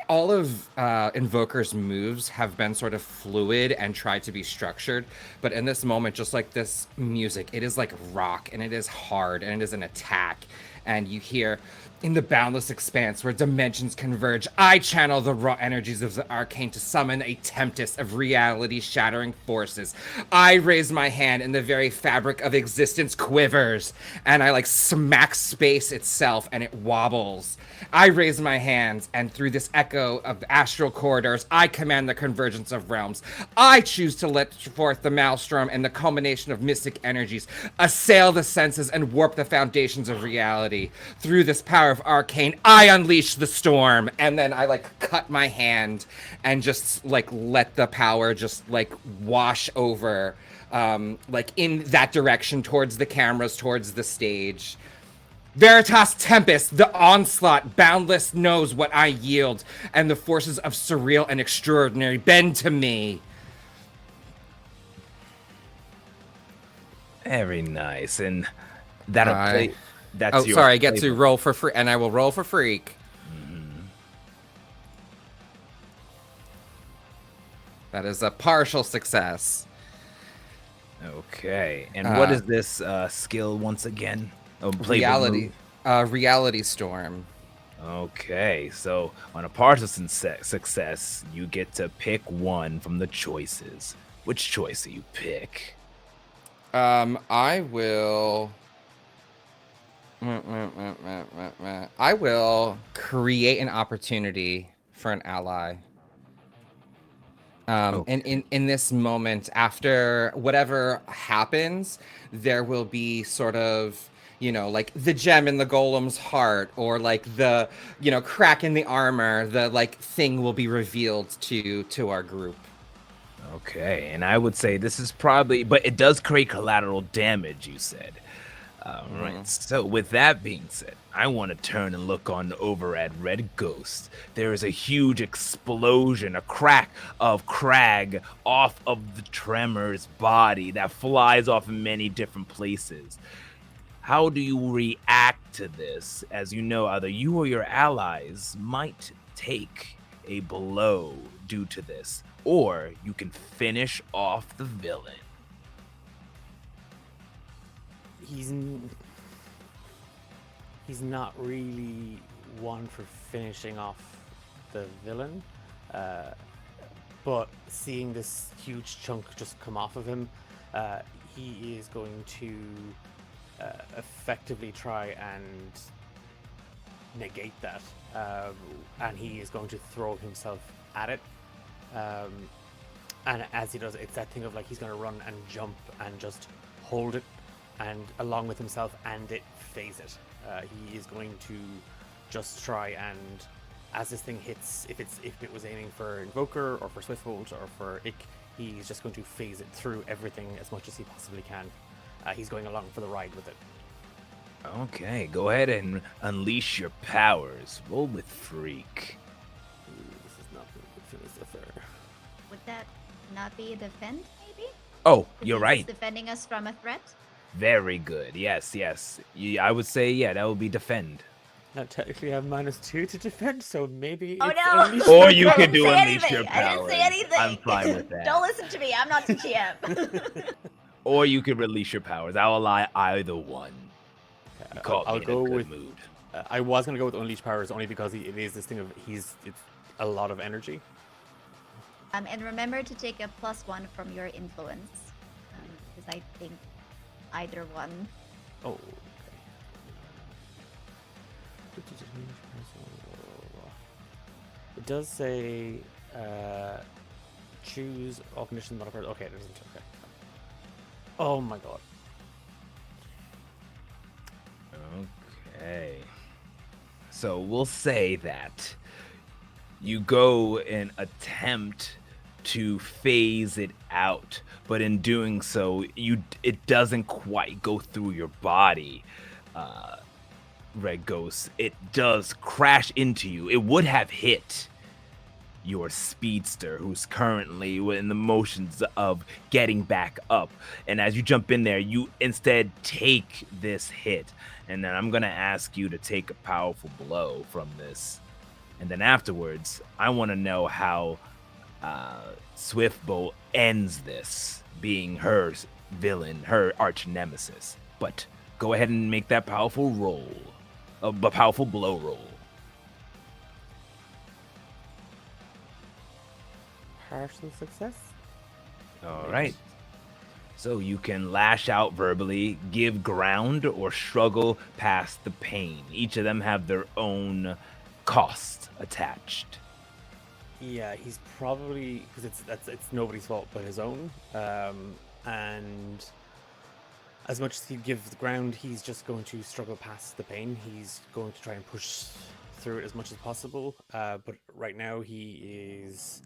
all of Invoker's moves have been sort of fluid and tried to be structured, but in this moment, just like this music, it is like rock, and it is hard, and it is an attack, and you hear, in the boundless expanse where dimensions converge, I channel the raw energies of the arcane to summon a tempest of reality-shattering forces. I raise my hand, and the very fabric of existence quivers, and I like smack space itself, and it wobbles. I raise my hands, and through this echo of astral corridors, I command the convergence of realms. I choose to let forth the maelstrom, and the culmination of mystic energies assail the senses and warp the foundations of reality. Through this power of arcane, I unleash the storm. And then I like cut my hand and just like let the power just like wash over like in that direction, towards the cameras, towards the stage. Veritas Tempest, the onslaught, boundless knows what I yield, and the forces of surreal and extraordinary bend to me. Very nice. And that'll play. That's Oh, your sorry, I get to playbook. roll for free, and I will roll for Freak. That is a partial success. Okay. And what is this skill once again? Oh, playbook Reality Storm. move? Okay. So on a partial success, you get to pick one from the choices. Which choice do you pick? I will. I will create an opportunity for an ally. And in this moment, after whatever happens, there will be sort of, like the gem in the golem's heart, or like the, crack in the armor, the like thing will be revealed to our group. Okay, and I would say this is probably, but it does create collateral damage, you said. Right, so with that being said, I want to turn and look on over at Red Ghost. There is a huge explosion, a crack of crag off of the Tremor's body that flies off in many different places. How do you react to this? As you know, either you or your allies might take a blow due to this, or you can finish off the villain. He's not really one for finishing off the villain, but seeing this huge chunk just come off of him, he is going to effectively try and negate that, and he is going to throw himself at it. And as he does, it's that thing of like he's going to run and jump and just hold it, and along with himself, and it phase it. He is going to just try and, as this thing hits, if it was aiming for Invoker or for Swiftbolt or for Ick, he's just going to phase it through everything as much as he possibly can. He's going along for the ride with it. Okay, go ahead and unleash your powers. Roll with Freak. This is not going to finish the fair. Would that not be a defend, maybe? Oh, If you're he's right. defending us from a threat? Very good. Yes. I would say, yeah, that would be defend. Now, technically, I have -2 to defend, so maybe. Oh it's no! unleash Or my you I could didn't do say unleash your anything. I didn't say powers. anything. I'm fine with that. Don't listen to me. I'm not the GM. Or you could release your powers. I'll allow either one. You caught me in a go good with. mood. I was going to go with unleash powers only because it is this thing of it's a lot of energy. And remember to take a +1 from your influence, because I think either one. Oh, okay. It does say choose all conditions not a person. Okay, it doesn't. Okay. Oh my god. Okay. So we'll say that you go and attempt to phase it out, but in doing so, it doesn't quite go through your body. Red Ghost, it does crash into you. It would have hit your speedster, who's currently in the motions of getting back up. And as you jump in there, you instead take this hit. And then I'm going to ask you to take a powerful blow from this. And then afterwards, I want to know how Swiftbolt ends this, being her villain, her arch nemesis. But go ahead and make that powerful roll. A powerful blow roll. Partial success. All right. So you can lash out verbally, give ground, or struggle past the pain. Each of them have their own cost attached. Yeah, he's probably because it's nobody's fault but his own. And as much as he'd give the ground, he's just going to struggle past the pain. He's going to try and push through it as much as possible. But right now he is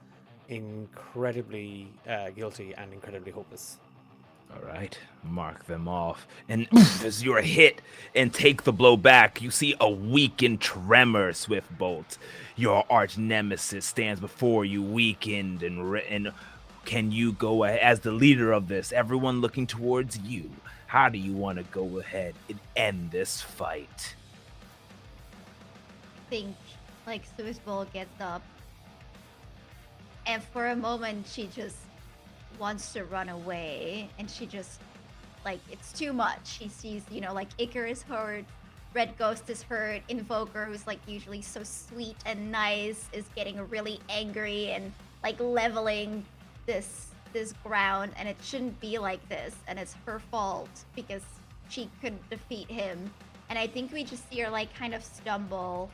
incredibly guilty and incredibly hopeless. All right, mark them off. And as you're hit and take the blow back, you see a weakened tremor, Swiftbolt. Your arch nemesis stands before you, weakened, and can you go as the leader of this? Everyone looking towards you. How do you want to go ahead and end this fight? I think like Swiftbolt gets up, and for a moment she just wants to run away, and she just like it's too much. She sees, like Icarus hurt, Red Ghost is hurt, Invoker, who's like usually so sweet and nice, is getting really angry and like leveling this ground, and it shouldn't be like this, and it's her fault because she couldn't defeat him. And I think we just see her like kind of stumble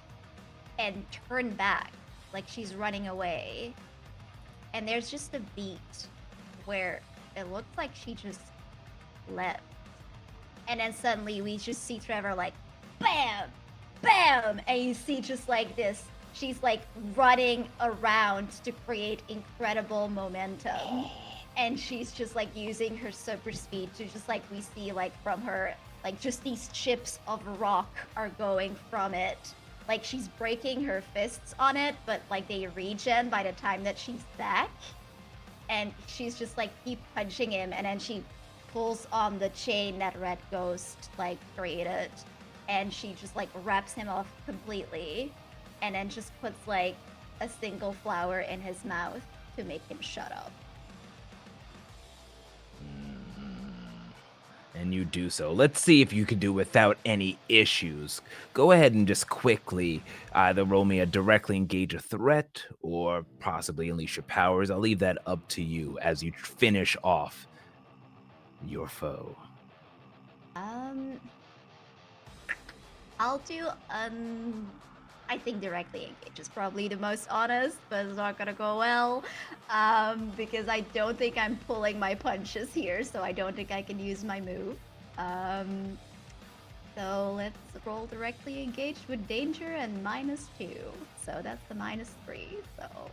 and turn back, like she's running away. And there's just a beat where it looks like she just left. And then suddenly we just see Trevor like, bam, bam, and you see just like this, she's like running around to create incredible momentum. And she's just like using her super speed to just like, we see like from her, like just these chips of rock are going from it. Like she's breaking her fists on it, but like they regen by the time that she's back. And she's just like keep punching him, and then she pulls on the chain that Red Ghost like created, and she just like wraps him off completely, and then just puts like a single flower in his mouth to make him shut up. And you do so. Let's see if you can do without any issues. Go ahead and just quickly either roll me a directly engage a threat or possibly unleash your powers. I'll leave that up to you as you finish off your foe. I'll do I think directly engage is probably the most honest, but it's not gonna go well. Because I don't think I'm pulling my punches here, so I don't think I can use my move. So let's roll directly engaged with danger and -2. So that's the -3. So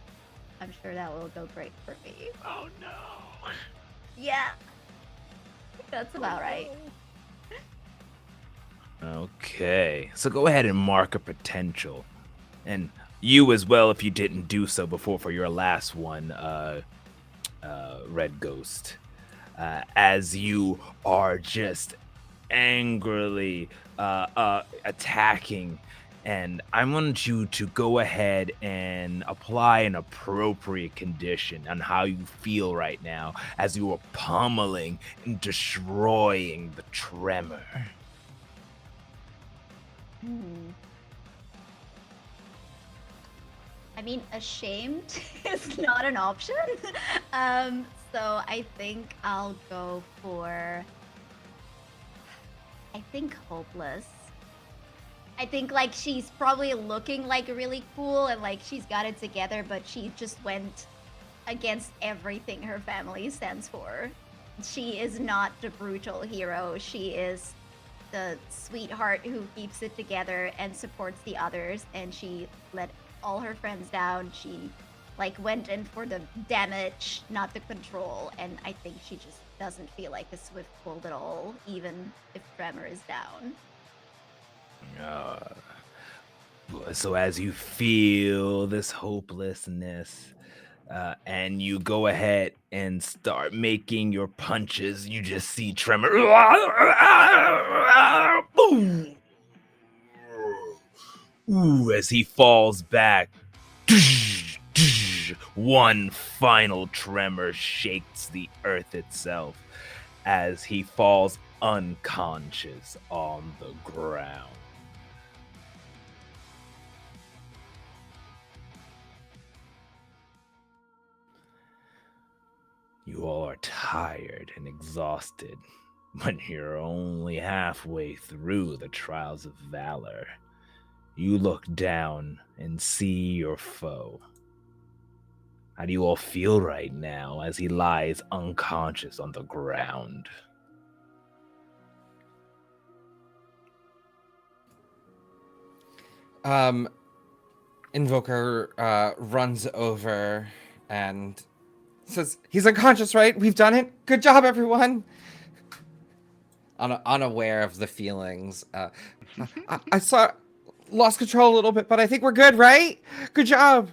I'm sure that will go great for me. Oh no. Yeah. That's about right. Okay, so go ahead and mark a potential. And you as well, if you didn't do so before for your last one, Red Ghost. As you are just angrily attacking, and I want you to go ahead and apply an appropriate condition on how you feel right now as you are pummeling and destroying the tremor. I mean, ashamed is not an option. So I think I'll go for. I think hopeless. I think like she's probably looking like really cool and like she's got it together, but she just went against everything her family stands for. She is not the brutal hero. She is the sweetheart who keeps it together and supports the others, and she let all her friends down. She like went in for the damage, not the control, and I think she just doesn't feel like a swift fold at all, even if Tremor is down. So as you feel this hopelessness, and you go ahead and start making your punches, you just see Tremor. Boom! Ooh, as he falls back. One final tremor shakes the earth itself as he falls unconscious on the ground. You all are tired and exhausted, but you're only halfway through the Trials of Valor. You look down and see your foe. How do you all feel right now as he lies unconscious on the ground? Invoker runs over and says, "He's unconscious, right? We've done it. Good job, everyone." Unaware of the feelings, I lost control a little bit, but I think we're good, right? Good job.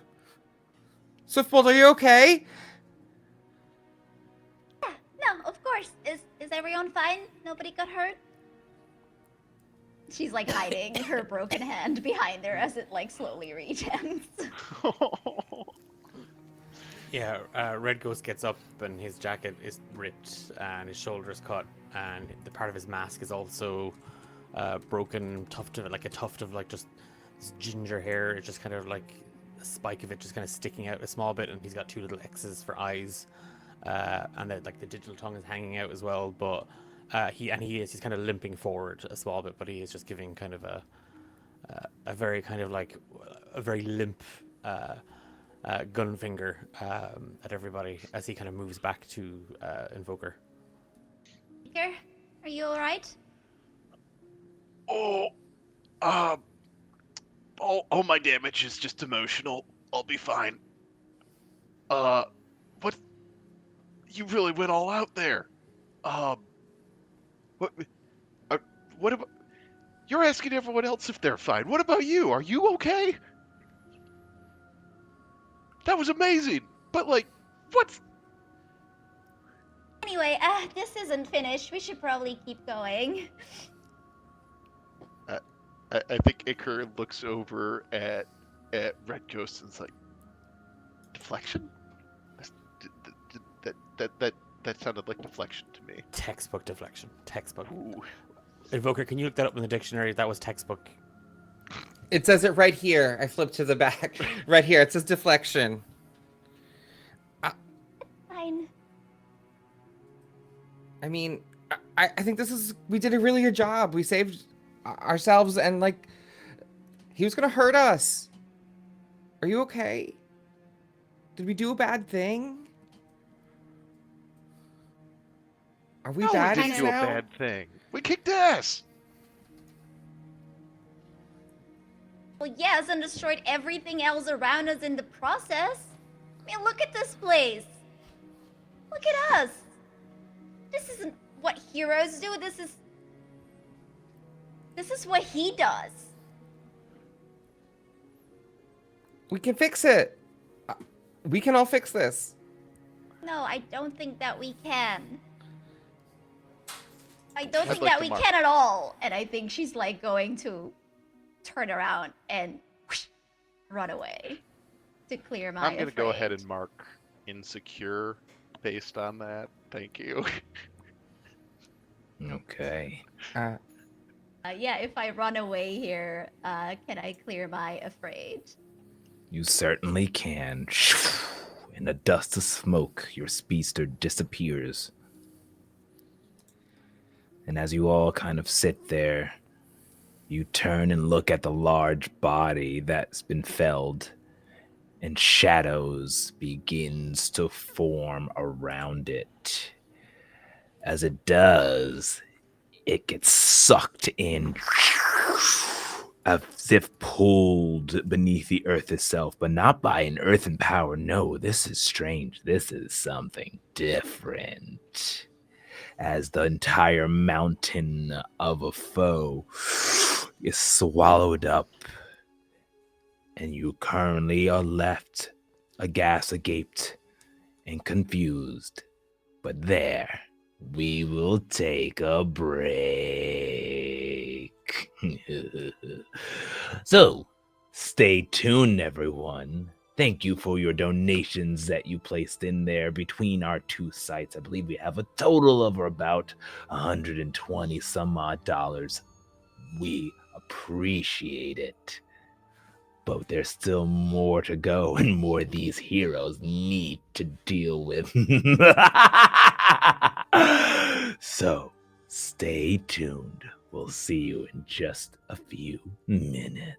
Swiftbolt, are you okay? Yeah, no, of course. Is everyone fine? Nobody got hurt? She's like hiding her broken hand behind her as it like slowly regens. Yeah, Red Ghost gets up and his jacket is ripped and his shoulder is cut and the part of his mask is also broken, like a tuft of like just this ginger hair. It's just kind of like a spike of it just kind of sticking out a small bit, and he's got two little X's for eyes, and like the digital tongue is hanging out as well. But he's kind of limping forward a small bit, but he is just giving kind of a very kind of like a very limp. Gun finger at everybody as he kind of moves back to Invoker. Baker, are you alright? Oh, all my damage is just emotional. I'll be fine. What? You really went all out there. What? What about? You're asking everyone else if they're fine. What about you? Are you okay? That was amazing. But like, what's? Anyway, this isn't finished. We should probably keep going. I think Iker looks over at Red Ghost and is like, Deflection? That's- that sounded like deflection to me. Textbook deflection. Textbook. Ooh. Invoker, can you look that up in the dictionary? That was textbook. It says it right here. I flipped to the back. Right here. It says deflection. Fine. I mean, I think we did a really good job. We saved ourselves and, like, he was gonna hurt us. Are you okay? Did we do a bad thing? Are we No, we baddies didn't do a now? bad thing. We kicked ass. Well, yes, and destroyed everything else around us in the process. I mean, look at this place. Look at us. This isn't what heroes do. This is what he does. We can fix it. We can all fix this. No, I don't think that we can. I don't think like that to we mark. can at all. And I think she's like going to turn around and whoosh, run away to clear my I'm gonna go ahead afraid. and mark insecure based on that. Thank you. Okay. Yeah, if I run away here, can I clear my afraid? You certainly can. In a dust of smoke, your speedster disappears. And as you all kind of sit there, you turn and look at the large body that's been felled, and shadows begins to form around it. As it does, it gets sucked in as if pulled beneath the earth itself, but not by an earthen power. No, this is strange. This is something different. As the entire mountain of a foe is swallowed up, and you currently are left aghast, agaped, and confused. But there, we will take a break. So, stay tuned, everyone. Thank you for your donations that you placed in there between our two sites. I believe we have a total of about 120 some odd dollars. We appreciate it. But there's still more to go and more these heroes need to deal with. So, stay tuned. We'll see you in just a few minutes.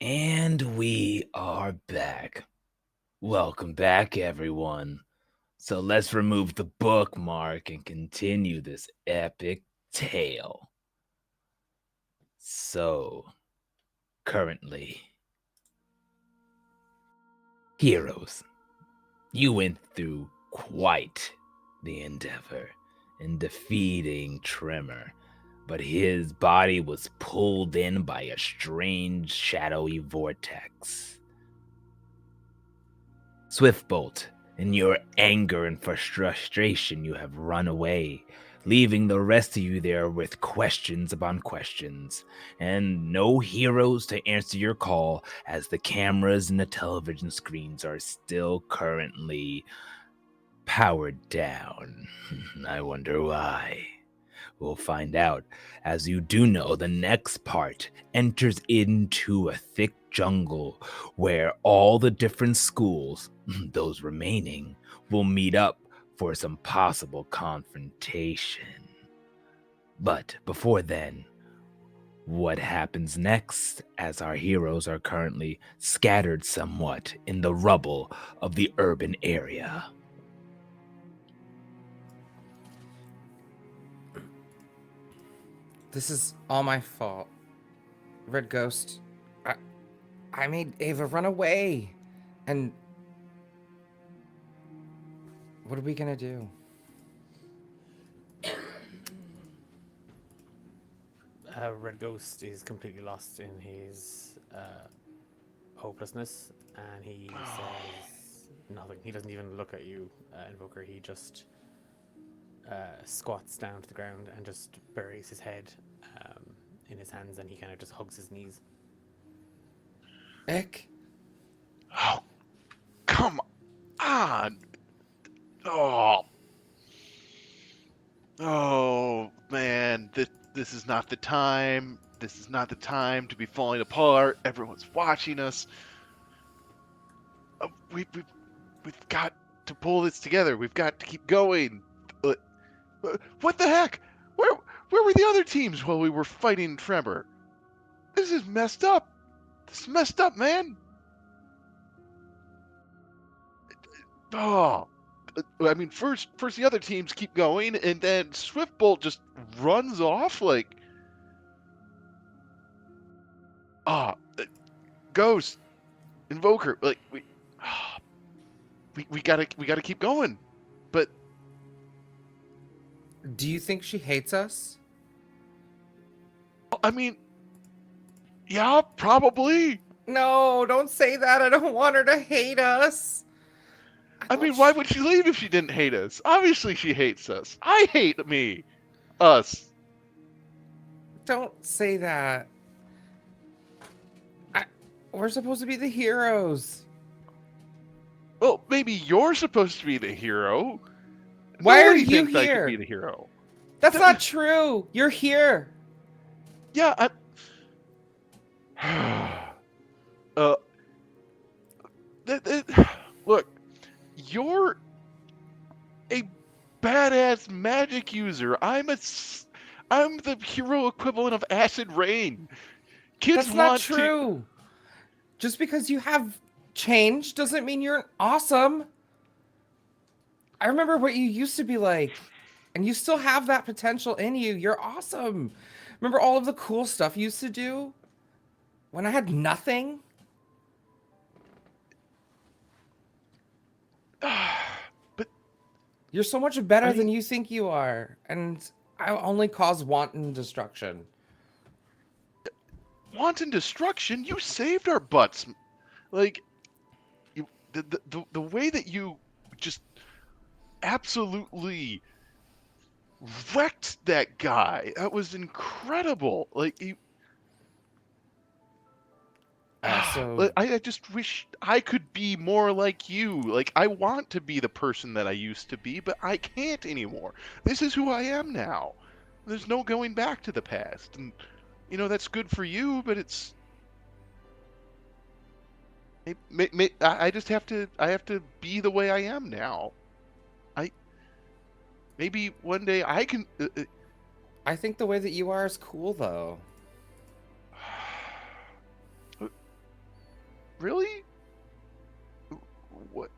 And we are back. Welcome back, everyone. So let's remove the bookmark and continue this epic tale. So, currently, heroes, you went through quite the endeavor in defeating Tremor, but his body was pulled in by a strange shadowy vortex. Swiftbolt, in your anger and frustration, you have run away, leaving the rest of you there with questions upon questions, and no heroes to answer your call as the cameras and the television screens are still currently powered down. I wonder why. We'll find out. As you do know, the next part enters into a thick jungle where all the different schools, those remaining, will meet up for some possible confrontation. But before then, what happens next as our heroes are currently scattered somewhat in the rubble of the urban area? This is all my fault. Red Ghost, I made Ava run away. And what are we gonna do? Red Ghost is completely lost in his hopelessness, and he says nothing. He doesn't even look at you, Invoker. He just squats down to the ground and just buries his head in his hands, and he kind of just hugs his knees. Ick? Oh, come on. Oh. Oh, man. This is not the time. This is not the time to be falling apart. Everyone's watching us. We've got to pull this together. We've got to keep going. What the heck? Where were the other teams while we were fighting Tremor? This is messed up. This is messed up, man. Oh, I mean, first the other teams keep going, and then Swiftbolt just runs off like, ah, Ghost, Invoker, like we gotta keep going, but Do you think she hates us? I mean, yeah, probably. No, don't say that. I don't want her to hate us. I mean, why would she leave if she didn't hate us? Obviously, she hates us. I hate us. Don't say that. We're supposed to be the heroes. Well, maybe you're supposed to be the hero. Why are Nobody you thinks I here? could be the hero. That's not true. You're here. Yeah, uh, look, you're a badass magic user. I'm the hero equivalent of Acid Rain. Kids That's not want true. Just because you have change doesn't mean you're awesome. I remember what you used to be like, and you still have that potential in you. You're awesome. Remember all of the cool stuff you used to do when I had nothing? but You're so much better I than mean, you think you are, and I only cause wanton destruction. wanton destruction. You saved our butts. Like the way that you just absolutely wrecked that guy. That was incredible. Like you. So I just wish I could be more like you. Like, I want to be the person that I used to be, but I can't anymore. This is who I am now. There's no going back to the past. And, that's good for you, but it's. I just I have to be the way I am now. Maybe one day I can. I think the way that you are is cool, though. Really? What?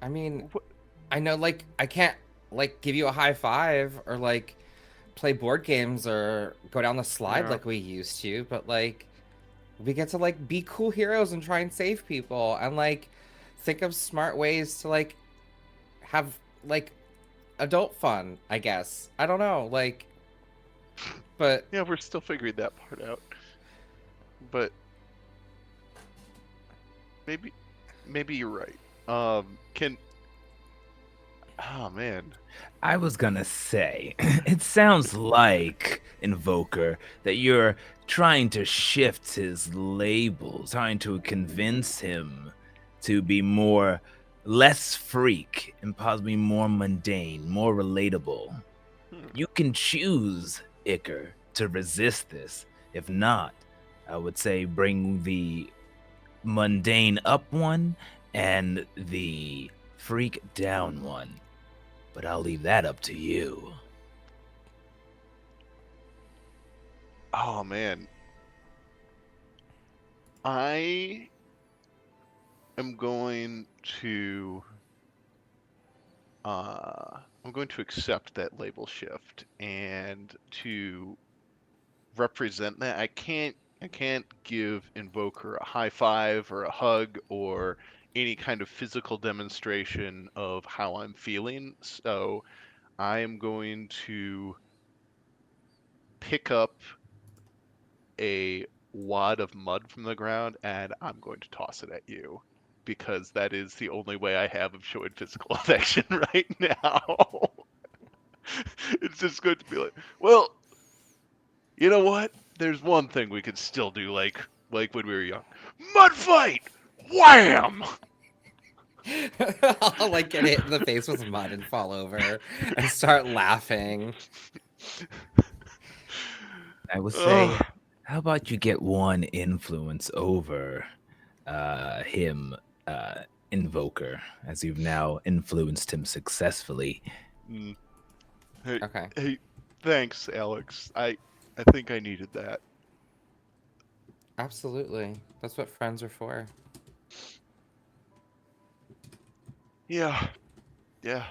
I mean, What? I know, like, I can't, like, give you a high five or, like, play board games or go down the slide Yeah. like we used to, but, like, we get to, like, be cool heroes and try and save people and, like, think of smart ways to, like, have, like, adult fun, I guess. I don't know, like, but Yeah, we're still figuring that part out. But maybe, maybe you're right. Can. Oh man. I was gonna say, it sounds like, Invoker, that you're trying to shift his labels, trying to convince him to be less freak and possibly more mundane, more relatable. Hmm. You can choose, Iker, to resist this. If not, I would say bring the mundane up one and the freak down one. But I'll leave that up to you. Oh man. I am going to I'm going to accept that label shift and to represent that. I can't give Invoker a high five or a hug or any kind of physical demonstration of how I'm feeling. So I am going to pick up a wad of mud from the ground and I'm going to toss it at you because that is the only way I have of showing physical affection right now. It's just going to be like, well, you know what? There's one thing we could still do, like when we were young. Mud fight! Wham! I'll, like, get hit in the face with mud and fall over and start laughing. I would say, Ugh. how about you get one influence over him, Invoker, as you've now influenced him successfully. Mm. Hey, Okay. hey, thanks, Alex. I think I needed that. Absolutely. That's what friends are for. Yeah, yeah.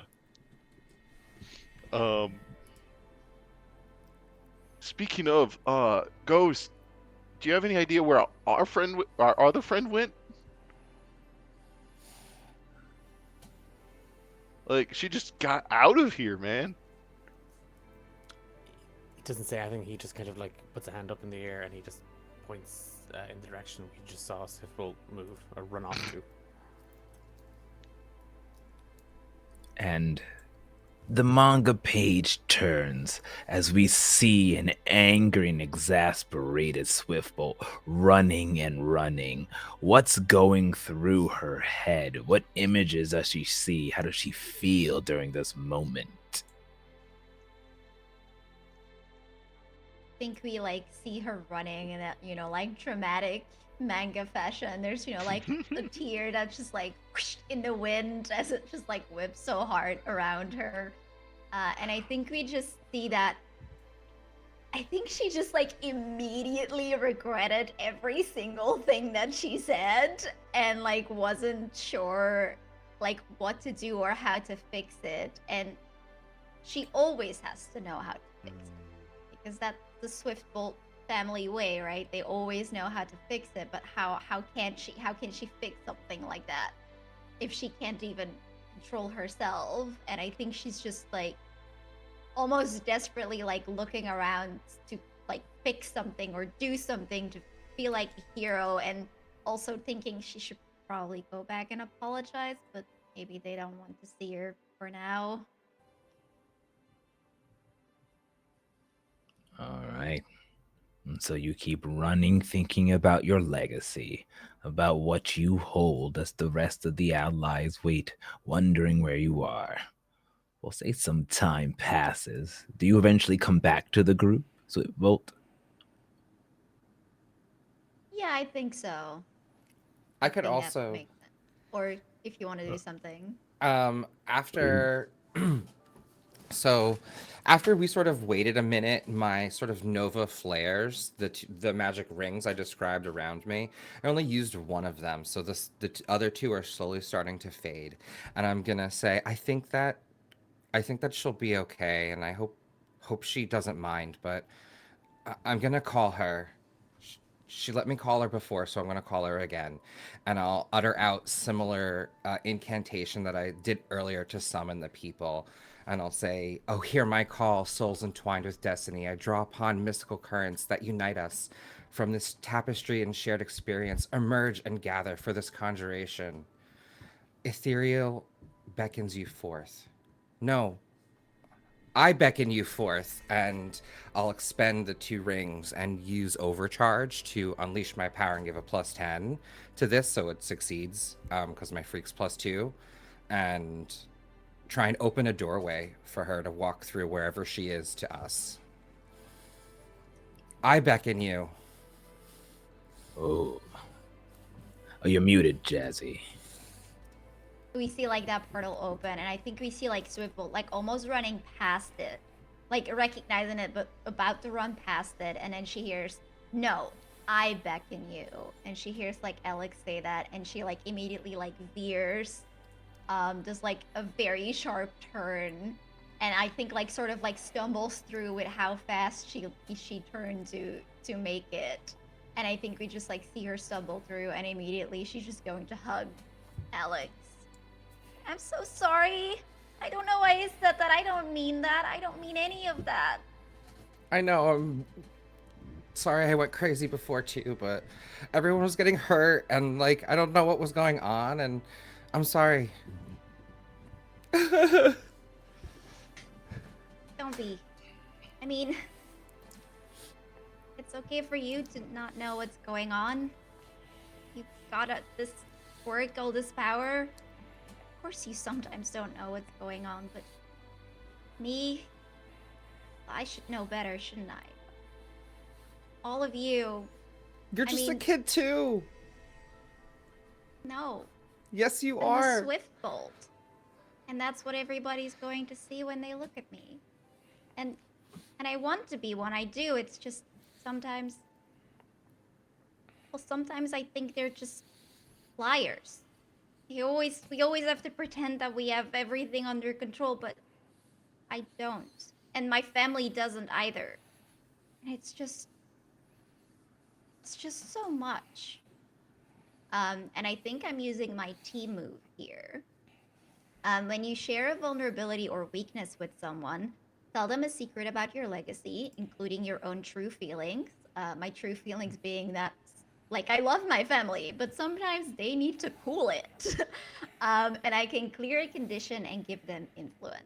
Um, Speaking of, Ghost, do you have any idea where our other friend went? Like, she just got out of here, man. He doesn't say anything. He just kind of like puts a hand up in the air and he just points in the direction we just saw Sifril move or run off to. And the manga page turns as we see an angry and exasperated Swiftbolt running and running. What's going through her head? What images does she see? How does she feel during this moment? Think we like see her running in that, like dramatic manga fashion. There's, like a tear that's just like whoosh in the wind as it just like whips so hard around her. And I think we just see that. I think she just like immediately regretted every single thing that she said and like wasn't sure like what to do or how to fix it. And she always has to know how to fix it because that's the Swiftbolt family way, right? They always know how to fix it, but how can she fix something like that if she can't even control herself? And I think she's just like almost desperately like looking around to like fix something or do something to feel like a hero, and also thinking she should probably go back and apologize, but maybe they don't want to see her for now. All right. And so you keep running, thinking about your legacy, about what you hold as the rest of the allies wait, wondering where you are. We'll say some time passes. Do you eventually come back to the group, Swiftbolt? Yeah, I think so. I I could think that also, makes sense. Or if you want to do something. after, so After we sort of waited a minute, my sort of nova flares, the magic rings I described around me. I only used one of them, so other two are slowly starting to fade. And I'm gonna say, I think that she'll be okay, and I hope she doesn't mind. But I'm gonna call her. She let me call her before, so I'm gonna call her again, and I'll utter out similar incantation that I did earlier to summon the people. And I'll say, "Oh, hear my call, souls entwined with destiny. I draw upon mystical currents that unite us. From this tapestry and shared experience, emerge and gather for this conjuration. Ethereal beckons you forth. No, I beckon you forth, and I'll expend the 2 rings and use overcharge to unleash my power and give a +10 to this, so it succeeds, because my freak's +2, and try and open a doorway for her to walk through wherever she is to us. I beckon you. Oh. Oh, you're muted, Jazzy. We see like that portal open, and I think we see like Swiftbolt like almost running past it, like recognizing it, but about to run past it, and then she hears, "No, I beckon you," and she hears like Alex say that, and she like immediately like veers, does like a very sharp turn, and I think like sort of like stumbles through with how fast she turned to make it, and I think we just like see her stumble through, and immediately she's just going to hug Alex. I'm so sorry. I don't know why I said that. I don't mean that. I don't mean any of that. I know, I'm sorry I went crazy before too, but everyone was getting hurt, and like, I don't know what was going on, and I'm sorry. Don't be. I mean, it's okay for you to not know what's going on. You got this work, all this power. Of course you sometimes don't know what's going on, but me, I should know better, shouldn't I? All of you, You're I just a mean- kid too. no. Yes, you I'm are. the Swift Bolt. And that's what everybody's going to see when they look at me. And I want to be one, I do. It's just sometimes, well, sometimes I think they're just liars. We always have to pretend that we have everything under control, but I don't. And my family doesn't either. And it's just so much. And I think I'm using my T move here. When you share a vulnerability or weakness with someone, tell them a secret about your legacy, including your own true feelings. My true feelings being that, like, I love my family, but sometimes they need to cool it. And I can clear a condition and give them influence.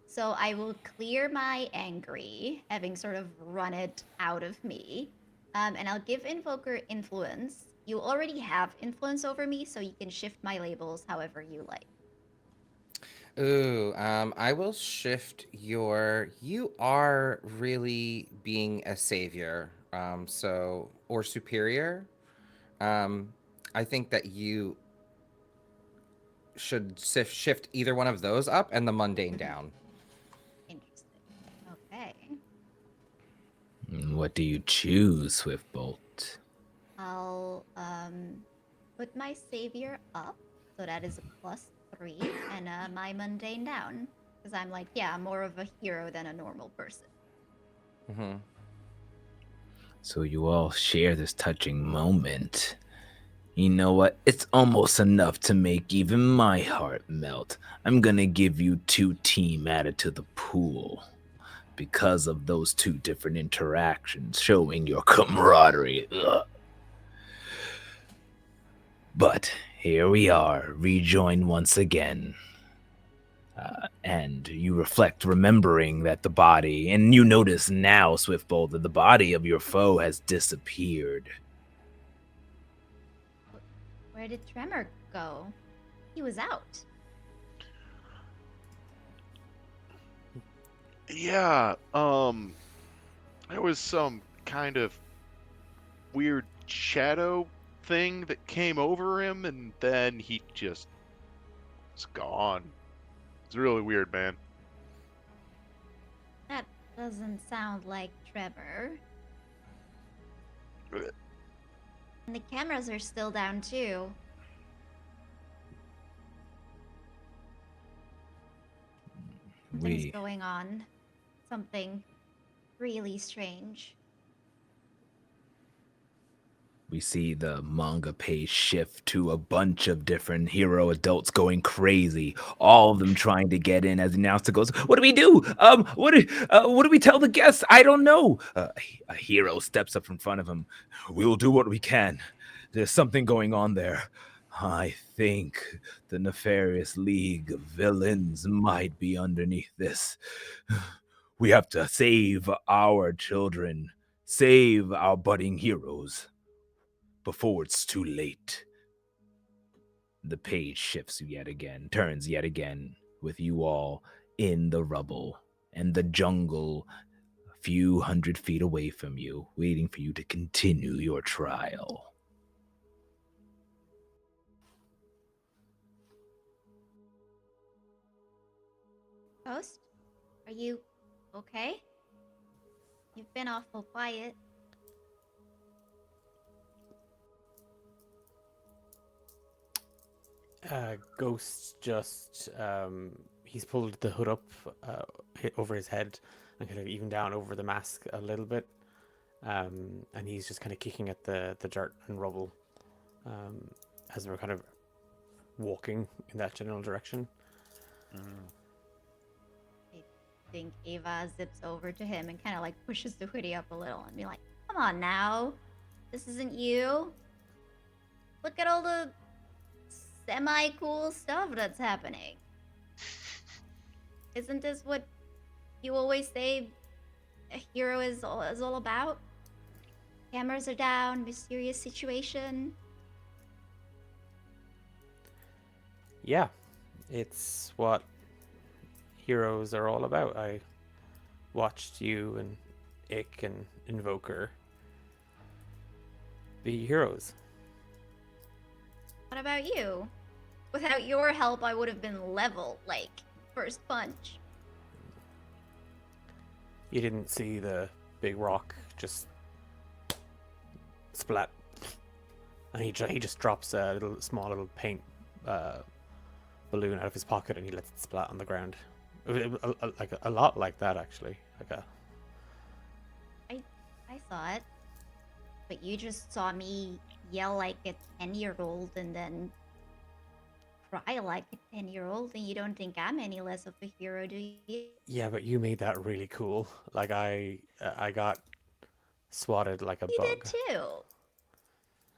So I will clear my angry, having sort of run it out of me. And I'll give Invoker influence. You already have influence over me, so you can shift my labels however you like. Ooh, I will shift your. You are really being a savior, or superior. I think that you should shift either one of those up and the mundane down. Interesting. Okay. What do you choose, Swiftbolt? I'll put my savior up, so that is a +3, and my mundane down, because I'm like, yeah, I'm more of a hero than a normal person. Mm-hmm. So you all share this touching moment. You know what? It's almost enough to make even my heart melt. I'm gonna give you 2 team added to the pool because of those 2 different interactions showing your camaraderie. Ugh. But here we are, rejoined once again. And you reflect, remembering that the body, and you notice now, Swiftbolt, that the body of your foe has disappeared. Where did Tremor go? He was out. Yeah, there was some kind of weird shadow thing that came over him, and then he just was gone. It's really weird, man. Doesn't sound like Trevor. And the cameras are still down too. Something's We going on. Something really strange. we see the manga page shift to a bunch of different hero adults going crazy, all of them trying to get in. As the announcer goes, "What do we do? What do we tell the guests? I don't know." A hero steps up in front of him. "We'll do what we can. There's something going on there. I think the nefarious league of villains might be underneath this. We have to save our children, save our budding heroes before it's too late." The page shifts yet again, turns yet again, with you all in the rubble and the jungle a few 100 feet away from you, waiting for you to continue your trial. Ghost? Are you okay? You've been awful quiet. Ghost just he's pulled the hood up over his head and kind of even down over the mask a little bit, and he's just kind of kicking at the dirt and rubble as we're kind of walking in that general direction. I think Ava zips over to him and kind of like pushes the hoodie up a little and be like, "Come on now. This isn't you. Look at all the semi-cool stuff that's happening. Isn't this what you always say a hero is all about? Cameras are down, mysterious situation." Yeah, it's what heroes are all about. I watched you and Ick and Invoker be heroes. What about you? Without your help, I would have been level, like, first punch. You didn't see the big rock just splat, and he just drops a small little paint balloon out of his pocket, and he lets it splat on the ground. Like a lot like that, actually. I saw it. But you just saw me yell like a 10-year-old and then cry like a 10-year-old, and you don't think I'm any less of a hero, do you? Yeah, but you made that really cool. Like I got swatted like a You bug. did too.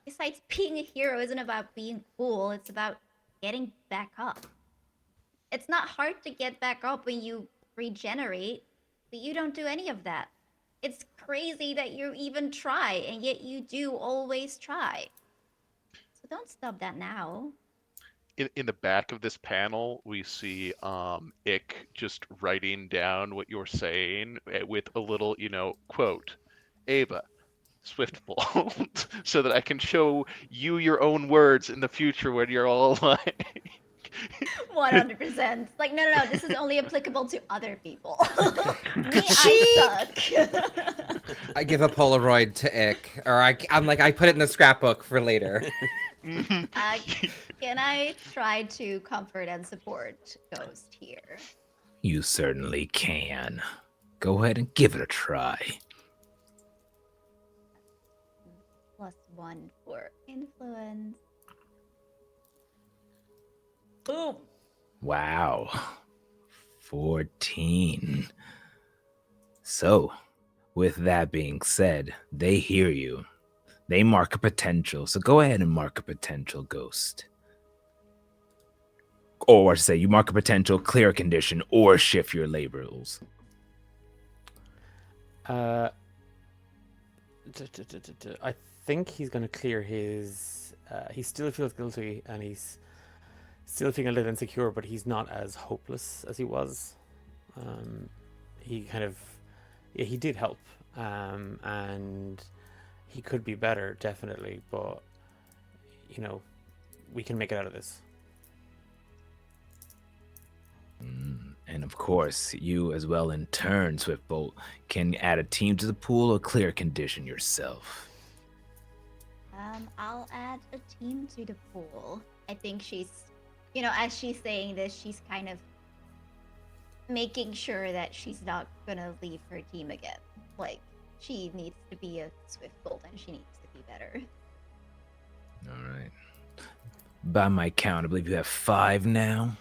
Besides, being a hero isn't about being cool, it's about getting back up. It's not hard to get back up when you regenerate, but you don't do any of that. It's crazy that you even try, and yet you do always try. So don't stop that now. In the back of this panel, we see Ick just writing down what you're saying with a little, quote, Ava, Swiftbolt, so that I can show you your own words in the future when you're all like, 100%. Like, no, this is only applicable to other people. Me, I suck. I give a Polaroid to Ick, or I'm like, I put it in the scrapbook for later. Can I try to comfort and support Ghost here? You certainly can. Go ahead and give it a try. +1 for influence. Boom. Wow. 14. So, with that being said, they hear you. They mark a potential. So go ahead and mark a potential, Ghost. Or say you mark a potential, clear a condition, or shift your labels. I think he's going to clear his. He still feels guilty, and he's still feeling a little insecure, but he's not as hopeless as he was. He kind of, yeah, he did help, and he could be better, definitely. But we can make it out of this. And of course, you as well in turn, Swiftbolt, can add a team to the pool or clear condition yourself. I'll add a team to the pool. I think she's, as she's saying this, she's kind of making sure that she's not gonna leave her team again. Like, she needs to be a Swift Bolt and she needs to be better. All right. By my count, I believe you have 5 now.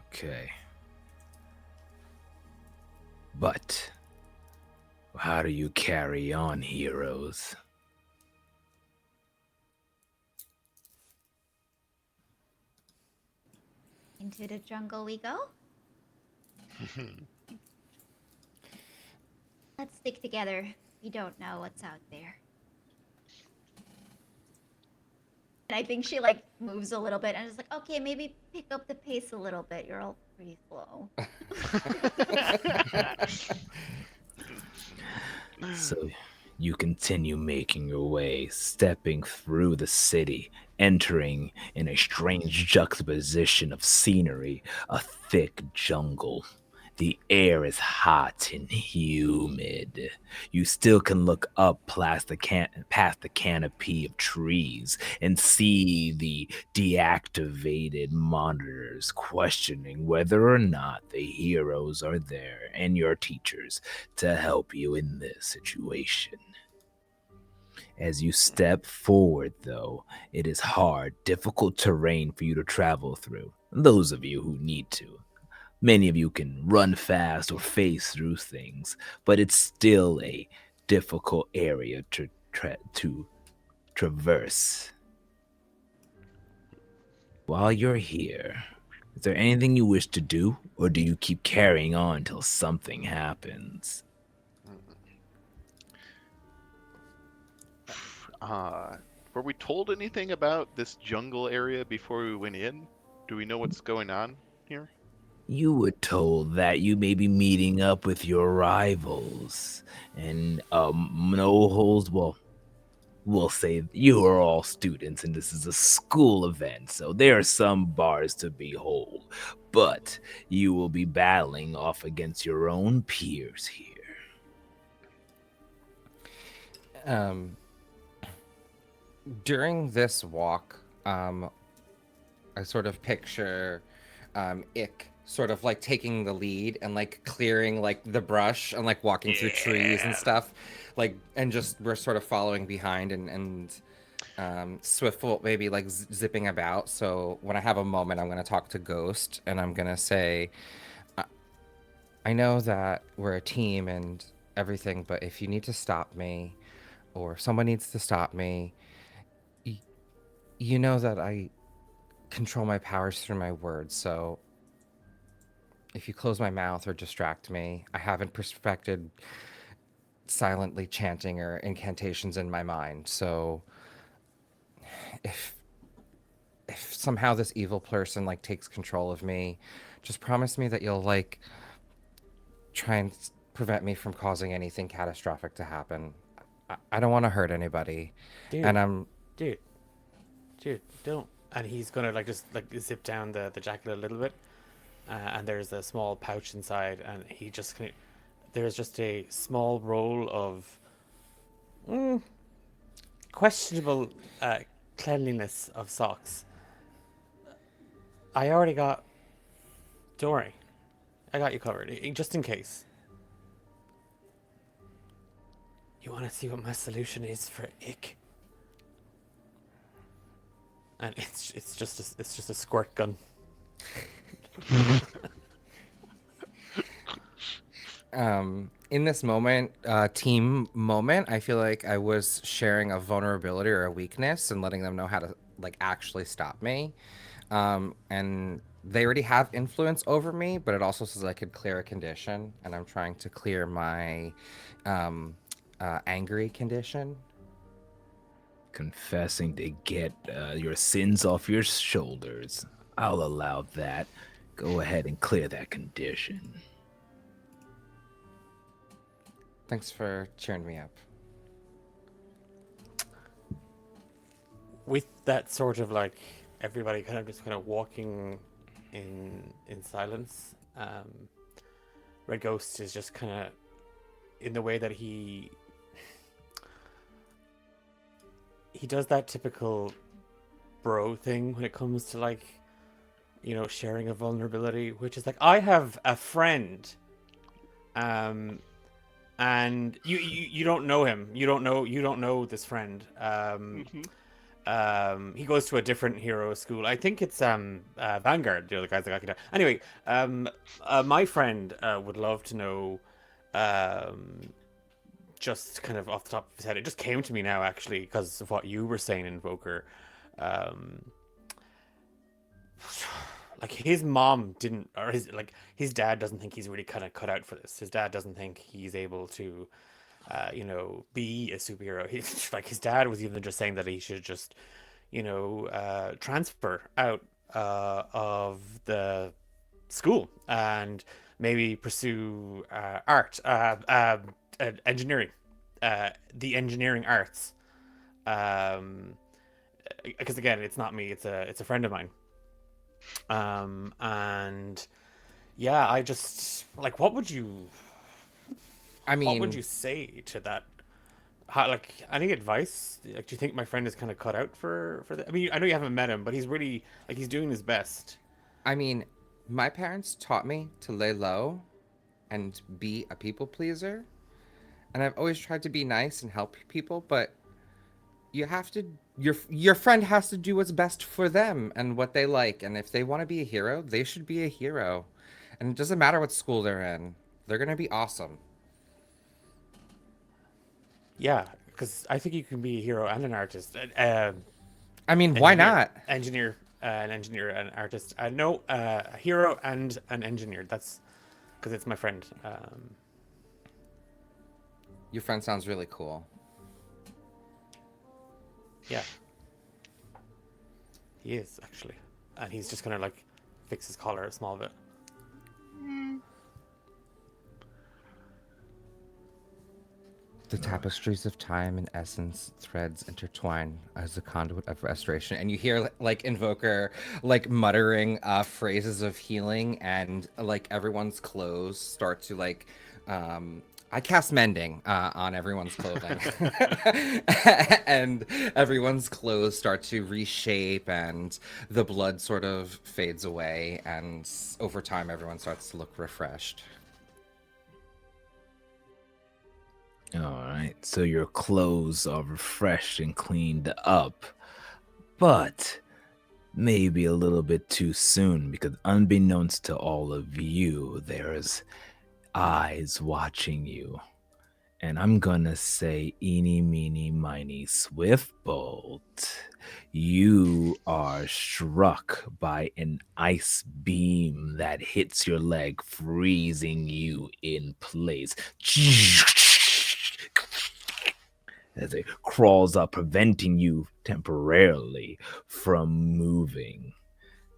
Okay. But how do you carry on, heroes? Into the jungle we go. Let's stick together. We don't know what's out there. And I think she like moves a little bit and is like, okay, maybe pick up the pace a little bit. You're all pretty slow. So you continue making your way, stepping through the city, entering in a strange juxtaposition of scenery, a thick jungle. The air is hot and humid. You still can look up past past the canopy of trees and see the deactivated monitors questioning whether or not the heroes are there and your teachers to help you in this situation. As you step forward, though, it is hard, difficult terrain for you to travel through. Those of you who need to. Many of you can run fast or phase through things, but it's still a difficult area to traverse. While you're here, is there anything you wish to do, or do you keep carrying on until something happens? Were we told anything about this jungle area before we went in? Do we know what's going on here? You were told that you may be meeting up with your rivals, and no holds. Well, we'll say you are all students, and this is a school event, so there are some bars to behold. But you will be battling off against your own peers here. During this walk, I sort of picture Ick sort of like taking the lead and like clearing like the brush and like walking through trees and stuff, like, and just we're sort of following behind and Swiftfoot maybe like zipping about. So when I have a moment, I'm gonna talk to Ghost and I'm gonna say, I know that we're a team and everything, but if you need to stop me, or someone needs to stop me, you know that I control my powers through my words, so if you close my mouth or distract me, I haven't perfected silently chanting or incantations in my mind. So if somehow this evil person like takes control of me, just promise me that you'll like try and prevent me from causing anything catastrophic to happen. I don't want to hurt anybody. Dude, And I'm dude, don't. And he's gonna like just like zip down the jacket a little bit, and there's a small pouch inside, and he just there's just a small roll of questionable cleanliness of socks. I already got. Don't worry, I got you covered, just in case. You want to see what my solution is for ick? And it's just a squirt gun. in this moment, team moment, I feel like I was sharing a vulnerability or a weakness and letting them know how to like actually stop me. And they already have influence over me, but it also says I could clear a condition, and I'm trying to clear my angry condition. Confessing to get your sins off your shoulders. I'll allow that. Go ahead and clear that condition. Thanks for cheering me up. with that sort of like everybody kind of just kind of walking in silence, Red Ghost is just kind of in the way that he does that typical bro thing when it comes to like sharing a vulnerability, which is like, I have a friend, um and you don't know him, you don't know this friend. Hmm. He goes to a different hero school. I think it's Vanguard, the other guys that got kicked out. Anyway, my friend would love to know, um just kind of off the top of his head, it just came to me now actually because of what you were saying, Invoker. um like his mom didn't, or his dad doesn't think he's really kind of cut out for this. His dad doesn't think he's able to be a superhero. Like his dad was even just saying that he should just transfer out of the school and maybe pursue art, engineering, the engineering arts. Um, because again, it's not me; it's a friend of mine. And yeah, I just like, I what would mean, you say to that? How, like, any advice? Like, do you think my friend is kind of cut out for that? I mean, I know you haven't met him, but he's really like, he's doing his best. I mean, my parents taught me to lay low and be a people pleaser, and I've always tried to be nice and help people, but you have to your friend has to do what's best for them and what they like, and if they want to be a hero, they should be a hero. And it doesn't matter what school they're in. They're going to be awesome. Yeah, because I think you can be a hero and an artist, I mean, why engineer, not? an engineer, an artist. No, a hero and an engineer. That's because it's my friend. Your friend sounds really cool. Yeah, he is actually, and he's just gonna like fix his collar a small bit. The tapestries of time and essence threads intertwine as a conduit of restoration. And you hear like Invoker like muttering phrases of healing, and like everyone's clothes start to like I cast mending on everyone's clothing. And everyone's clothes start to reshape, and the blood sort of fades away, and over time everyone starts to look refreshed. All right, so your clothes are refreshed and cleaned up, but maybe a little bit too soon because, unbeknownst to all of you, there's eyes watching you. And I'm gonna say, eeny, meeny, miny, Swiftbolt. You are struck by an ice beam that hits your leg, freezing you in place. As it crawls up, preventing you temporarily from moving.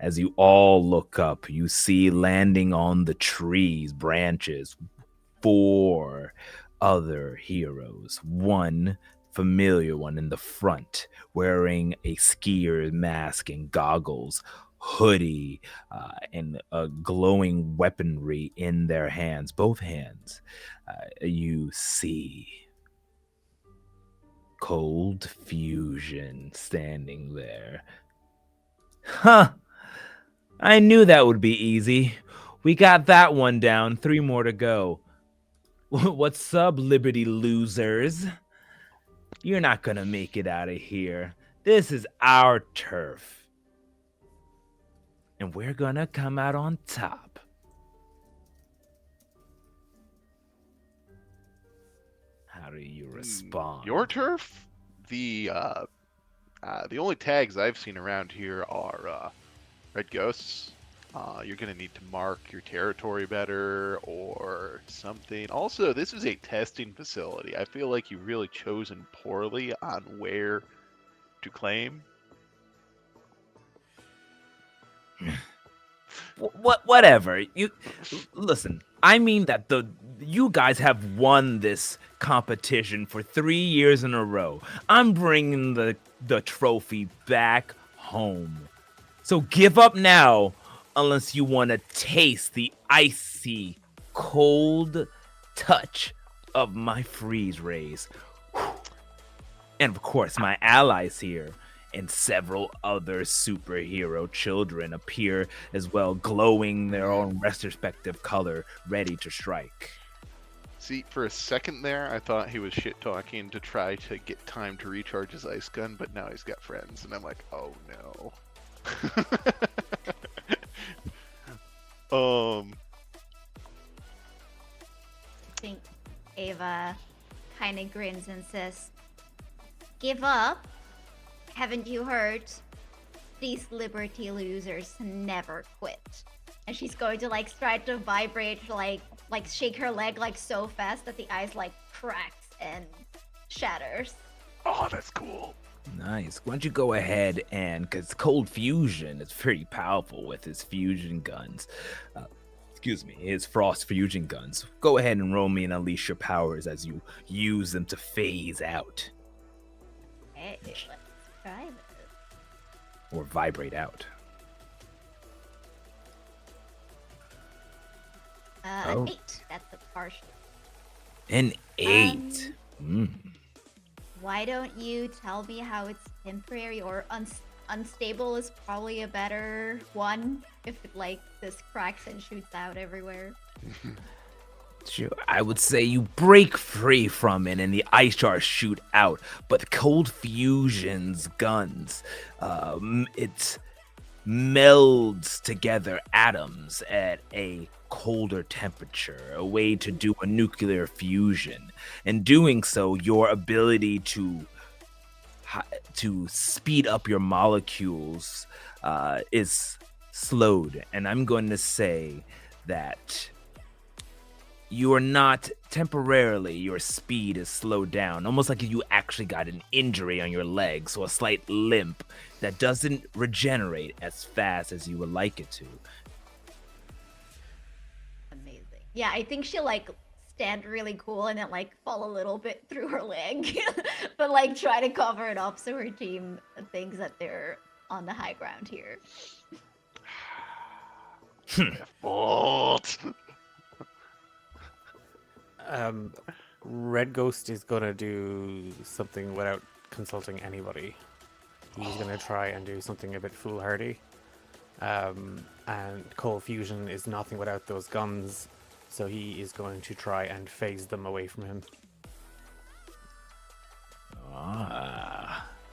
As you all look up, you see landing on the trees, branches, 4 other heroes. One familiar one in the front, wearing a skier mask and goggles, hoodie, and a glowing weaponry in their hands, both hands. You see Cold Fusion standing there. Huh! I knew that would be easy. We got that one down, 3 more to go. What's up, Liberty losers? You're not gonna make it out of here. This is our turf. And we're gonna come out on top. How do you respond? Your turf? The only tags I've seen around here are red ghosts. You're gonna need to mark your territory better or something. Also, this is a testing facility. I feel like you've really chosen poorly on where to claim. Whatever. You listen. I mean that you guys have won this competition for 3 years in a row. I'm bringing the trophy back home. So give up now, unless you want to taste the icy, cold touch of my freeze rays. And of course, my allies here and several other superhero children appear as well, glowing their own respective color, ready to strike. See, for a second there, I thought he was shit talking to try to get time to recharge his ice gun, but now he's got friends, and I'm like, oh no. I think Ava kind of grins and says, "Give up? Haven't you heard? These liberty losers never quit." And she's going to like try to vibrate, like shake her leg like so fast that the ice like cracks and shatters. Oh, that's cool. Nice. Why don't you go ahead and, because Cold Fusion is pretty powerful with his fusion guns. His Frost fusion guns. Go ahead and roll me and unleash your powers as you use them to phase out Okay, let's try this. or vibrate out. Oh. An 8. That's a partial. An 8. Why don't you tell me how it's temporary or unstable is probably a better one if it like this cracks and shoots out everywhere. Sure, I would say you break free from it and the ice shards shoot out, but Cold Fusion's guns, it melds together atoms at a colder temperature, a way to do a nuclear fusion. In doing so, your ability to speed up your molecules is slowed. And I'm going to say that you are not temporarily, your speed is slowed down, almost like you actually got an injury on your leg, so a slight limp that doesn't regenerate as fast as you would like it to. Amazing. Yeah, I think she'll like stand really cool and then like fall a little bit through her leg, but like try to cover it up so her team thinks that they're on the high ground here. Fault. Red Ghost is gonna do something without consulting anybody. He's gonna try and do something a bit foolhardy. And Cold Fusion is nothing without those guns, so he is going to try and phase them away from him.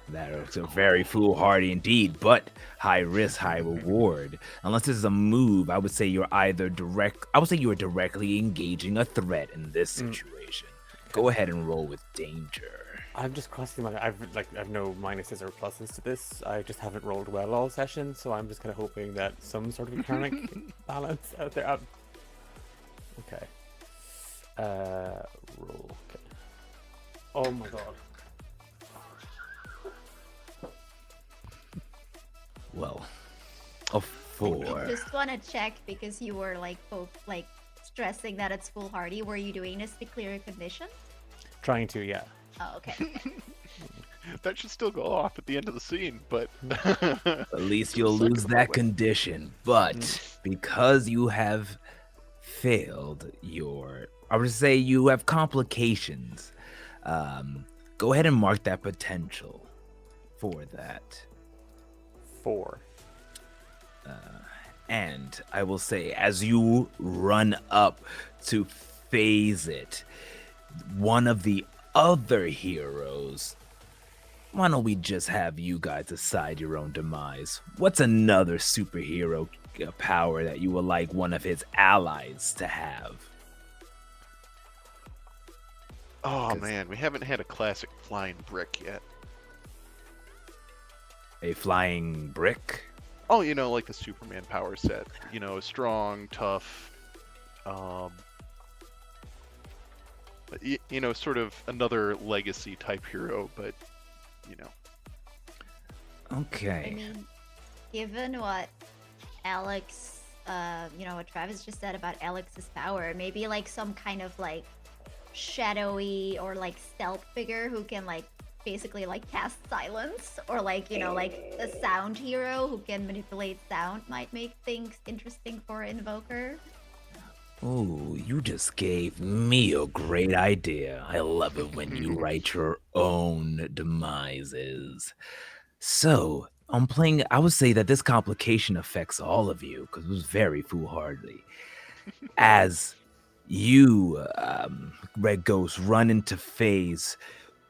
That is a very foolhardy indeed, but high risk, high reward. Unless this is a move, I would say you are directly engaging a threat in this situation. Go ahead and roll with danger. I'm just crossing my. I've no minuses or pluses to this. I just haven't rolled well all session, so I'm just kind of hoping that some sort of karmic balance out there. Okay. Roll. Okay. Oh my god. Well, a 4. I just want to check because you were like stressing that it's foolhardy. Were you doing this to clear a condition? Trying to, yeah. Oh, okay. That should still go off at the end of the scene, but At least you'll lose that condition. But because you have failed I would say you have complications. Go ahead and mark that potential for that. 4. And I will say, as you run up to phase it, one of the other heroes, why don't we just have you guys decide your own demise? What's another superhero power that you would like one of his allies to have? oh man, we haven't had a classic flying brick yet. A flying brick? Oh, like the Superman power set. Strong, tough, sort of another legacy type hero, but Okay. I mean, given what Alex what Travis just said about Alex's power. Maybe like some kind of like shadowy or like stealth figure who can like basically like cast silence, or like like a sound hero who can manipulate sound might make things interesting for Invoker. Oh, you just gave me a great idea. I love it when you write your own demises. So, I would say that this complication affects all of you because it was very foolhardy. As you, Red Ghost, run into phase,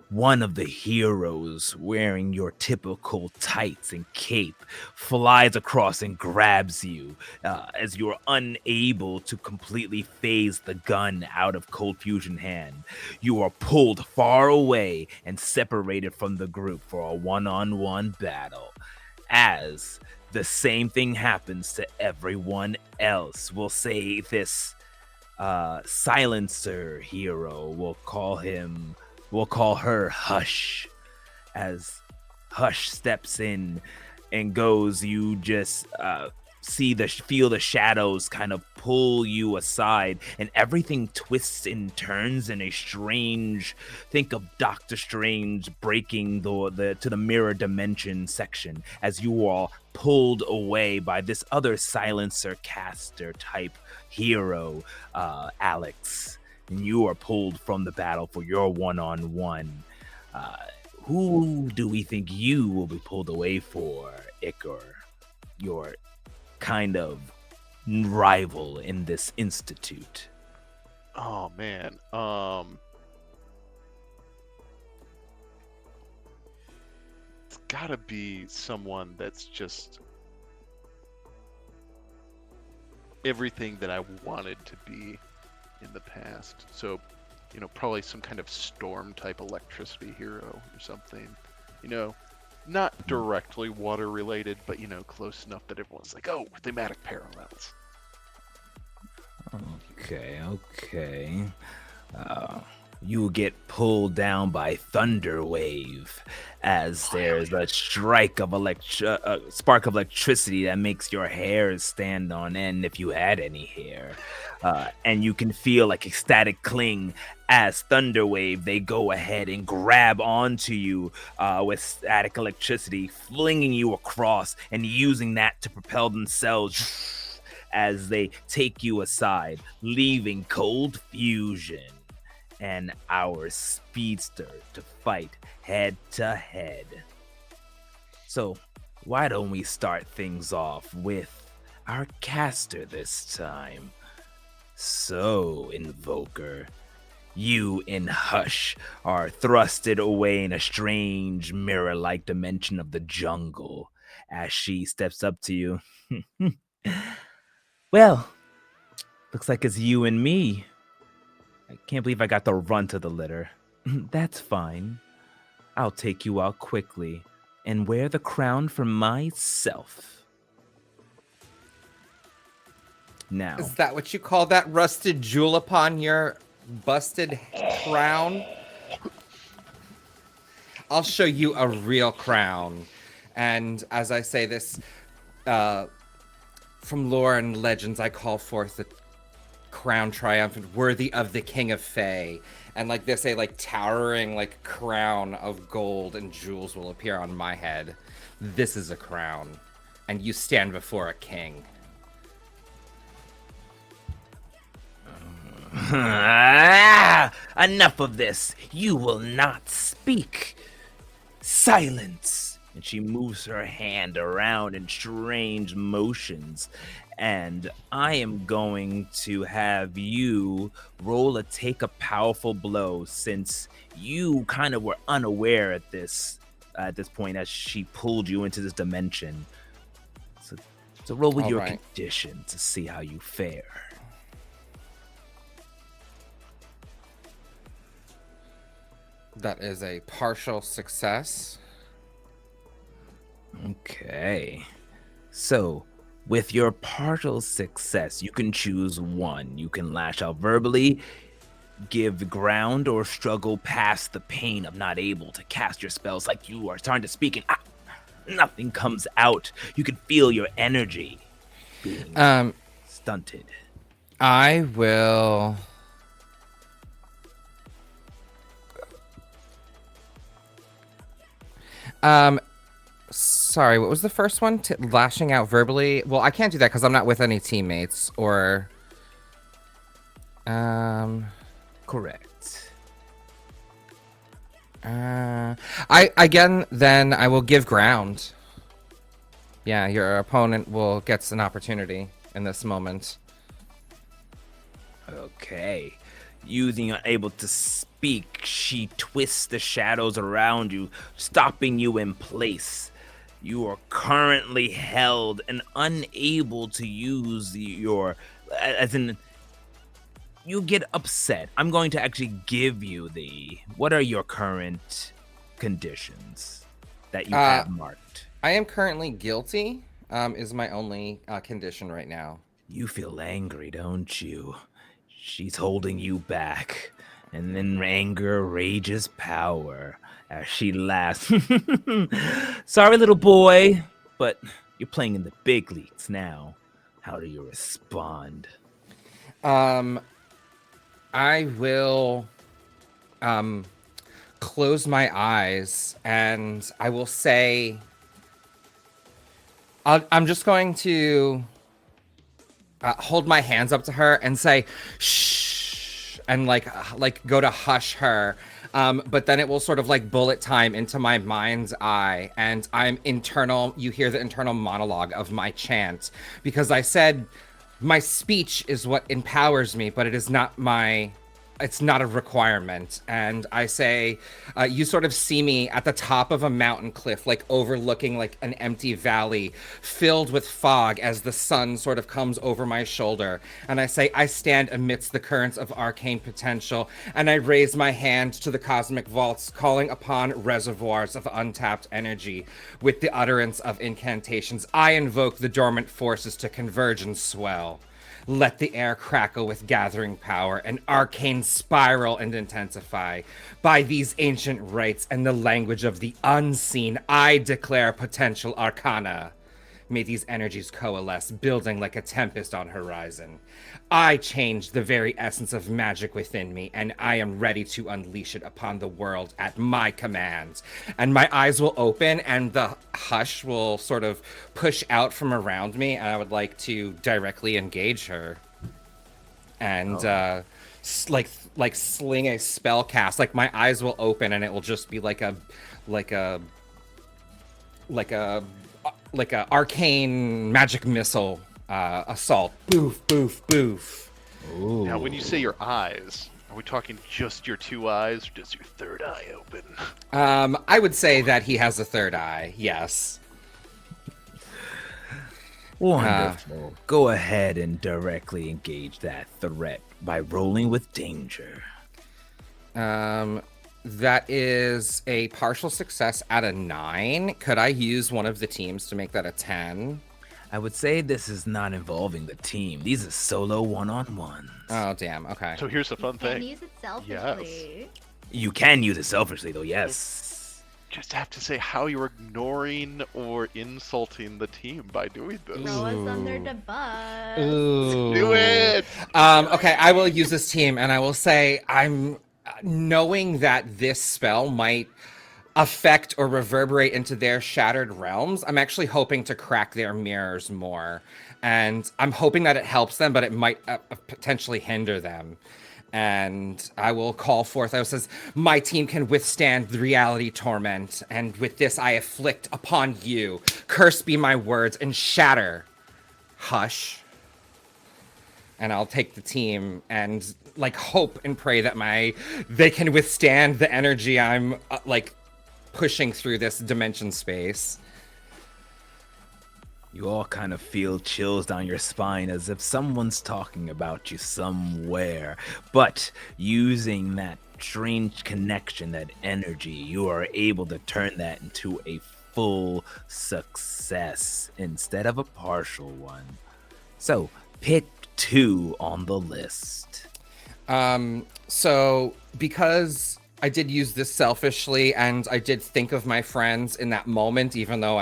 one of the heroes wearing your typical tights and cape flies across and grabs you as you're unable to completely phase the gun out of Cold Fusion hand. You are pulled far away and separated from the group for a one-on-one battle. As the same thing happens to everyone else. We'll say this silencer hero, we'll call her Hush. As Hush steps in and goes, you just feel the shadows kind of pull you aside, and everything twists and turns in a strange, think of Doctor Strange breaking the to the mirror dimension section as you are pulled away by this other silencer caster type hero, Alex, and you are pulled from the battle for your one-on-one. Who do we think you will be pulled away for, Icar? Your kind of rival in this institute. Oh man. It's gotta be someone that's just everything that I wanted to be in the past. So, probably some kind of storm type electricity hero or something. Not directly water related, but close enough that everyone's like, oh, thematic parallels. Okay. You get pulled down by Thunderwave as there's a spark of electricity that makes your hair stand on end if you had any hair. And you can feel like ecstatic cling as Thunderwave, they go ahead and grab onto you with static electricity, flinging you across and using that to propel themselves as they take you aside, leaving Cold Fusion and our speedster to fight head to head. So, why don't we start things off with our caster this time? So, Invoker, you and Hush are thrusted away in a strange mirror-like dimension of the jungle as she steps up to you. Well, looks like it's you and me. I can't believe I got the runt of the litter. That's fine. I'll take you out quickly and wear the crown for myself. Now, Is that what you call that rusted jewel upon your busted crown? I'll show you a real crown. And as I say this, from lore and legends, I call forth the crown triumphant, worthy of the King of Fae. And like this, a like towering like crown of gold and jewels will appear on my head. This is a crown, and you stand before a king. Enough of this. You will not speak. Silence. And she moves her hand around in strange motions. And I am going to have you roll a take a powerful blow, since you kind of were unaware at this point as she pulled you into this dimension. So roll with All your right. condition to see how you fare. That is a partial success. Okay. So, with your partial success, you can choose one. You can lash out verbally, give ground, or struggle past the pain of not able to cast your spells like you are starting to speak and nothing comes out. You can feel your energy being stunted. I will. Sorry, what was the first one? Lashing out verbally? Well, I can't do that because I'm not with any teammates or. Correct. Then I will give ground. Yeah, your opponent gets an opportunity in this moment. Okay. Using unable to speak, she twists the shadows around you, stopping you in place. You are currently held and unable to use as in, you get upset. I'm going to actually give you what are your current conditions that you have marked? I am currently guilty, is my only condition right now. You feel angry, don't you? She's holding you back, and then anger rages power as she laughs. Sorry, little boy, but you're playing in the big leagues now. How do you respond? I will close my eyes and I will say, I'm just going to hold my hands up to her and say, shh, and like go to hush her. But then it will sort of like bullet time into my mind's eye, and you hear the internal monologue of my chant, because I said my speech is what empowers me, but it's not a requirement. And I say, you sort of see me at the top of a mountain cliff, like overlooking like an empty valley filled with fog as the sun sort of comes over my shoulder. And I say, I stand amidst the currents of arcane potential, and I raise my hand to the cosmic vaults, calling upon reservoirs of untapped energy. With the utterance of incantations, I invoke the dormant forces to converge and swell. Let the air crackle with gathering power, and arcane spiral and intensify. By these ancient rites and the language of the unseen, I declare potential arcana. May these energies coalesce, building like a tempest on horizon. I change the very essence of magic within me, and I am ready to unleash it upon the world at my command. And my eyes will open, and the hush will sort of push out from around me, and I would like to directly engage her. And like sling a spell cast. Like my eyes will open, and it will just be like a arcane magic missile assault. Boof, boof, boof. Ooh. Now, when you say your eyes, are we talking just your two eyes, or does your third eye open? I would say that he has a third eye. Yes. Wonderful. Go ahead and directly engage that threat by rolling with danger. That is a partial success at a 9. Could I use one of the teams to make that a 10? I would say this is not involving the team. These are solo one-on-ones. Oh, damn. Okay. So here's the fun Can thing. use it selfishly. You can use it selfishly, though, yes. Just have to say how you're ignoring or insulting the team by doing this. Throw us under the bus. Ooh. Do it! Okay, I will use this team, and I will say I'm knowing that this spell might affect or reverberate into their shattered realms. I'm actually hoping to crack their mirrors more, and I'm hoping that it helps them, but it might potentially hinder them. And I will call forth, I says, my team can withstand the reality torment, and with this I afflict upon you. Cursed be my words, and shatter. Hush. And I'll take the team and like hope and pray that they can withstand the energy I'm like pushing through this dimension space. You all kind of feel chills down your spine as if someone's talking about you somewhere. But using that strange connection, that energy, you are able to turn that into a full success instead of a partial one. So pick 2 on the list. So because I did use this selfishly, and I did think of my friends in that moment, even though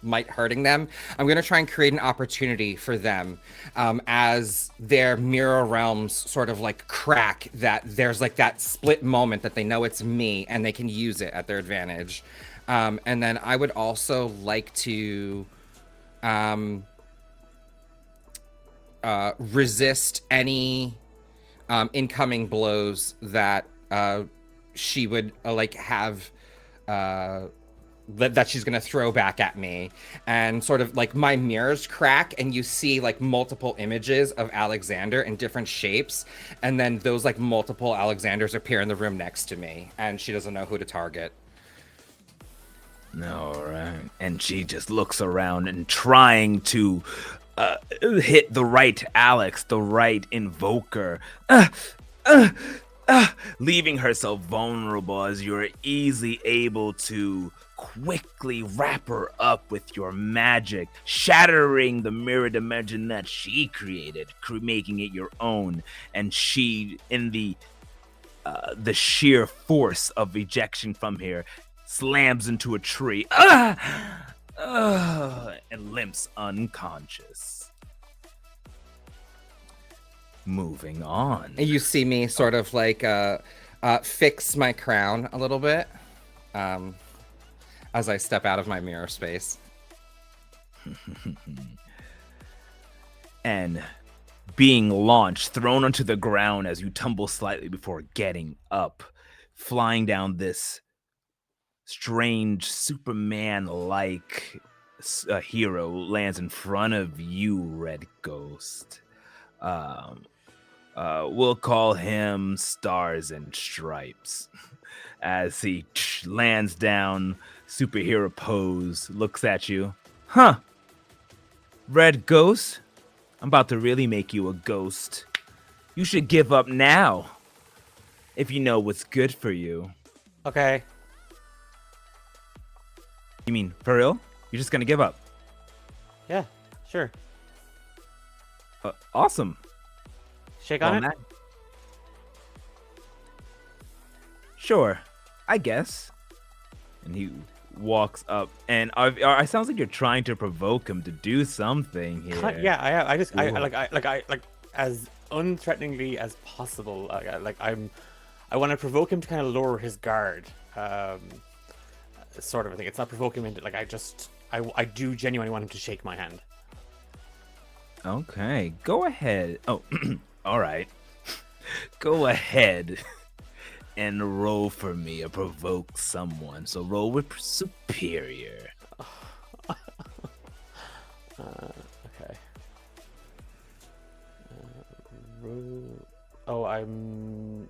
might hurting them. I'm gonna try and create an opportunity for them, as their mirror realms sort of like crack. That there's like that split moment that they know it's me, and they can use it at their advantage. And then I would also like to resist any incoming blows that she would like have that she's gonna throw back at me, and sort of like my mirrors crack and you see like multiple images of Alexander in different shapes, and then those like multiple Alexanders appear in the room next to me, and she doesn't know who to target. All right. And she just looks around and trying to hit the right Alex, the right invoker, leaving herself vulnerable as you're easily able to quickly wrap her up with your magic, shattering the mirror dimension that she created, making it your own. And she, in the sheer force of ejection from here, slams into a tree and limps unconscious. Moving on. And you see me sort of like fix my crown a little bit as I step out of my mirror space. And being launched, thrown onto the ground as you tumble slightly before getting up, flying down this strange Superman-like hero lands in front of you, Red Ghost. We'll call him Stars and Stripes. As he lands down, superhero pose, looks at you. Huh. Red Ghost? I'm about to really make you a ghost. You should give up now. If you know what's good for you. Okay. You mean, for real? You're just gonna give up? Yeah, sure. Awesome. Shake on it? Matt. Sure, I guess. And he walks up, and it sounds like you're trying to provoke him to do something here. Yeah, I as unthreateningly as possible. I want to provoke him to kind of lower his guard, sort of a thing. It's not provoking him into I do genuinely want him to shake my hand. Okay, go ahead. Oh, all right. Go ahead and roll for me or provoke someone. So roll with superior. Okay. I'm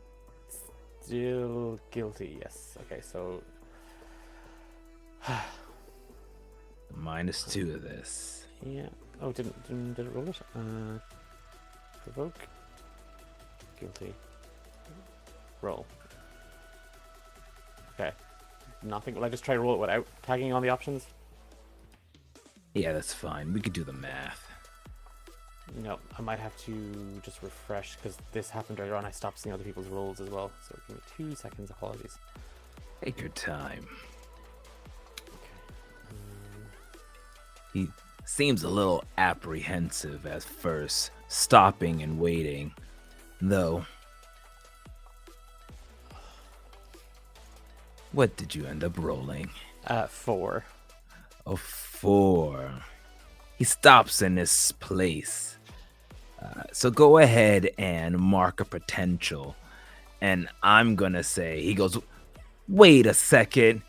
still guilty. Yes. Okay. So. -2 of this. Yeah. Oh, did it roll it? Provoke. Guilty. Roll. Okay. Nothing. Will I just try to roll it without tagging on the options? Yeah, that's fine. We could do the math. No, I might have to just refresh because this happened earlier on. I stopped seeing other people's rolls as well. So give me 2 seconds. Apologies. Take your time. Okay. He seems a little apprehensive at first, stopping and waiting, though. What did you end up rolling? 4. A 4. He stops in his place. So go ahead and mark a potential. And I'm gonna say, he goes, wait a second.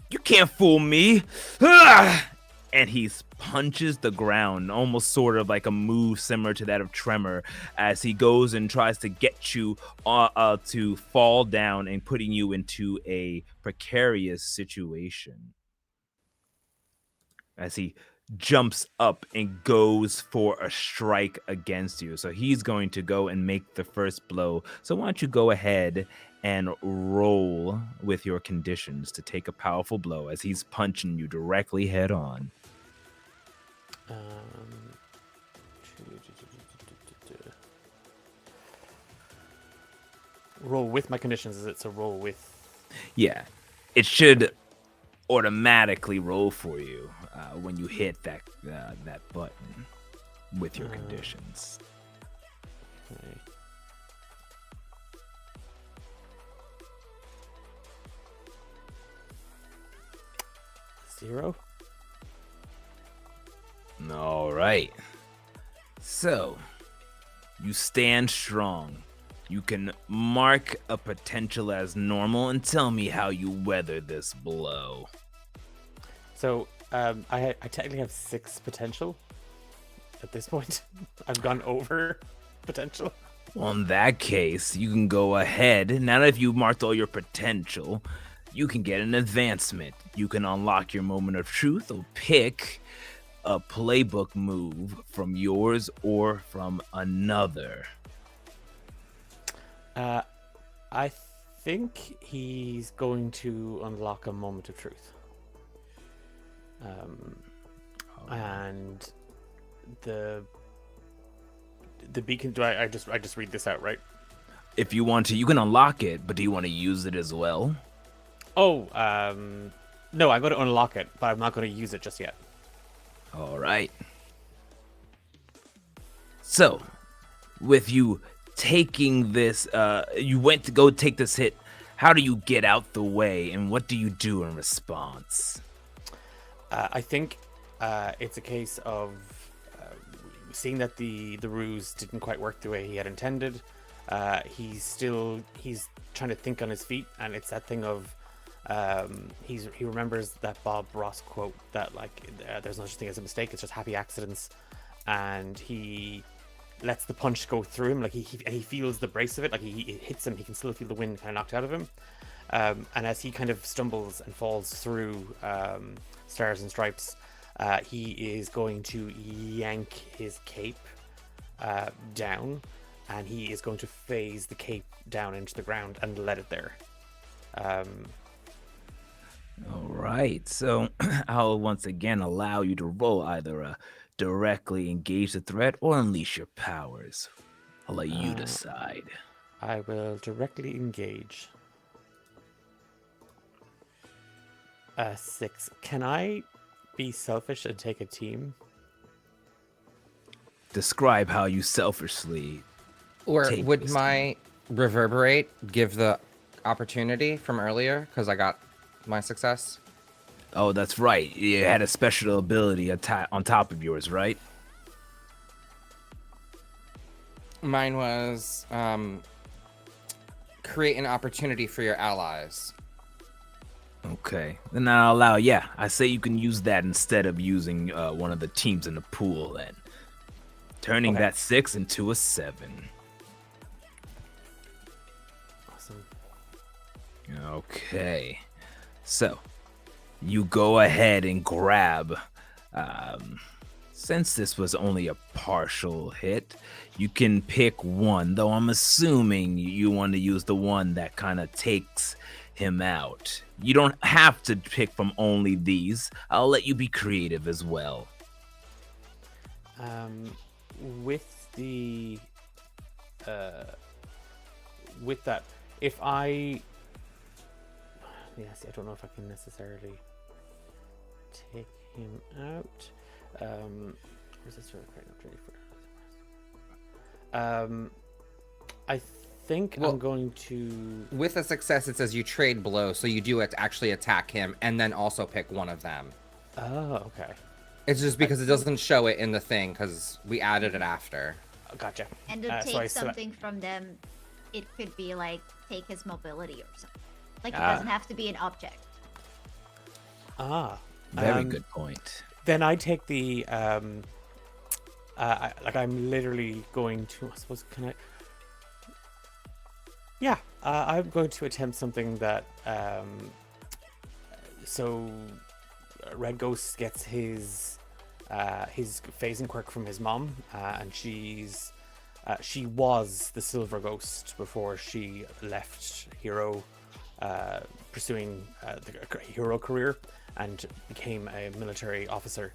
You can't fool me. Ah! And he punches the ground, almost sort of like a move similar to that of Tremor, as he goes and tries to get you to fall down and putting you into a precarious situation. As he jumps up and goes for a strike against you. So he's going to go and make the first blow. So why don't you go ahead and roll with your conditions to take a powerful blow as he's punching you directly head on. roll with my conditions. Is it so roll with? Yeah, it should automatically roll for you when you hit that button with your conditions. Okay. Zero. All right. So, you stand strong. You can mark a potential as normal and tell me how you weather this blow. So I technically have 6 potential at this point. I've gone over potential. Well, in that case, you can go ahead. Now that you've marked all your potential, you can get an advancement. You can unlock your moment of truth or pick a playbook move from yours or from another. I think he's going to unlock a moment of truth. And the beacon. Do I just read this out, right? If you want to, you can unlock it, but do you want to use it as well? Oh, no, I'm going to unlock it, but I'm not going to use it just yet. All right. So, with you taking this, you went to go take this hit. How do you get out the way, and what do you do in response? I think it's a case of seeing that the ruse didn't quite work the way he had intended. He's trying to think on his feet, and it's that thing of he remembers that Bob Ross quote that there's no such thing as a mistake, it's just happy accidents, and he lets the punch go through him, he feels the brace of it, it hits him, he can still feel the wind kind of knocked out of him, and as he kind of stumbles and falls through Stars and Stripes, he is going to yank his cape down, and he is going to phase the cape down into the ground and let it there. All right, so I'll once again allow you to roll either directly engage the threat or unleash your powers. I'll let you decide. I will directly engage. 6. Can I be selfish and take a team? Describe how you selfishly. Or Take would this my reverberate give the opportunity from earlier because I got my success? Oh, that's right. You had a special ability on top of yours, right? Mine was create an opportunity for your allies. Okay. Then I'll allow, yeah, I say you can use that instead of using one of the teams in the pool then. Turning Okay. that 6 into a 7. Awesome. Okay. So, you go ahead and grab, since this was only a partial hit, you can pick one, though I'm assuming you want to use the one that kind of takes him out. You don't have to pick from only these. I'll let you be creative as well. With the with that, if I I don't know if I can necessarily take him out. Where's this sort of right up ready for? I think Well, I'm going to. With a success, it says you trade blows, so you do actually attack him and then also pick one of them. Oh, okay. It's just because it doesn't show it in the thing because we added it after. Oh, gotcha. And to So take I select- something from them, it could be like take his mobility or something. Like it doesn't have to be an object. Very good point. Then I take the I'm literally going to. I suppose can I? Yeah, I'm going to attempt something that. So, Red Ghost gets his phasing quirk from his mom, and she was the Silver Ghost before she left Hero, pursuing the hero career, and became a military officer.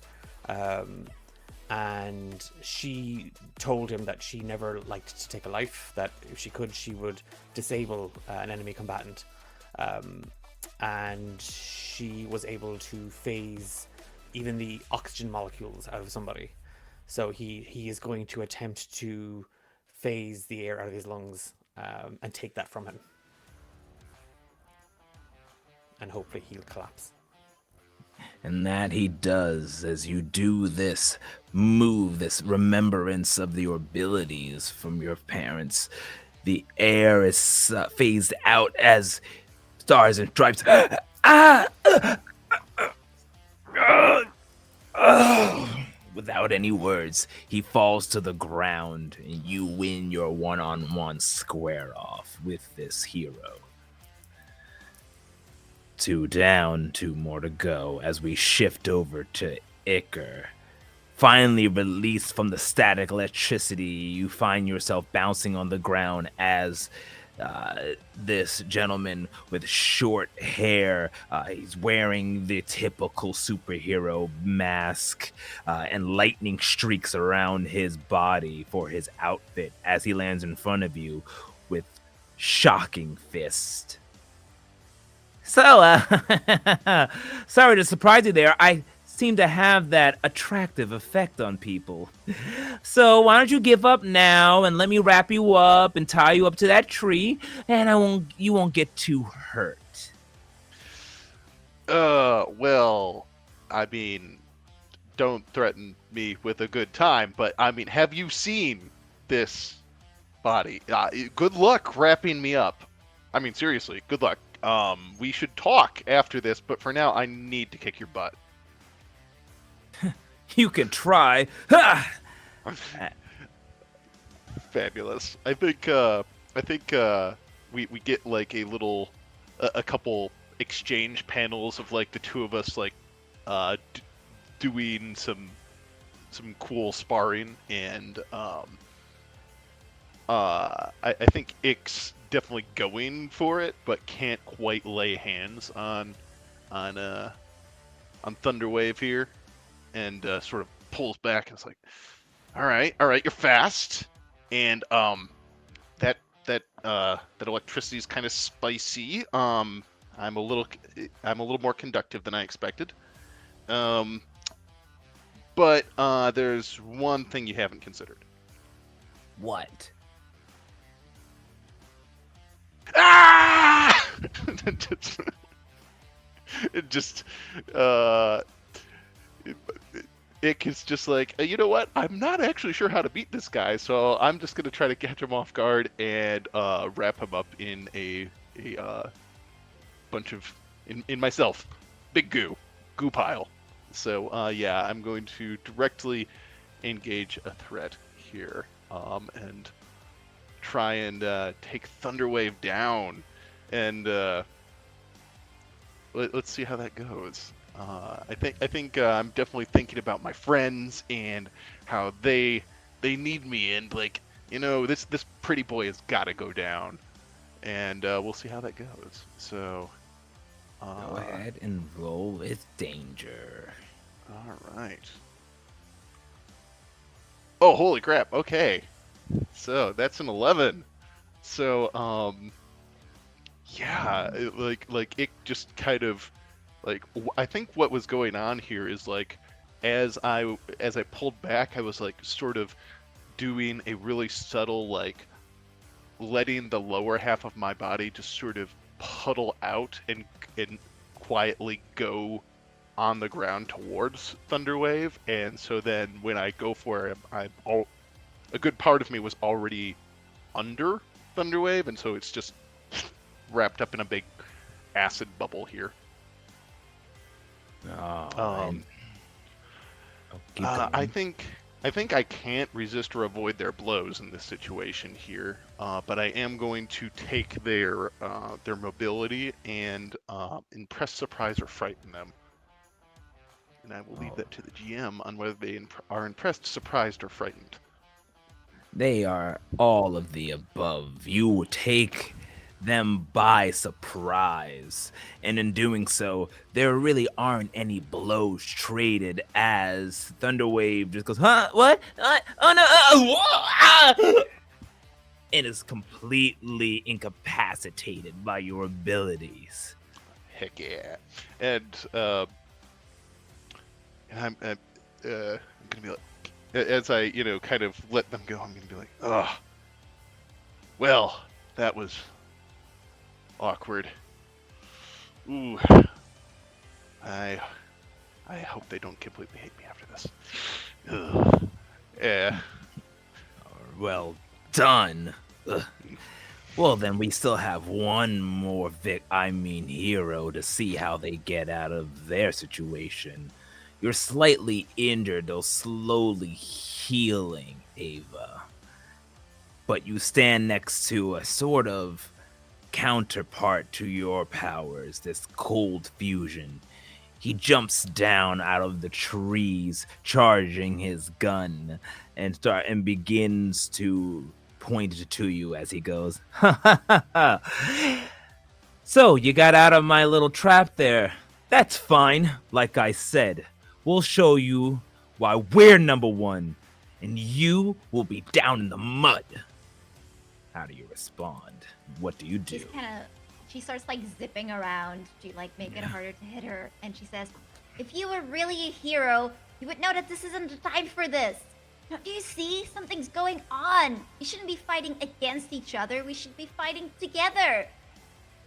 and she told him that she never liked to take a life, that if she could, she would disable an enemy combatant. Um, and she was able to phase even the oxygen molecules out of somebody. So he is going to attempt to phase the air out of his lungs, and take that from him. And hopefully he'll collapse. And that he does as you do this move, this remembrance of your abilities from your parents. The air is phased out as Stars and Stripes. Without any words, he falls to the ground, and you win your one-on-one square off with this hero. 2 down, 2 more to go as we shift over to Iker. Finally released from the static electricity, you find yourself bouncing on the ground as this gentleman with short hair, he's wearing the typical superhero mask, and lightning streaks around his body for his outfit as he lands in front of you with shocking fist. So, sorry to surprise you there. I seem to have that attractive effect on people. So why don't you give up now and let me wrap you up and tie you up to that tree, and you won't get too hurt. Well, I mean, don't threaten me with a good time, but I mean, have you seen this body? Good luck wrapping me up. I mean, seriously, good luck. We should talk after this, but for now, I need to kick your butt. You can try. Ha! Fabulous. I think we get like a couple exchange panels of like the two of us like doing some cool sparring, and I think Ix definitely going for it, but can't quite lay hands on Thunderwave here, and sort of pulls back and it's like, all right, you're fast, and that electricity is kind of spicy. I'm a little more conductive than I expected. But there's one thing you haven't considered. What? Ah! Ick is just like, you know what? I'm not actually sure how to beat this guy, so I'm just gonna try to catch him off guard and wrap him up in a bunch of in myself, big goo pile. So yeah, I'm going to directly engage a threat here, and try and take Thunderwave down, and let's see how that goes. I think I'm definitely thinking about my friends and how they need me, and like, you know, this pretty boy has got to go down, and we'll see how that goes. So go ahead and roll with danger. All right. Oh, holy crap! Okay, so that's an 11. So yeah, it just kind of like, I think what was going on here is like, as I pulled back, I was like sort of doing a really subtle, like letting the lower half of my body just sort of puddle out and quietly go on the ground towards Thunderwave. And so then when I go for him, a good part of me was already under Thunderwave, and so it's just wrapped up in a big acid bubble here. Oh, keep going. I think I can't resist or avoid their blows in this situation here, but I am going to take their mobility and impress, surprise, or frighten them. And I will leave that to the GM on whether they are impressed, surprised, or frightened. They are all of the above. You take them by surprise. And in doing so, there really aren't any blows traded as Thunderwave just goes, huh? What? Oh no! And is completely incapacitated by your abilities. Heck yeah. And I'm gonna be like, as I kind of let them go, I'm gonna be like, oh, well, that was awkward. Ooh, I hope they don't completely hate me after this. Ugh. Yeah. Well done. Ugh. Well, then we still have one more hero to see how they get out of their situation. You're slightly injured, though slowly healing, Ava. But you stand next to a sort of counterpart to your powers, this cold fusion. He jumps down out of the trees, charging his gun, and begins to point it to you as he goes, ha ha ha ha. So you got out of my little trap there. That's fine. Like I said, we'll show you why we're number one, and you will be down in the mud. How do you respond? What do you do? She starts like zipping around to like make it harder to hit her, and she says, "If you were really a hero, you would know that this isn't the time for this. Don't you see? Something's going on. We shouldn't be fighting against each other. We should be fighting together.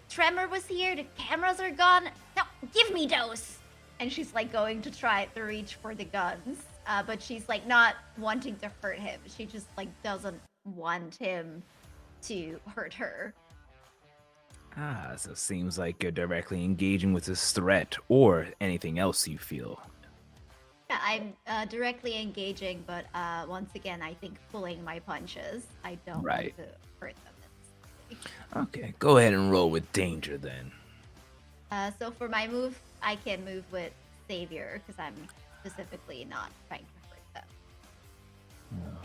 Tremor was here. The cameras are gone. Now give me those." And she's like going to try to reach for the guns, but she's like not wanting to hurt him. She just like doesn't want him to hurt her. So it seems like you're directly engaging with this threat or anything else you feel. Yeah, I'm directly engaging, but once again, I think pulling my punches. I don't Right. want to hurt them. Okay, go ahead and roll with danger then. So for my move, I can move with Savior because I'm specifically not trying to hurt them.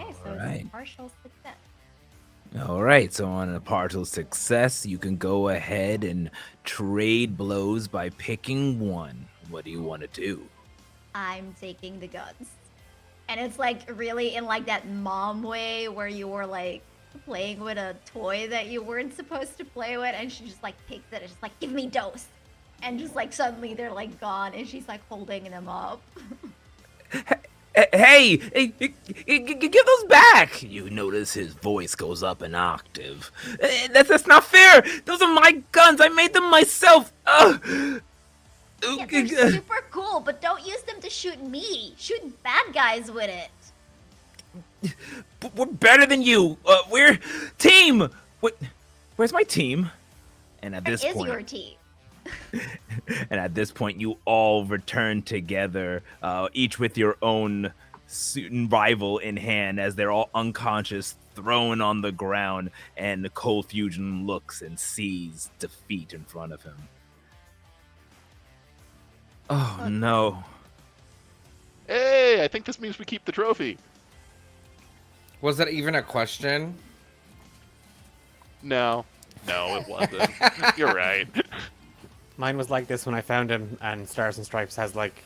Okay, so Alright. it's a partial success. Alright, so on a partial success, you can go ahead and trade blows by picking one. What do you want to do? I'm taking the guns. And it's like really in like that mom way where you were like playing with a toy that you weren't supposed to play with, and she just like takes it and she's like, "Give me those." And just like suddenly they're like gone, and she's like holding them up. Hey, give those back! You notice his voice goes up an octave. That's not fair! Those are my guns! I made them myself! Yeah, they're super cool, but don't use them to shoot me. Shoot bad guys with it. We're better than you! We're team! Where's my team? And at this That is point, your team. and at this point, you all return together, each with your own rival in hand, as they're all unconscious, thrown on the ground, and the Cold Fusion looks and sees defeat in front of him. Oh no. Hey, I think this means we keep the trophy. Was that even a question? No, it wasn't. You're right. Mine was like this when I found him, and Stars and Stripes has like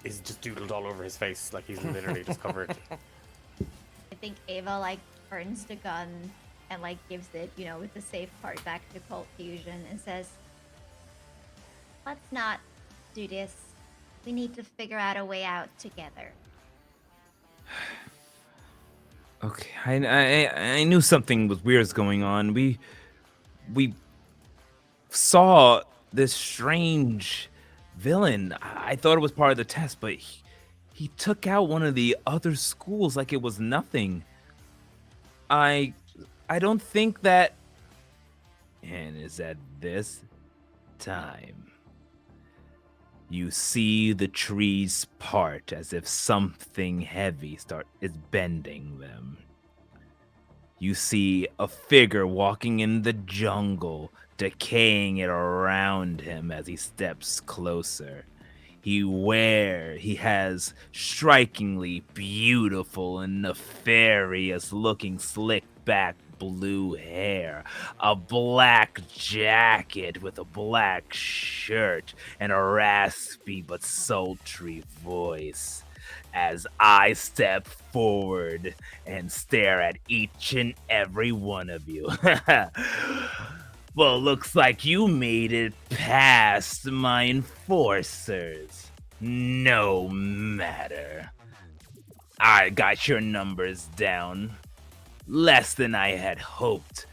is just doodled all over his face, like he's literally just covered. I think Ava like turns the gun and like gives it, with the safe part back to Cold Fusion and says, "Let's not do this. We need to figure out a way out together." Okay, I knew something was weird going on. We saw this strange villain. I thought it was part of the test, but he took out one of the other schools like it was nothing. I don't think that. And is at this time you see the trees part as if something heavy is bending them. You see a figure walking in the jungle, decaying it around him as he steps closer. He has strikingly beautiful and nefarious looking slick back blue hair, a black jacket with a black shirt, and a raspy but sultry voice. As I step forward and stare at each and every one of you. Well, looks like you made it past my enforcers. No matter. I got your numbers down. Less than I had hoped.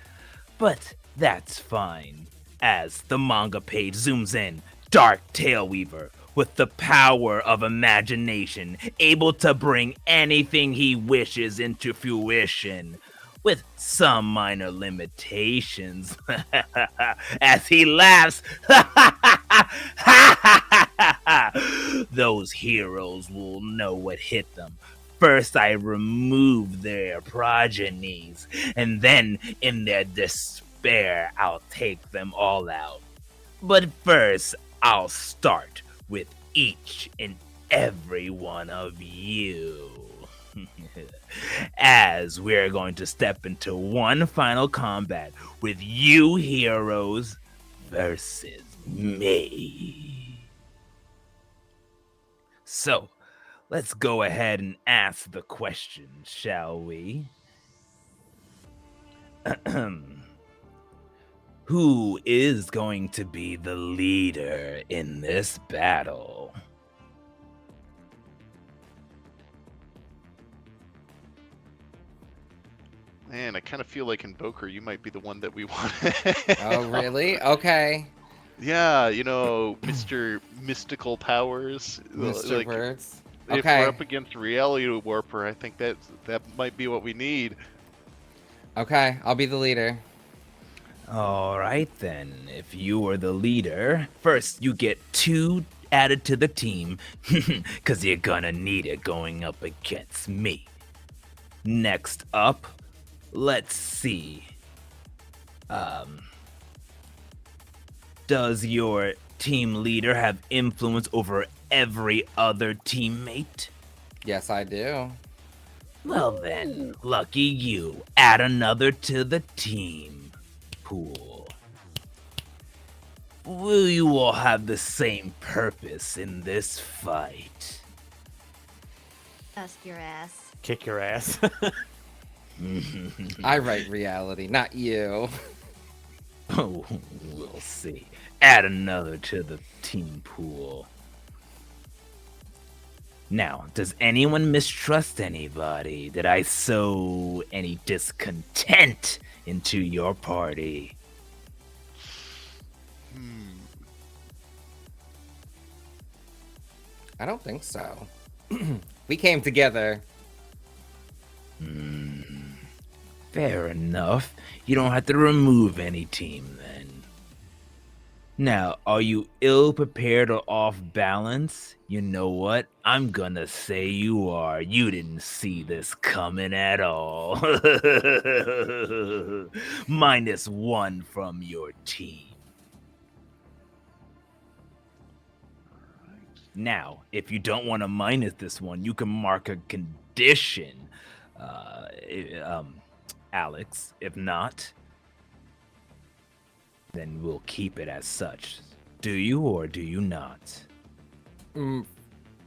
But that's fine. As the manga page zooms in, Dark Tailweaver, with the power of imagination, able to bring anything he wishes into fruition, with some minor limitations. As he laughs, those heroes will know what hit them. First, I remove their progenies, and then, in their despair, I'll take them all out. But first, I'll start with each and every one of you. As we're going to step into one final combat with you heroes versus me. So, let's go ahead and ask the question, shall we? Who is going to be the leader in this battle? Man, I kind of feel like Invoker, you might be the one that we want. Oh, really? Okay. Yeah, Mr. Mystical Powers. Mr. Like, Birds. if we're Okay. up against Reality Warper, I think that might be what we need. Okay, I'll be the leader. All right, then. If you are the leader, first you get 2 added to the team, because you're gonna need it going up against me. Next up, let's see. Does your team leader have influence over every other teammate? Yes, I do. Well then, lucky you. Add another to the team pool. Will you all have the same purpose in this fight? Bust your ass. Kick your ass. I write reality, not you. Oh, we'll see. Add another to the team pool. Now, does anyone mistrust anybody? Did I sow any discontent into your party? I don't think so. We came together. Fair enough. You don't have to remove any team then. Now, are you ill prepared or off balance? You know what? I'm gonna say you are. You didn't see this coming at all. -1 from your team. Now, if you don't want to minus this one, you can mark a condition, Alex. If not, then we'll keep it as such. Do you or do you not?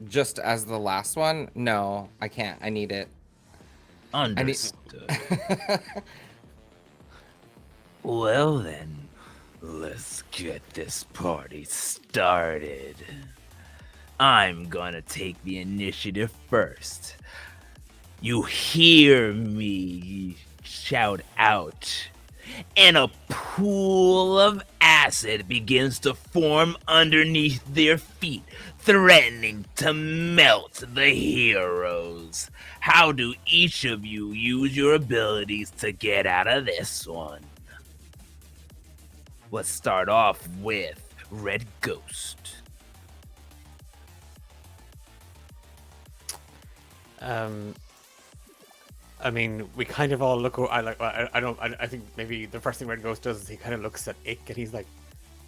Just as the last one? No, I can't. I need it. Understood. Well then, let's get this party started. I'm gonna take the initiative first. You hear me shout out, and a pool of acid begins to form underneath their feet, threatening to melt the heroes. How do each of you use your abilities to get out of this one? Let's start off with Red Ghost. I mean, we kind of all look. I think maybe the first thing Red Ghost does is he kind of looks at Ick and he's like,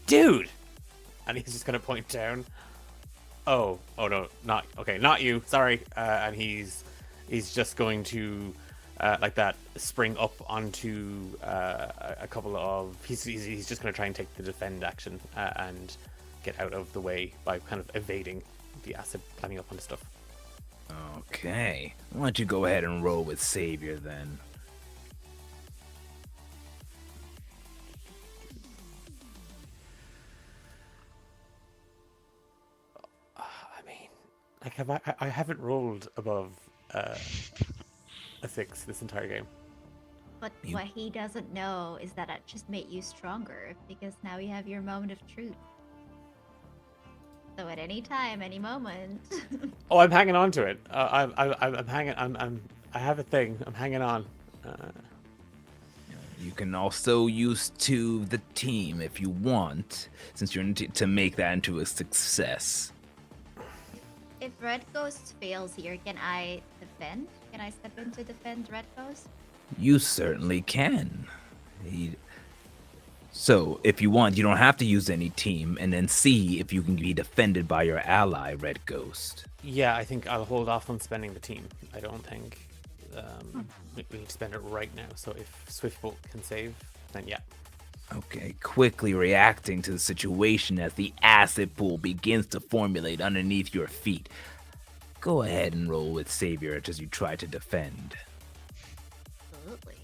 "Dude," and he's just gonna point down. Oh no, not you. Sorry. And he's just going to like that spring up onto a couple of. He's just going to try and take the defend action and get out of the way by kind of evading the acid climbing up onto stuff. Okay. Why don't you go ahead and roll with Savior then? I mean, like, I haven't rolled above a 6 this entire game. But what he doesn't know is that it just made you stronger because now you have your moment of truth. So at any time, any moment. Oh, I'm hanging on to it. I'm hanging. I have a thing. I'm hanging on. You can also use the team if you want, since you're to make that into a success. If Red Ghost fails here, can I defend? Can I step in to defend Red Ghost? You certainly can. So, if you want, you don't have to use any team, and then see if you can be defended by your ally, Red Ghost. Yeah, I think I'll hold off on spending the team. I don't think we need to spend it right now. So if Swiftbolt can save, then yeah. Okay, quickly reacting to the situation as the acid pool begins to formulate underneath your feet. Go ahead and roll with Savior as you try to defend. Absolutely.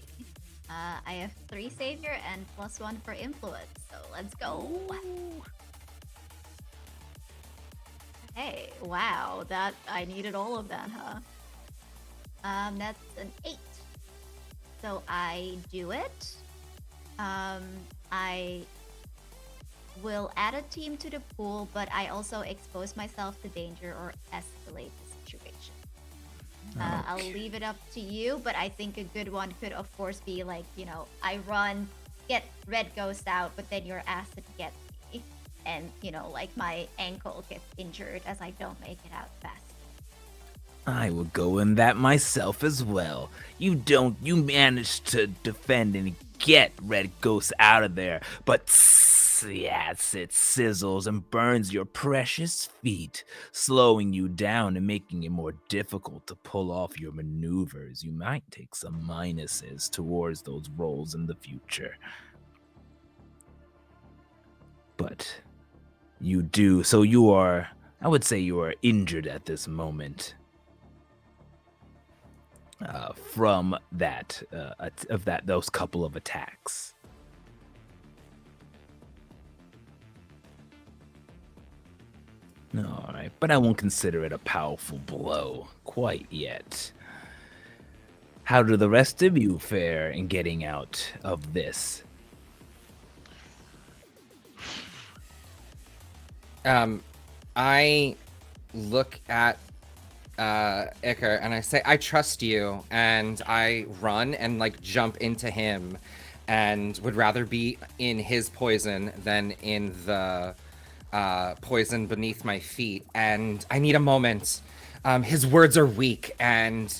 I have 3 Savior and +1 for Influence, so let's go. Hey, wow, that I needed all of that, huh? That's an 8. So I do it. I will add a team to the pool, but I also expose myself to danger or escalate the situation. I'll leave it up to you, but I think a good one could, of course, be like, I run, get Red Ghost out, but then your acid gets me. And, like my ankle gets injured as I don't make it out fast. I will go in that myself as well. You managed to defend and get Red Ghost out of there, but the acid sizzles and burns your precious feet, slowing you down and making it more difficult to pull off your maneuvers. You might take some minuses towards those rolls in the future. But you do, so I would say you are injured at this moment. From those couple of attacks. All right, but I won't consider it a powerful blow quite yet. How do the rest of you fare in getting out of this? I look at Iker and I say, I trust you, and I run and like jump into him and would rather be in his poison than in the poison beneath my feet, and I need a moment. His words are weak, and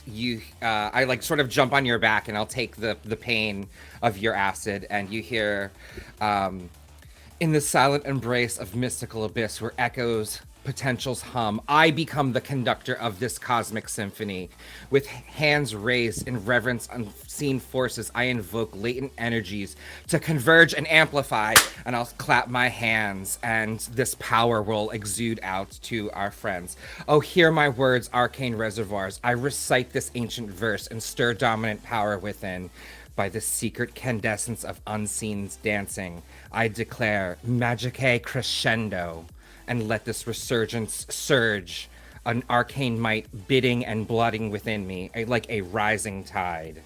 I like sort of jump on your back and I'll take the pain of your acid, and you hear in the silent embrace of mystical abyss where echoes potentials hum, I become the conductor of this cosmic symphony. With hands raised in reverence unseen forces, I invoke latent energies to converge and amplify, and I'll clap my hands, and this power will exude out to our friends. Oh, hear my words, arcane reservoirs. I recite this ancient verse and stir dominant power within. By the secret candescence of unseen dancing, I declare Magicae crescendo, and let this resurgence surge, an arcane might bidding and blooding within me, like a rising tide.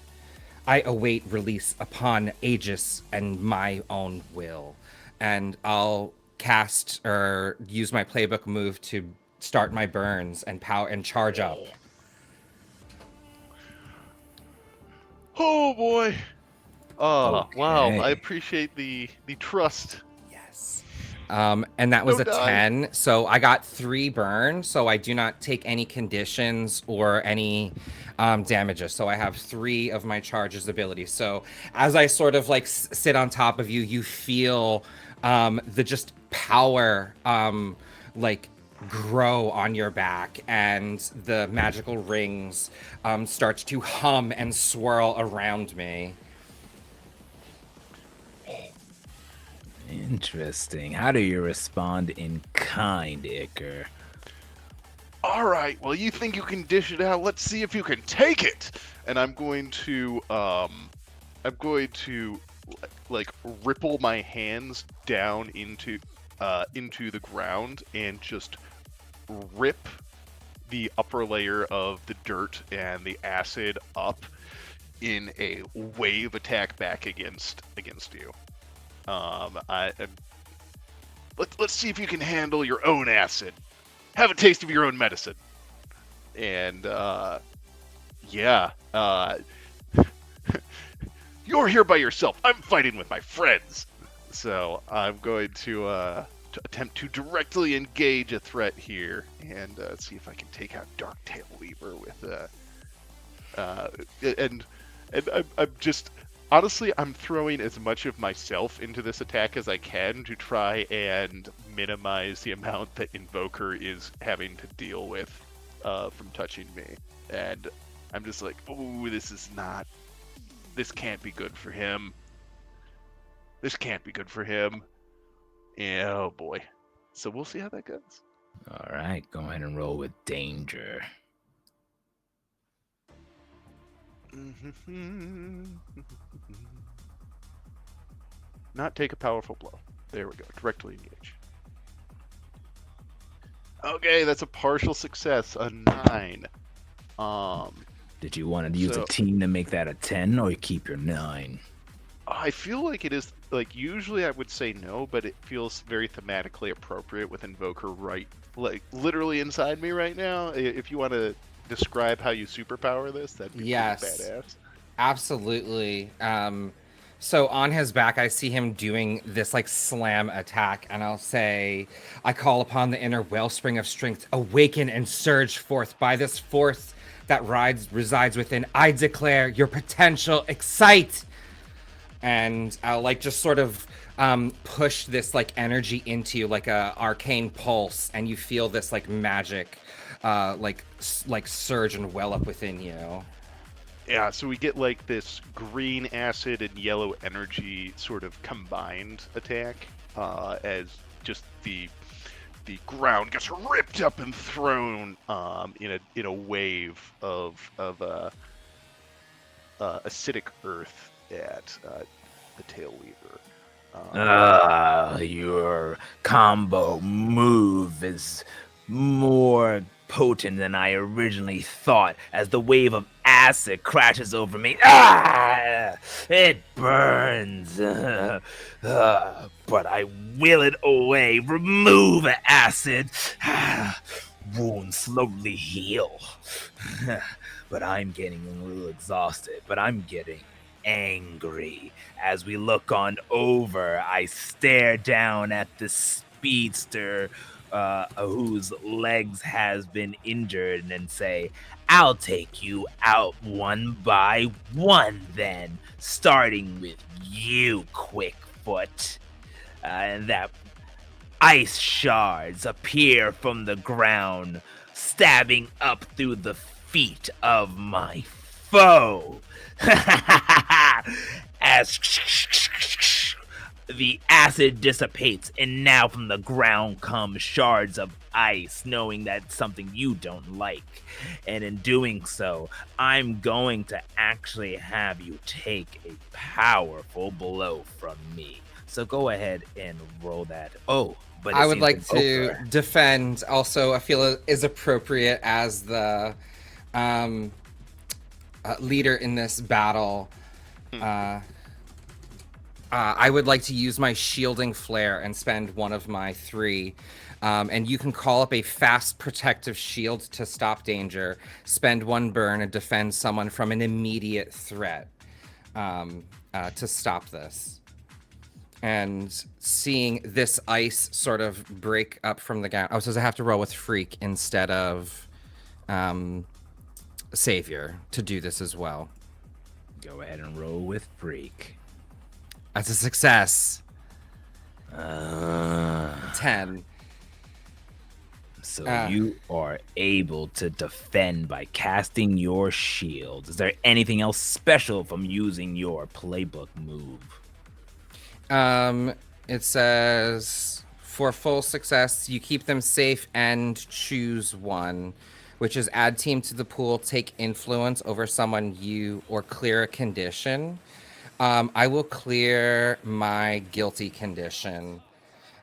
I await release upon Aegis and my own will, and I'll cast or use my playbook move to start my burns and power and charge up. Oh boy. Wow. I Okay. appreciate the trust. Yes. And that was Don't a die. 10. So I got 3 burn. So I do not take any conditions or any damages. So I have 3 of my charges abilities. So as I sort of like sit on top of you, you feel the just power like grow on your back, and the magical rings start to hum and swirl around me. Interesting. How do you respond in kind, Iker? All right, well, you think you can dish it out? Let's see if you can take it. And I'm going to like ripple my hands down into the ground and just rip the upper layer of the dirt and the acid up in a wave attack back against you. Let's see if you can handle your own acid. Have a taste of your own medicine. And yeah, you're here by yourself. I'm fighting with my friends. So I'm going to attempt to directly engage a threat here and see if I can take out Dark Tail Weaver with and I'm just honestly I'm throwing as much of myself into this attack as I can to try and minimize the amount that Invoker is having to deal with from touching me. And I'm just like, oh, this can't be good for him. This can't be good for him. Yeah, oh boy. So we'll see how that goes. All right, go ahead and roll with danger. Not take a powerful blow. There we go. Directly engage. Okay, that's a partial success. A 9. Did you want to use So- a team to make that a 10 or keep your 9? I feel like it is, like, usually I would say no, but it feels very thematically appropriate with Invoker right, like, literally inside me right now. If you want to describe how you superpower this, that'd be pretty Yes. badass. Absolutely. So on his back, I see him doing this like slam attack, and I'll say, I call upon the inner wellspring of strength, awaken and surge forth by this force that resides within. I declare your potential, excite. And I'll like just sort of push this like energy into you like a arcane pulse, and you feel this like magic like surge and well up within you. Yeah, so we get like this green acid and yellow energy sort of combined attack as just the ground gets ripped up and thrown in a wave of acidic earth at the Tail Weaver. Your combo move is more potent than I originally thought as the wave of acid crashes over me. It burns. But I will it away. Remove acid. Wounds slowly heal. But I'm getting a little exhausted. But I'm getting angry. As we look on over, I stare down at the speedster whose legs has been injured and say, I'll take you out one by one then, starting with you, Quickfoot. And that ice shards appear from the ground, stabbing up through the feet of my foe. As the acid dissipates, and now from the ground come shards of ice, knowing that's something you don't like. And in doing so, I'm going to actually have you take a powerful blow from me. So go ahead and roll that. Oh, but I would like to defend also, I feel is appropriate as the leader in this battle. I would like to use my shielding flare and spend one of my 3. And you can call up a fast protective shield to stop danger, spend 1 burn, and defend someone from an immediate threat to stop this. And seeing this ice sort of break up from the ground. Oh, so I have to roll with Freak instead of Savior to do this as well. Go ahead and roll with Freak. That's a success. 10. 10. So Uh, you are able to defend by casting your shield. Is there anything else special from using your playbook move? um, it says for full success, you keep them safe and choose one, which is add team to the pool, take influence over someone you or clear a condition. I will clear my guilty condition,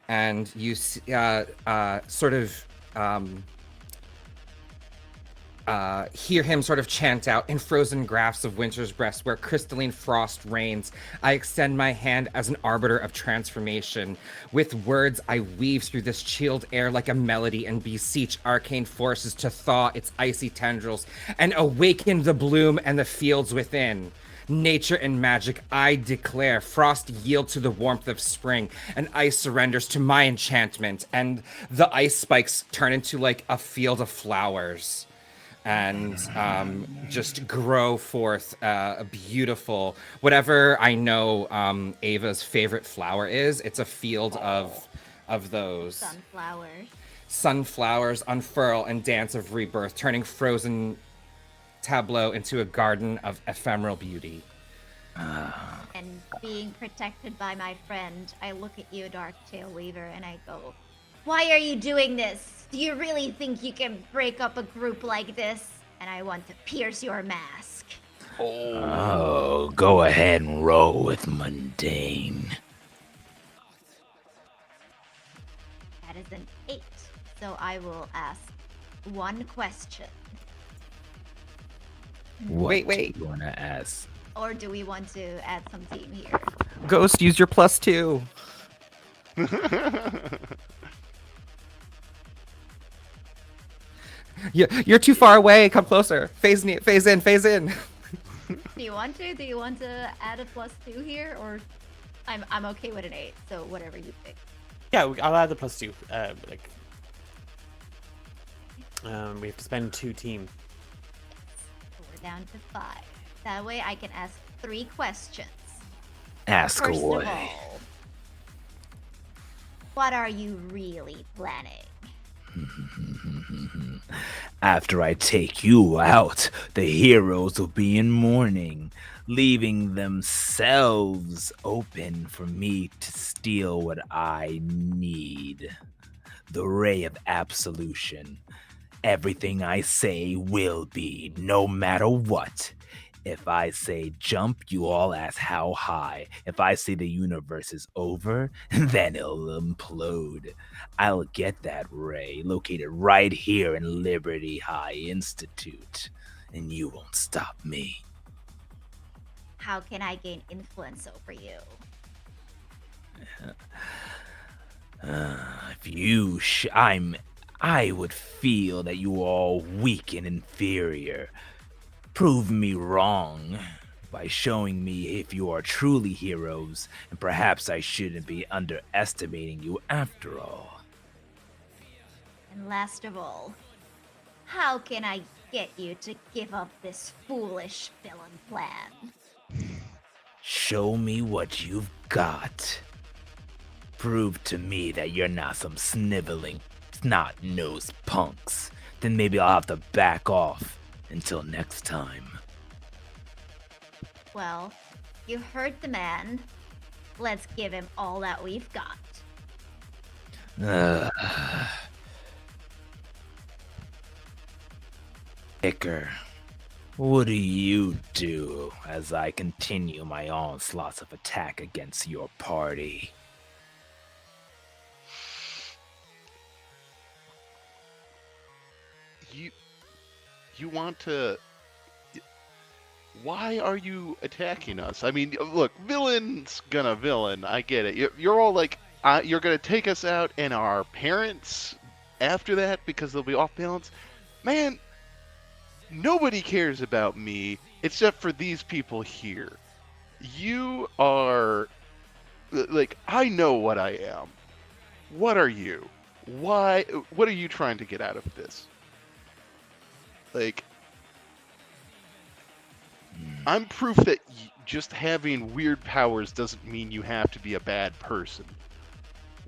and you sort of um, hear him sort of chant out in frozen grafts of winter's breast where crystalline frost reigns. I extend my hand as an arbiter of transformation. With words, I weave through this chilled air like a melody and beseech arcane forces to thaw its icy tendrils and awaken the bloom and the fields within. Nature and magic, I declare, frost yield to the warmth of spring, and ice surrenders to my enchantment, and the ice spikes turn into like a field of flowers and just grow forth a beautiful whatever I know Ava's favorite flower is. It's a field of those Sunflowers. sunflowers unfurl and dance of rebirth, turning frozen tableau into a garden of ephemeral beauty. And being protected by my friend, I look at you, Darktail Weaver, and I go, "Why are you doing this? Do you really think you can break up a group like this?" And I want to pierce your mask. Oh, go ahead and roll with mundane. That is an 8. So I will ask one question. What Wait. do you want to ask? Or do we want to add some team here? Ghost, use your +2. You're too far away. Come closer. Phase in. Do you want to? Do you want to add a +2 here? Or I'm okay with an 8, so whatever you pick. Yeah, I'll add the +2. We have to spend 2 team. So we're down to 5. That way I can ask 3 questions. Ask First away. of all, what are you really planning? After I take you out, the heroes will be in mourning, leaving themselves open for me to steal what I need. The ray of absolution. Everything I say will be, no matter what. If I say jump, you all ask how high. If I say the universe is over, then it'll implode. I'll get that ray located right here in Liberty High Institute, and you won't stop me. How can I gain influence over you? If you I would feel that you are all weak and inferior. Prove me wrong by showing me if you are truly heroes, and perhaps I shouldn't be underestimating you after all. And last of all, how can I get you to give up this foolish villain plan? Show me what you've got. Prove to me that you're not some sniveling, snot-nosed punks. Then maybe I'll have to back off. Until next time. Well, you heard the man. Let's give him all that we've got. Icker, what do you do as I continue my onslaughts of attack against your party? You want to... Why are you attacking us? I mean, look, villain's gonna villain. I get it. You're all like, you're gonna take us out and our parents after that because they'll be off balance. Man, nobody cares about me except for these people here. You are... Like, I know what I am. What are you? Why? What are you trying to get out of this? Like, I'm proof that just having weird powers doesn't mean you have to be a bad person.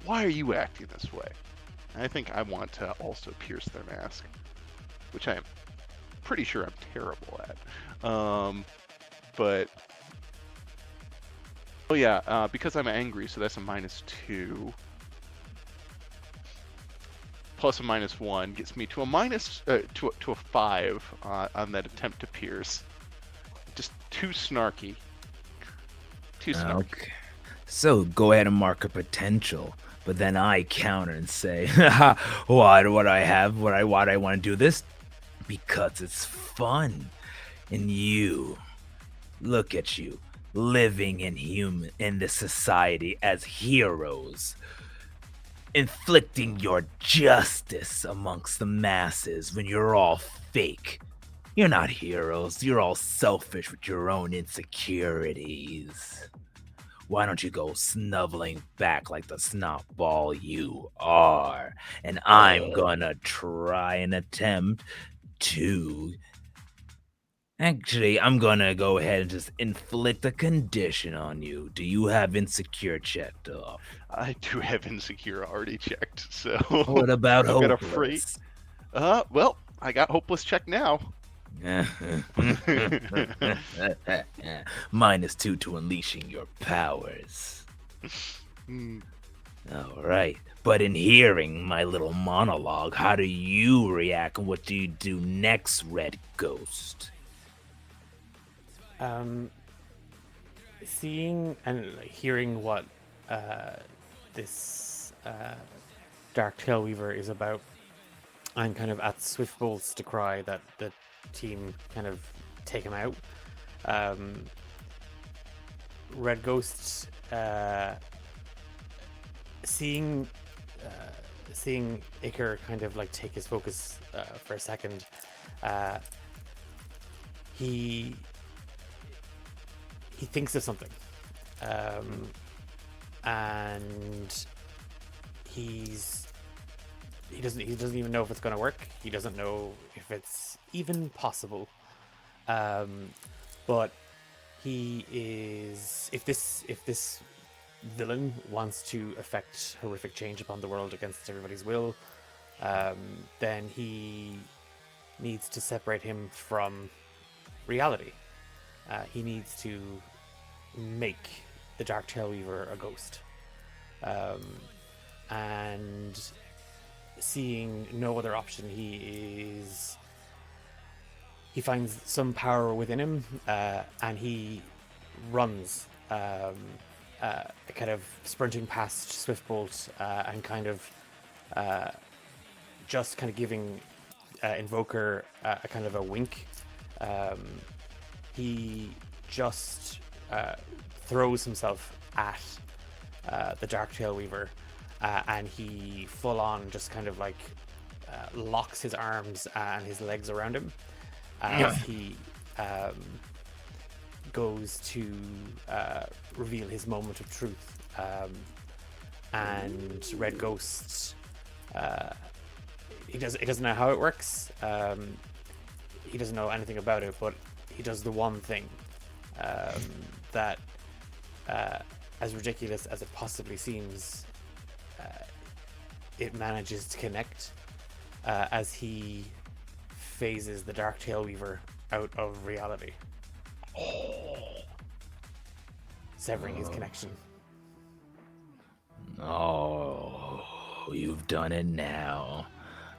Why are you acting this way? I think I want to also pierce their mask, which I am pretty sure I'm terrible at. But oh yeah, because I'm angry, so that's a -2. Plus a -1 gets me to a to a 5 on that attempt to pierce. Just too snarky. Too snarky. Okay. So go ahead and mark a potential. But then I counter and say, why do I have? Why do I want to do this? Because it's fun. And you, look at you, living in this society as heroes, inflicting your justice amongst the masses when you're all fake. You're not heroes. You're all selfish with your own insecurities. Why don't you go snuggling back like the snot ball you are? And I'm gonna try and attempt to. Actually, I'm gonna go ahead and just inflict a condition on you. Do you have insecure checked off? I do have insecure already checked, so What about I've got a freight. hopeless? Well, I got hopeless checked now. -2 to unleashing your powers. All right. But in hearing my little monologue, how do you react and what do you do next, Red Ghost? Seeing and hearing what this Dark Tailweaver is about, I'm kind of at Swiftbolt's decry that the team kind of take him out. Red Ghost, seeing Iker kind of like take his focus for a second, he thinks of something, and he doesn't even know if it's going to work. He doesn't know if it's even possible. But he is, if this villain wants to effect horrific change upon the world against everybody's will, then he needs to separate him from reality. He needs to make the Dark Tailweaver a ghost. And seeing no other option, he finds some power within him, and he runs, kind of sprinting past Swiftbolt, and kind of just kind of giving Invoker a kind of a wink. He just throws himself at the Dark Tailweaver, and he full on just kind of like locks his arms and his legs around him as he goes to reveal his moment of truth. And Red Ghost, he doesn't know how it works. He doesn't know anything about it, but he does the one thing that, as ridiculous as it possibly seems, it manages to connect as he phases the Dark Tailweaver out of reality, severing his connection. Oh, you've done it now.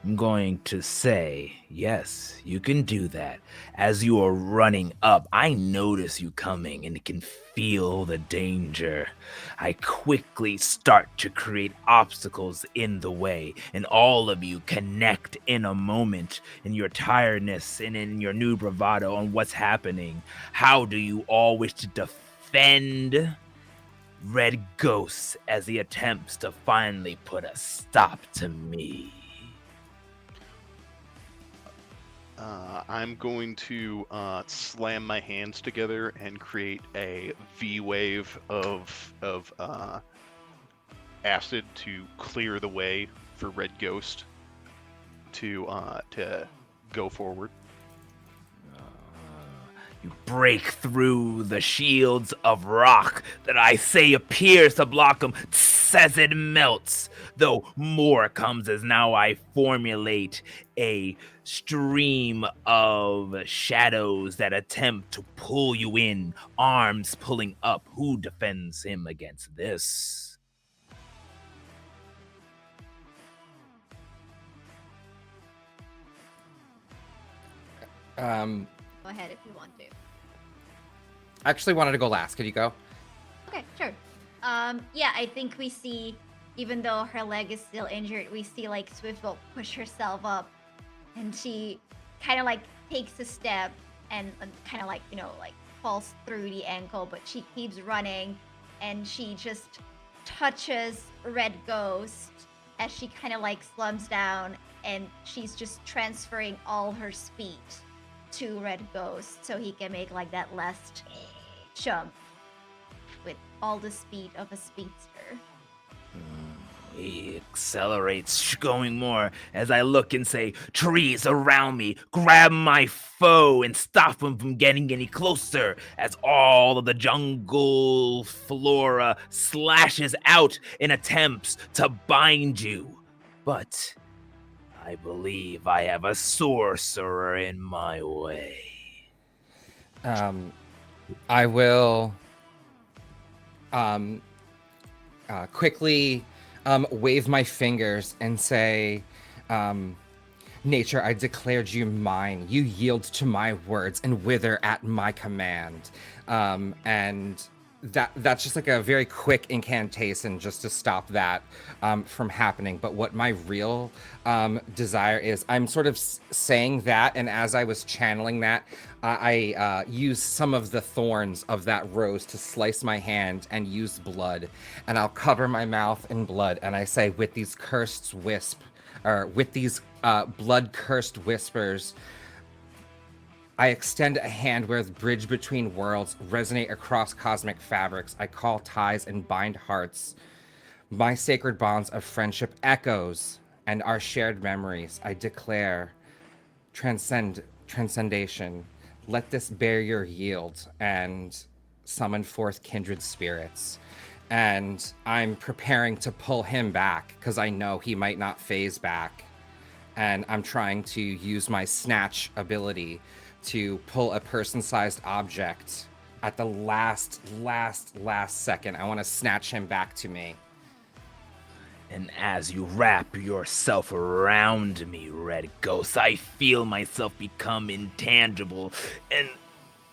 I'm going to say, yes, you can do that. As you are running up, I notice you coming and can feel the danger. I quickly start to create obstacles in the way, and all of you connect in a moment in your tiredness and in your new bravado on what's happening. How do you all wish to defend Red Ghost as he attempts to finally put a stop to me? I'm going to slam my hands together and create a V wave of acid to clear the way for Red Ghost to go forward. You break through the shields of rock that I say appears to block him as it melts. though more comes as now I formulate a stream of shadows that attempt to pull you in, arms pulling up. Who defends him against this? Um, Go ahead if you want to. I actually wanted to go last. Could you go? Okay, sure. Yeah, I think we see, even though her leg is still injured, we see like Swiftbolt push herself up, and she kind of like takes a step and kind of like like falls through the ankle, but she keeps running, and she just touches Red Ghost as she kind of like slumps down, and she's just transferring all her speed to Red Ghost so he can make like that last jump with all the speed of a speedster. He accelerates, going more as I look and say, trees around me, grab my foe and stop him from getting any closer as all of the jungle flora slashes out in attempts to bind you. But I believe I have a sorcerer in my way. I will quickly wave my fingers and say, Nature, I declared you mine. You yield to my words and wither at my command. And that's just like a very quick incantation just to stop that from happening. But what my real desire is, I'm sort of saying that, and as I was channeling that, I use some of the thorns of that rose to slice my hand and use blood, and I'll cover my mouth in blood, and I say, with these cursed blood-cursed whispers, I extend a hand where the bridge between worlds resonate across cosmic fabrics. I call ties and bind hearts. My sacred bonds of friendship echoes and our shared memories. I declare transcendation. Let this barrier yield and summon forth kindred spirits. And I'm preparing to pull him back because I know he might not phase back. And I'm trying to use my snatch ability to pull a person-sized object at the last second. I want to snatch him back to me. And as you wrap yourself around me, Red Ghost, I feel myself become intangible, and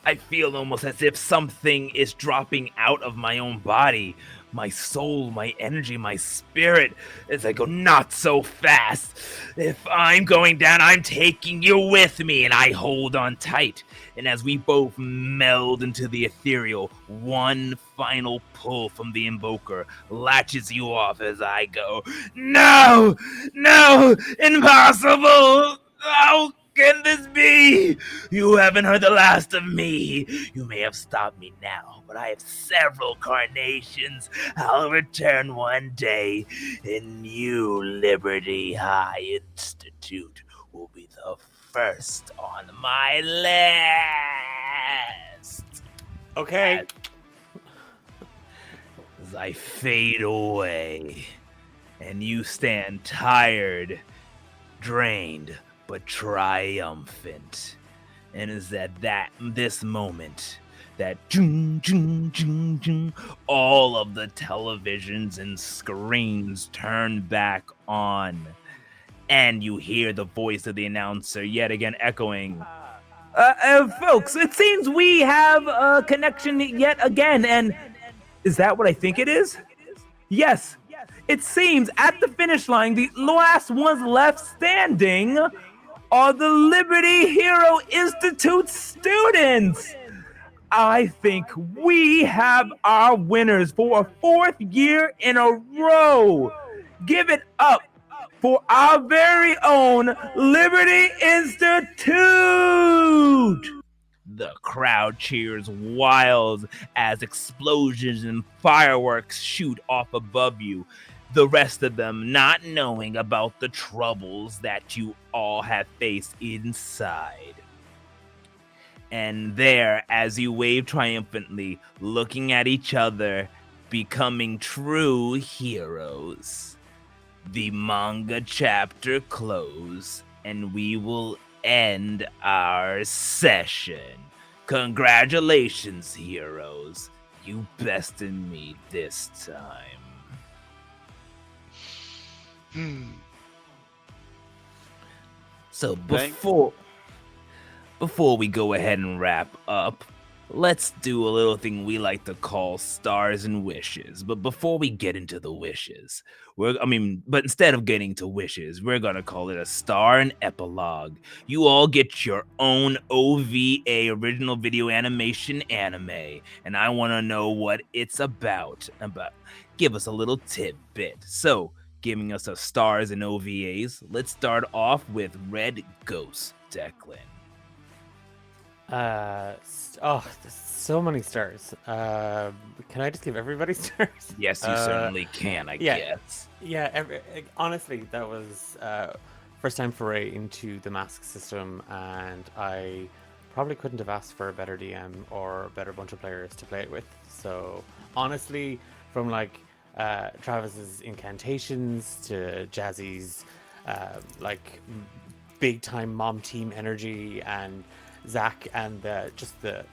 I feel almost as if something is dropping out of my own body. My soul, my energy, my spirit, as I go, not so fast. If I'm going down, I'm taking you with me, and I hold on tight. And as we both meld into the ethereal, one final pull from the invoker latches you off as I go, no, no, impossible. How can this be? You haven't heard the last of me. You may have stopped me now, but I have several carnations. I'll return one day, and you, Liberty High Institute, will be the first on my list. Okay. As I fade away, and you stand tired, drained, but triumphant. And is at this moment that all of the televisions and screens turn back on, and you hear the voice of the announcer yet again echoing, folks, it seems we have a connection yet again, and is that what I think it is? Yes, it seems at the finish line, the last ones left standing are the Liberty Hero Institute students. I think we have our winners for a fourth year in a row. Give it up for our very own Liberty Institute. The crowd cheers wild as explosions and fireworks shoot off above you. The rest of them not knowing about the troubles that you all have faced inside. And there, as you wave triumphantly, looking at each other, becoming true heroes, the manga chapter close, and we will end our session. Congratulations, heroes. You bested me this time. Hmm. So Thank- before we go ahead and wrap up, let's do a little thing we like to call stars and wishes. But before we get into the wishes, but instead of getting to wishes, we're gonna call it a star and epilogue. You all get your own OVA, original video animation anime, and I want to know what it's about. Give us a little tidbit. So, giving us a stars and OVAs, let's start off with Red Ghost, Declan. There's so many stars. Can I just give everybody stars? Yes, you certainly can, I yeah. guess. Yeah, honestly, that was first time foray into the mask system, and I probably couldn't have asked for a better DM or a better bunch of players to play it with. So honestly, from like Travis's incantations to Jazzy's big time mom team energy, and Zach and just the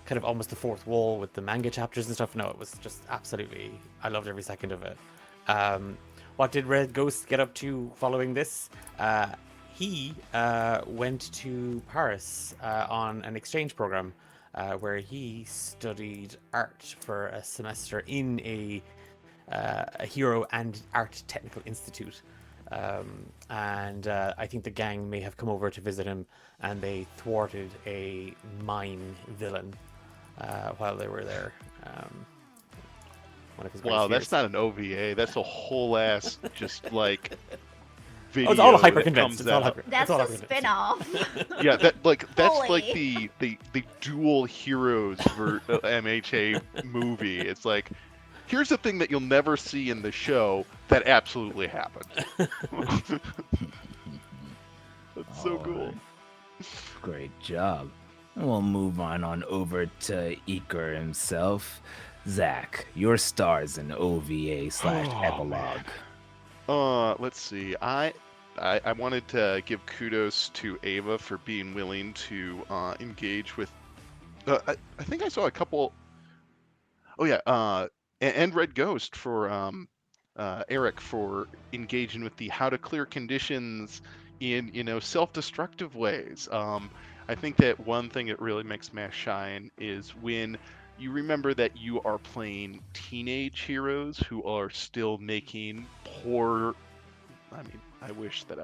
kind of almost the fourth wall with the manga chapters and stuff. No, it was just absolutely, I loved every second of it. What did Red Ghost get up to following this? He went to Paris on an exchange program where he studied art for a semester in a hero and art technical institute. And I think the gang may have come over to visit him, and they thwarted a mine villain while they were there. One of his Wow, greatest that's fears. not an OVA. That's a whole ass just like video Oh, it's all hyper that condensed. comes It's all out. hyper. That's it's all a hyper condensed. spin-off. Yeah, that's like Fully. the dual heroes for MHA movie. It's like, here's the thing that you'll never see in the show that absolutely happened. That's so cool. Alright. Great job. We'll move on over to Eker himself. Zach, your stars in OVA slash Oh, epilogue. Let's see. I wanted to give kudos to Ava for being willing to engage with. I think I saw a couple. Oh yeah. And Red Ghost for Eric for engaging with the how to clear conditions in self-destructive ways. I think that one thing that really makes Smash shine is when you remember that you are playing teenage heroes who are still making poor. I mean, I wish that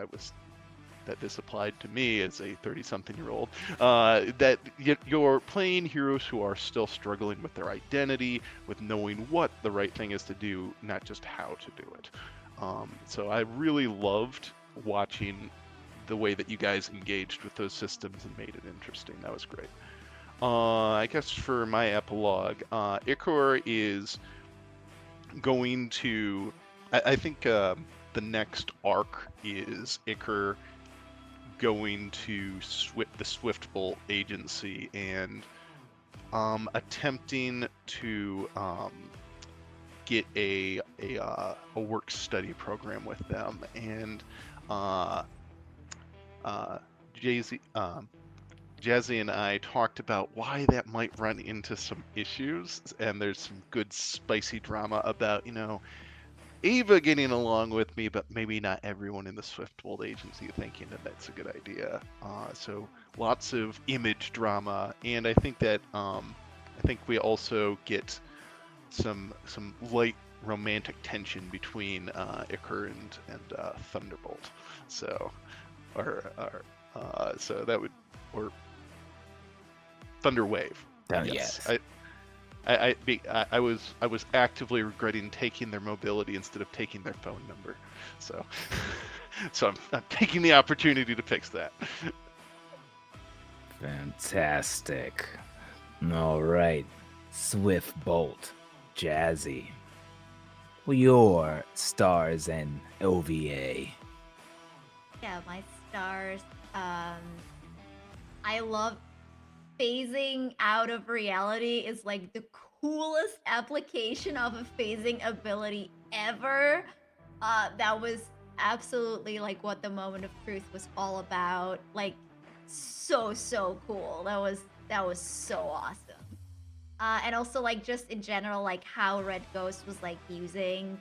this applied to me as a 30-something-year-old. That you're playing heroes who are still struggling with their identity, with knowing what the right thing is to do, not just how to do it. So I really loved watching the way that you guys engaged with those systems and made it interesting. That was great. I guess for my epilogue, Ichor is going to. I think the next arc is Ichor going to the Swiftbolt agency and attempting to get a work study program with them, and Jay-Z, Jazzy and I talked about why that might run into some issues, and there's some good spicy drama about Ava getting along with me, but maybe not everyone in the Swiftbolt agency thinking that that's a good idea. So lots of image drama, and I think that we also get some light romantic tension between Iker and Thunderbolt. So so that would or Thunderwave. Yes. I was actively regretting taking their mobility instead of taking their phone number, so I'm taking the opportunity to fix that. Fantastic. All right, Swiftbolt, Jazzy. Your stars and OVA. Yeah, my stars. I love phasing out of reality is like the coolest application of a phasing ability ever. That was absolutely like what the moment of truth was all about. Like, so cool. That was so awesome. And also like just in general, like how Red Ghost was like using,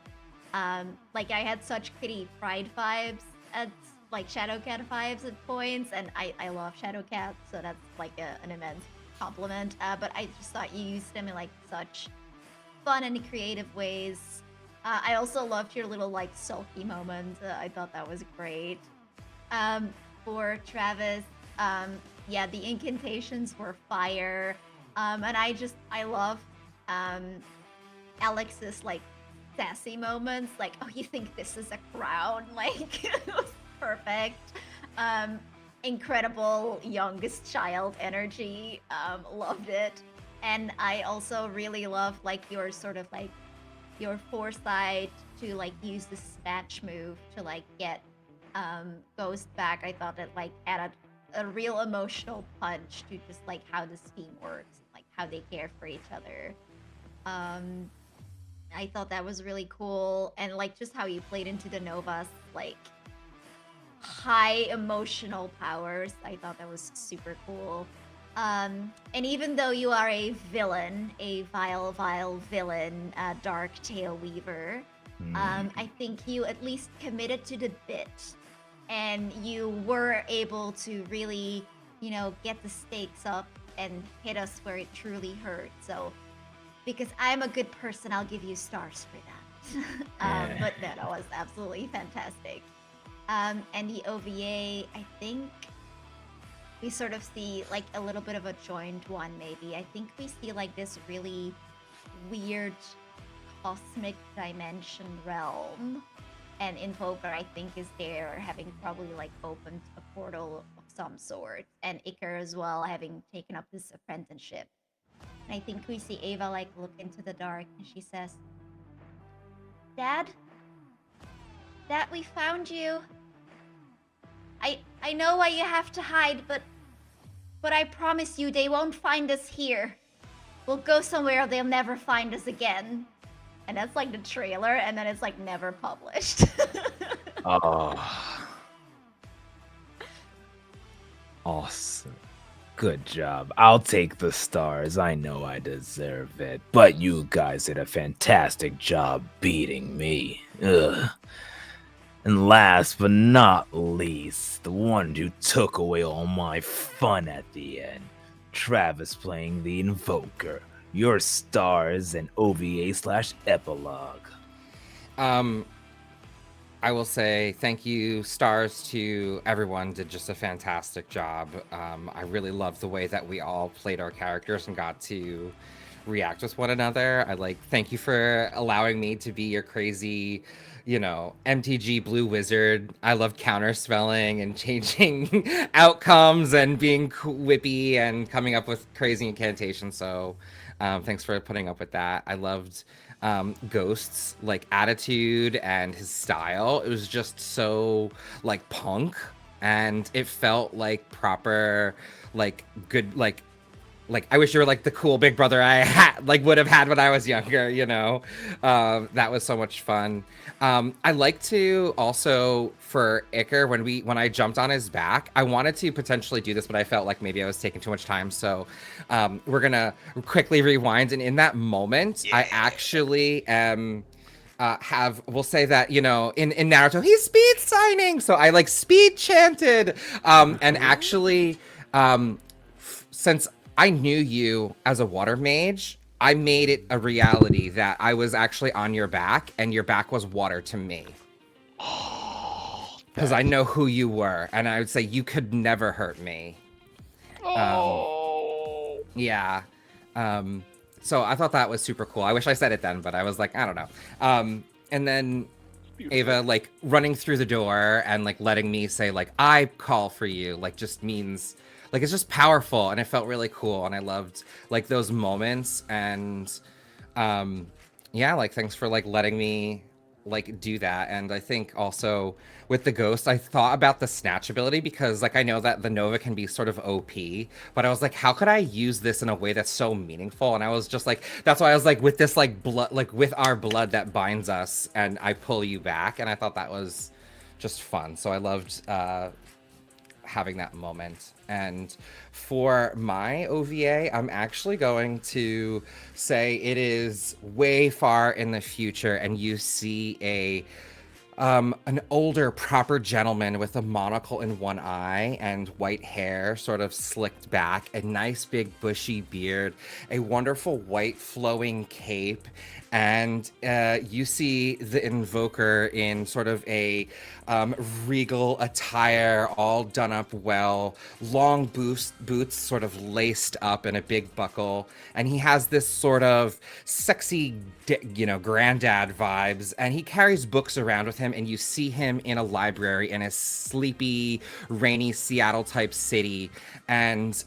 like I had such Kitty Pride vibes at like Shadowcat vibes at points, and I love Shadowcat, so that's like an immense compliment. But I just thought you used them in like such fun and creative ways. I also loved your little like sulky moment. I thought that was great. Um, for Travis, yeah, the incantations were fire. And I love um Alex's like sassy moments, like, oh, you think this is a crown? Like, it was perfect. Um, incredible youngest child energy. Loved it. And I also really love like your sort of like your foresight to like use the snatch move to like get Ghost back. I thought that like added a real emotional punch to just like how this team works, like how they care for each other. Um, I thought that was really cool, and like just how you played into the Novas, like high emotional powers. I thought that was super cool. And even though you are a villain, a vile villain, Dark Tail Weaver, I think you at least committed to the bit, and you were able to really, get the stakes up and hit us where it truly hurt. So, because I'm a good person, I'll give you stars for that. But no, that was absolutely fantastic. And the OVA, I think we sort of see like a little bit of a joined one, maybe. I think we see like this really weird cosmic dimension realm. And Invoker, I think, is there, having probably like opened a portal of some sort. And Iker as well, having taken up this apprenticeship. And I think we see Ava like look into the dark and she says, Dad? Dad, we found you. I know why you have to hide, but I promise you they won't find us here. We'll go somewhere they'll never find us again. And that's like the trailer, and then it's like never published. Oh. Awesome. Good job. I'll take the stars. I know I deserve it. But you guys did a fantastic job beating me. Ugh. And last but not least, the one who took away all my fun at the end, Travis playing the Invoker. Your stars and OVA/epilogue. I will say thank you, stars, to everyone. Did just a fantastic job. I really loved the way that we all played our characters and got to react with one another. Thank you for allowing me to be your crazy, MTG blue wizard. I love counterspelling and changing outcomes and being whippy and coming up with crazy incantations. So thanks for putting up with that. I loved Ghost's like attitude and his style. It was just so like punk, and it felt like proper, like good, like I wish you were like the cool big brother I would have had when I was younger, that was so much fun. I like to also, for Iker, when I jumped on his back, I wanted to potentially do this, but I felt like maybe I was taking too much time. So we're gonna quickly rewind. And in that moment, I actually we'll say that, in Naruto, he's speed signing. So I like speed chanted. And actually, since I knew you as a water mage, I made it a reality that I was actually on your back, and your back was water to me. Because I know who you were, and I would say you could never hurt me. Yeah. So I thought that was super cool. I wish I said it then, but I was like, I don't know. And then Ava, like, running through the door and, like, letting me say, like, I call for you, like, just means... Like, it's just powerful, and it felt really cool, and I loved, like, those moments, and, yeah, like, thanks for, like, letting me like do that. And I think also with the ghost, I thought about the snatch ability because like I know that the Nova can be sort of OP, but I was like, how could I use this in a way that's so meaningful? And I was just like, that's why I was like, with this like blood, like with our blood that binds us, and I pull you back, and I thought that was just fun. So I loved having that moment. And for my OVA, I'm actually going to say it is way far in the future, and you see an older, proper gentleman with a monocle in one eye and white hair sort of slicked back, a nice big bushy beard, a wonderful white flowing cape, and you see the invoker in sort of a regal attire, all done up well, long boots sort of laced up in a big buckle, and he has this sort of sexy, granddad vibes, and he carries books around with him, and you see him in a library in a sleepy, rainy Seattle type city, and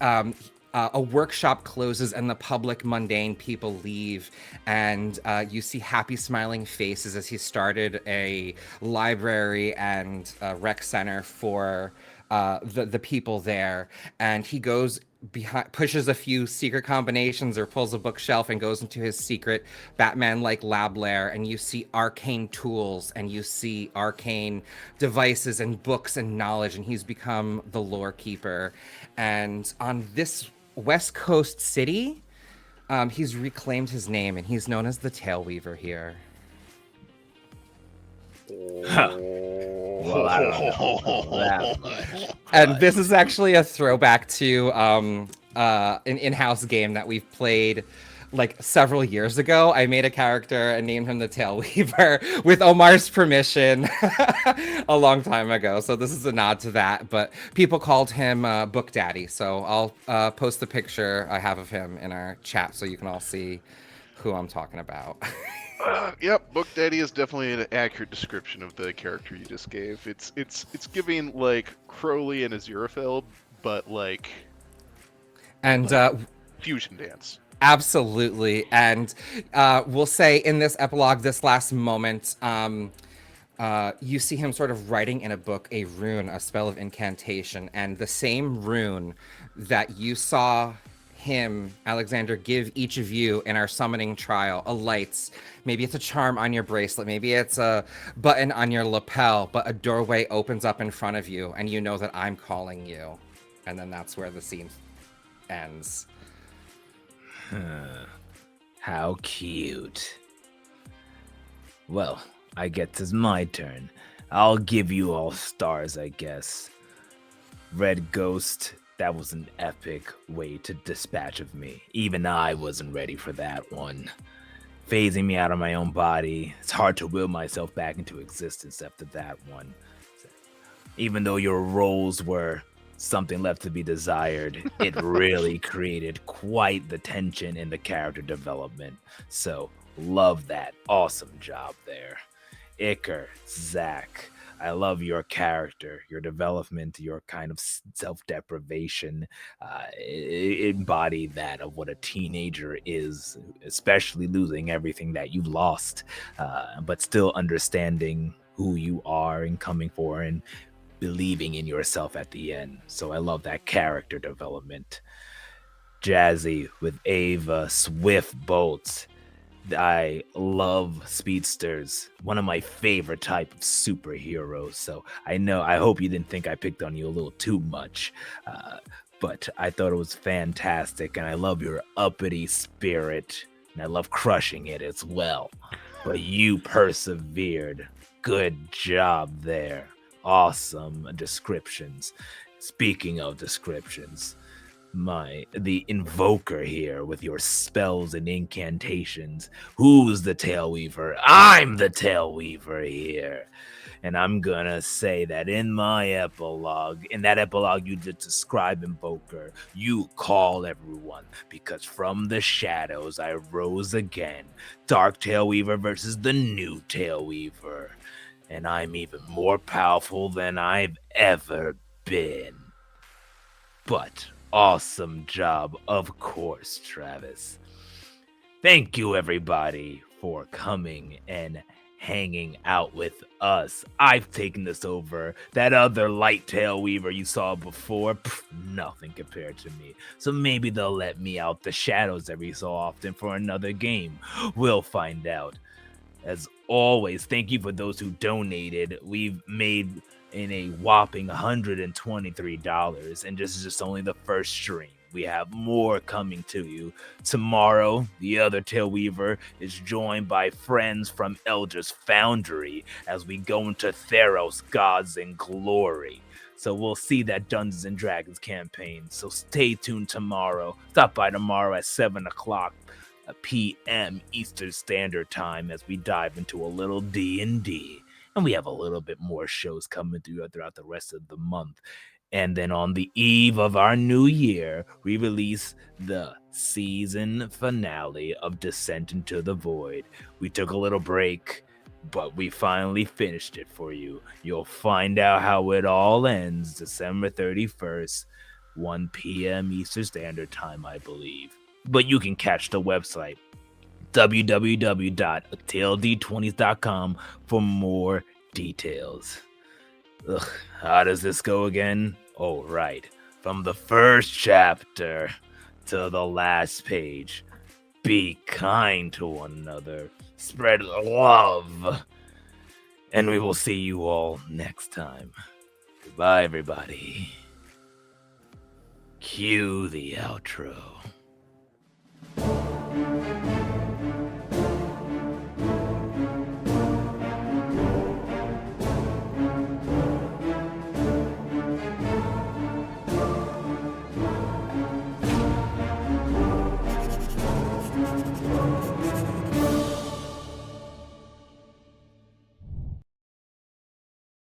a workshop closes and the public mundane people leave, and you see happy smiling faces as he started a library and rec center for the people there. And he goes behind, pushes a few secret combinations or pulls a bookshelf and goes into his secret Batman like lab lair, and you see arcane tools and you see arcane devices and books and knowledge, and he's become the lore keeper. And on this West Coast city, he's reclaimed his name, and he's known as the Tail Weaver here. Huh. Well, I don't know that much. And this is actually a throwback to an in-house game that we've played like several years ago. I made a character and named him the Tail Weaver with Omar's permission a long time ago. So this is a nod to that. But people called him Book Daddy. So I'll post the picture I have of him in our chat so you can all see who I'm talking about. Yep, Book Daddy is definitely an accurate description of the character you just gave. It's giving like Crowley and Aziraphale, but like And fusion dance. absolutely. And we'll say in this epilogue, this last moment, you see him sort of writing in a book a rune, a spell of incantation, and the same rune that you saw him, Alexander, give each of you in our summoning trial, a lights. Maybe it's a charm on your bracelet, maybe it's a button on your lapel, but a doorway opens up in front of you, and you know that I'm calling you. And then that's where the scene ends. How cute. Well, I guess it's my turn. I'll give you all stars, I guess. Red Ghost, that was an epic way to dispatch of me. Even I wasn't ready for that one. Phasing me out of my own body, it's hard to will myself back into existence after that one. Even though your roles were something left to be desired, it really created quite the tension in the character development. So, love that. Awesome job there. Iker, Zach, I love your character, your development, your kind of self-deprivation. Embody that of what a teenager is, especially losing everything that you've lost, but still understanding who you are and coming for and believing in yourself at the end. So I love that character development. Jazzy with Ava, Swift Bolts. I love speedsters, one of my favorite type of superheroes. So I hope you didn't think I picked on you a little too much, but I thought it was fantastic, and I love your uppity spirit, and I love crushing it as well. But you persevered. Good job there. Awesome descriptions. Speaking of descriptions, the invoker here with your spells and incantations. Who's the Tail Weaver? I'm the Tail Weaver here. And I'm gonna say that in that epilogue you did describe Invoker, you call everyone, because from the shadows I rose again. Dark Tail Weaver versus the new Tail Weaver. And I'm even more powerful than I've ever been. But awesome job, of course, Travis. Thank you, everybody, for coming and hanging out with us. I've taken this over. That other light tail weaver you saw before, nothing compared to me. So maybe they'll let me out the shadows every so often for another game. We'll find out. As always, thank you for those who donated. We've made in a whopping $123, and this is just only the first stream. We have more coming to you. Tomorrow, the other Tail Weaver is joined by friends from Elder's Foundry as we go into Theros Gods in Glory. So we'll see that Dungeons and Dragons campaign. So stay tuned tomorrow. Stop by tomorrow at 7 o'clock p.m. Eastern Standard Time as we dive into a little D&D. And we have a little bit more shows coming throughout the rest of the month. And then on the eve of our new year, we release the season finale of Descent into the Void. We took a little break, but we finally finished it for you. You'll find out how it all ends December 31st, 1 p.m. Eastern Standard Time, I believe. But you can catch the website www.tld20s.com for more details. Ugh, how does this go again? Oh, right. From the first chapter to the last page. Be kind to one another. Spread love. And we will see you all next time. Goodbye, everybody. Cue the outro.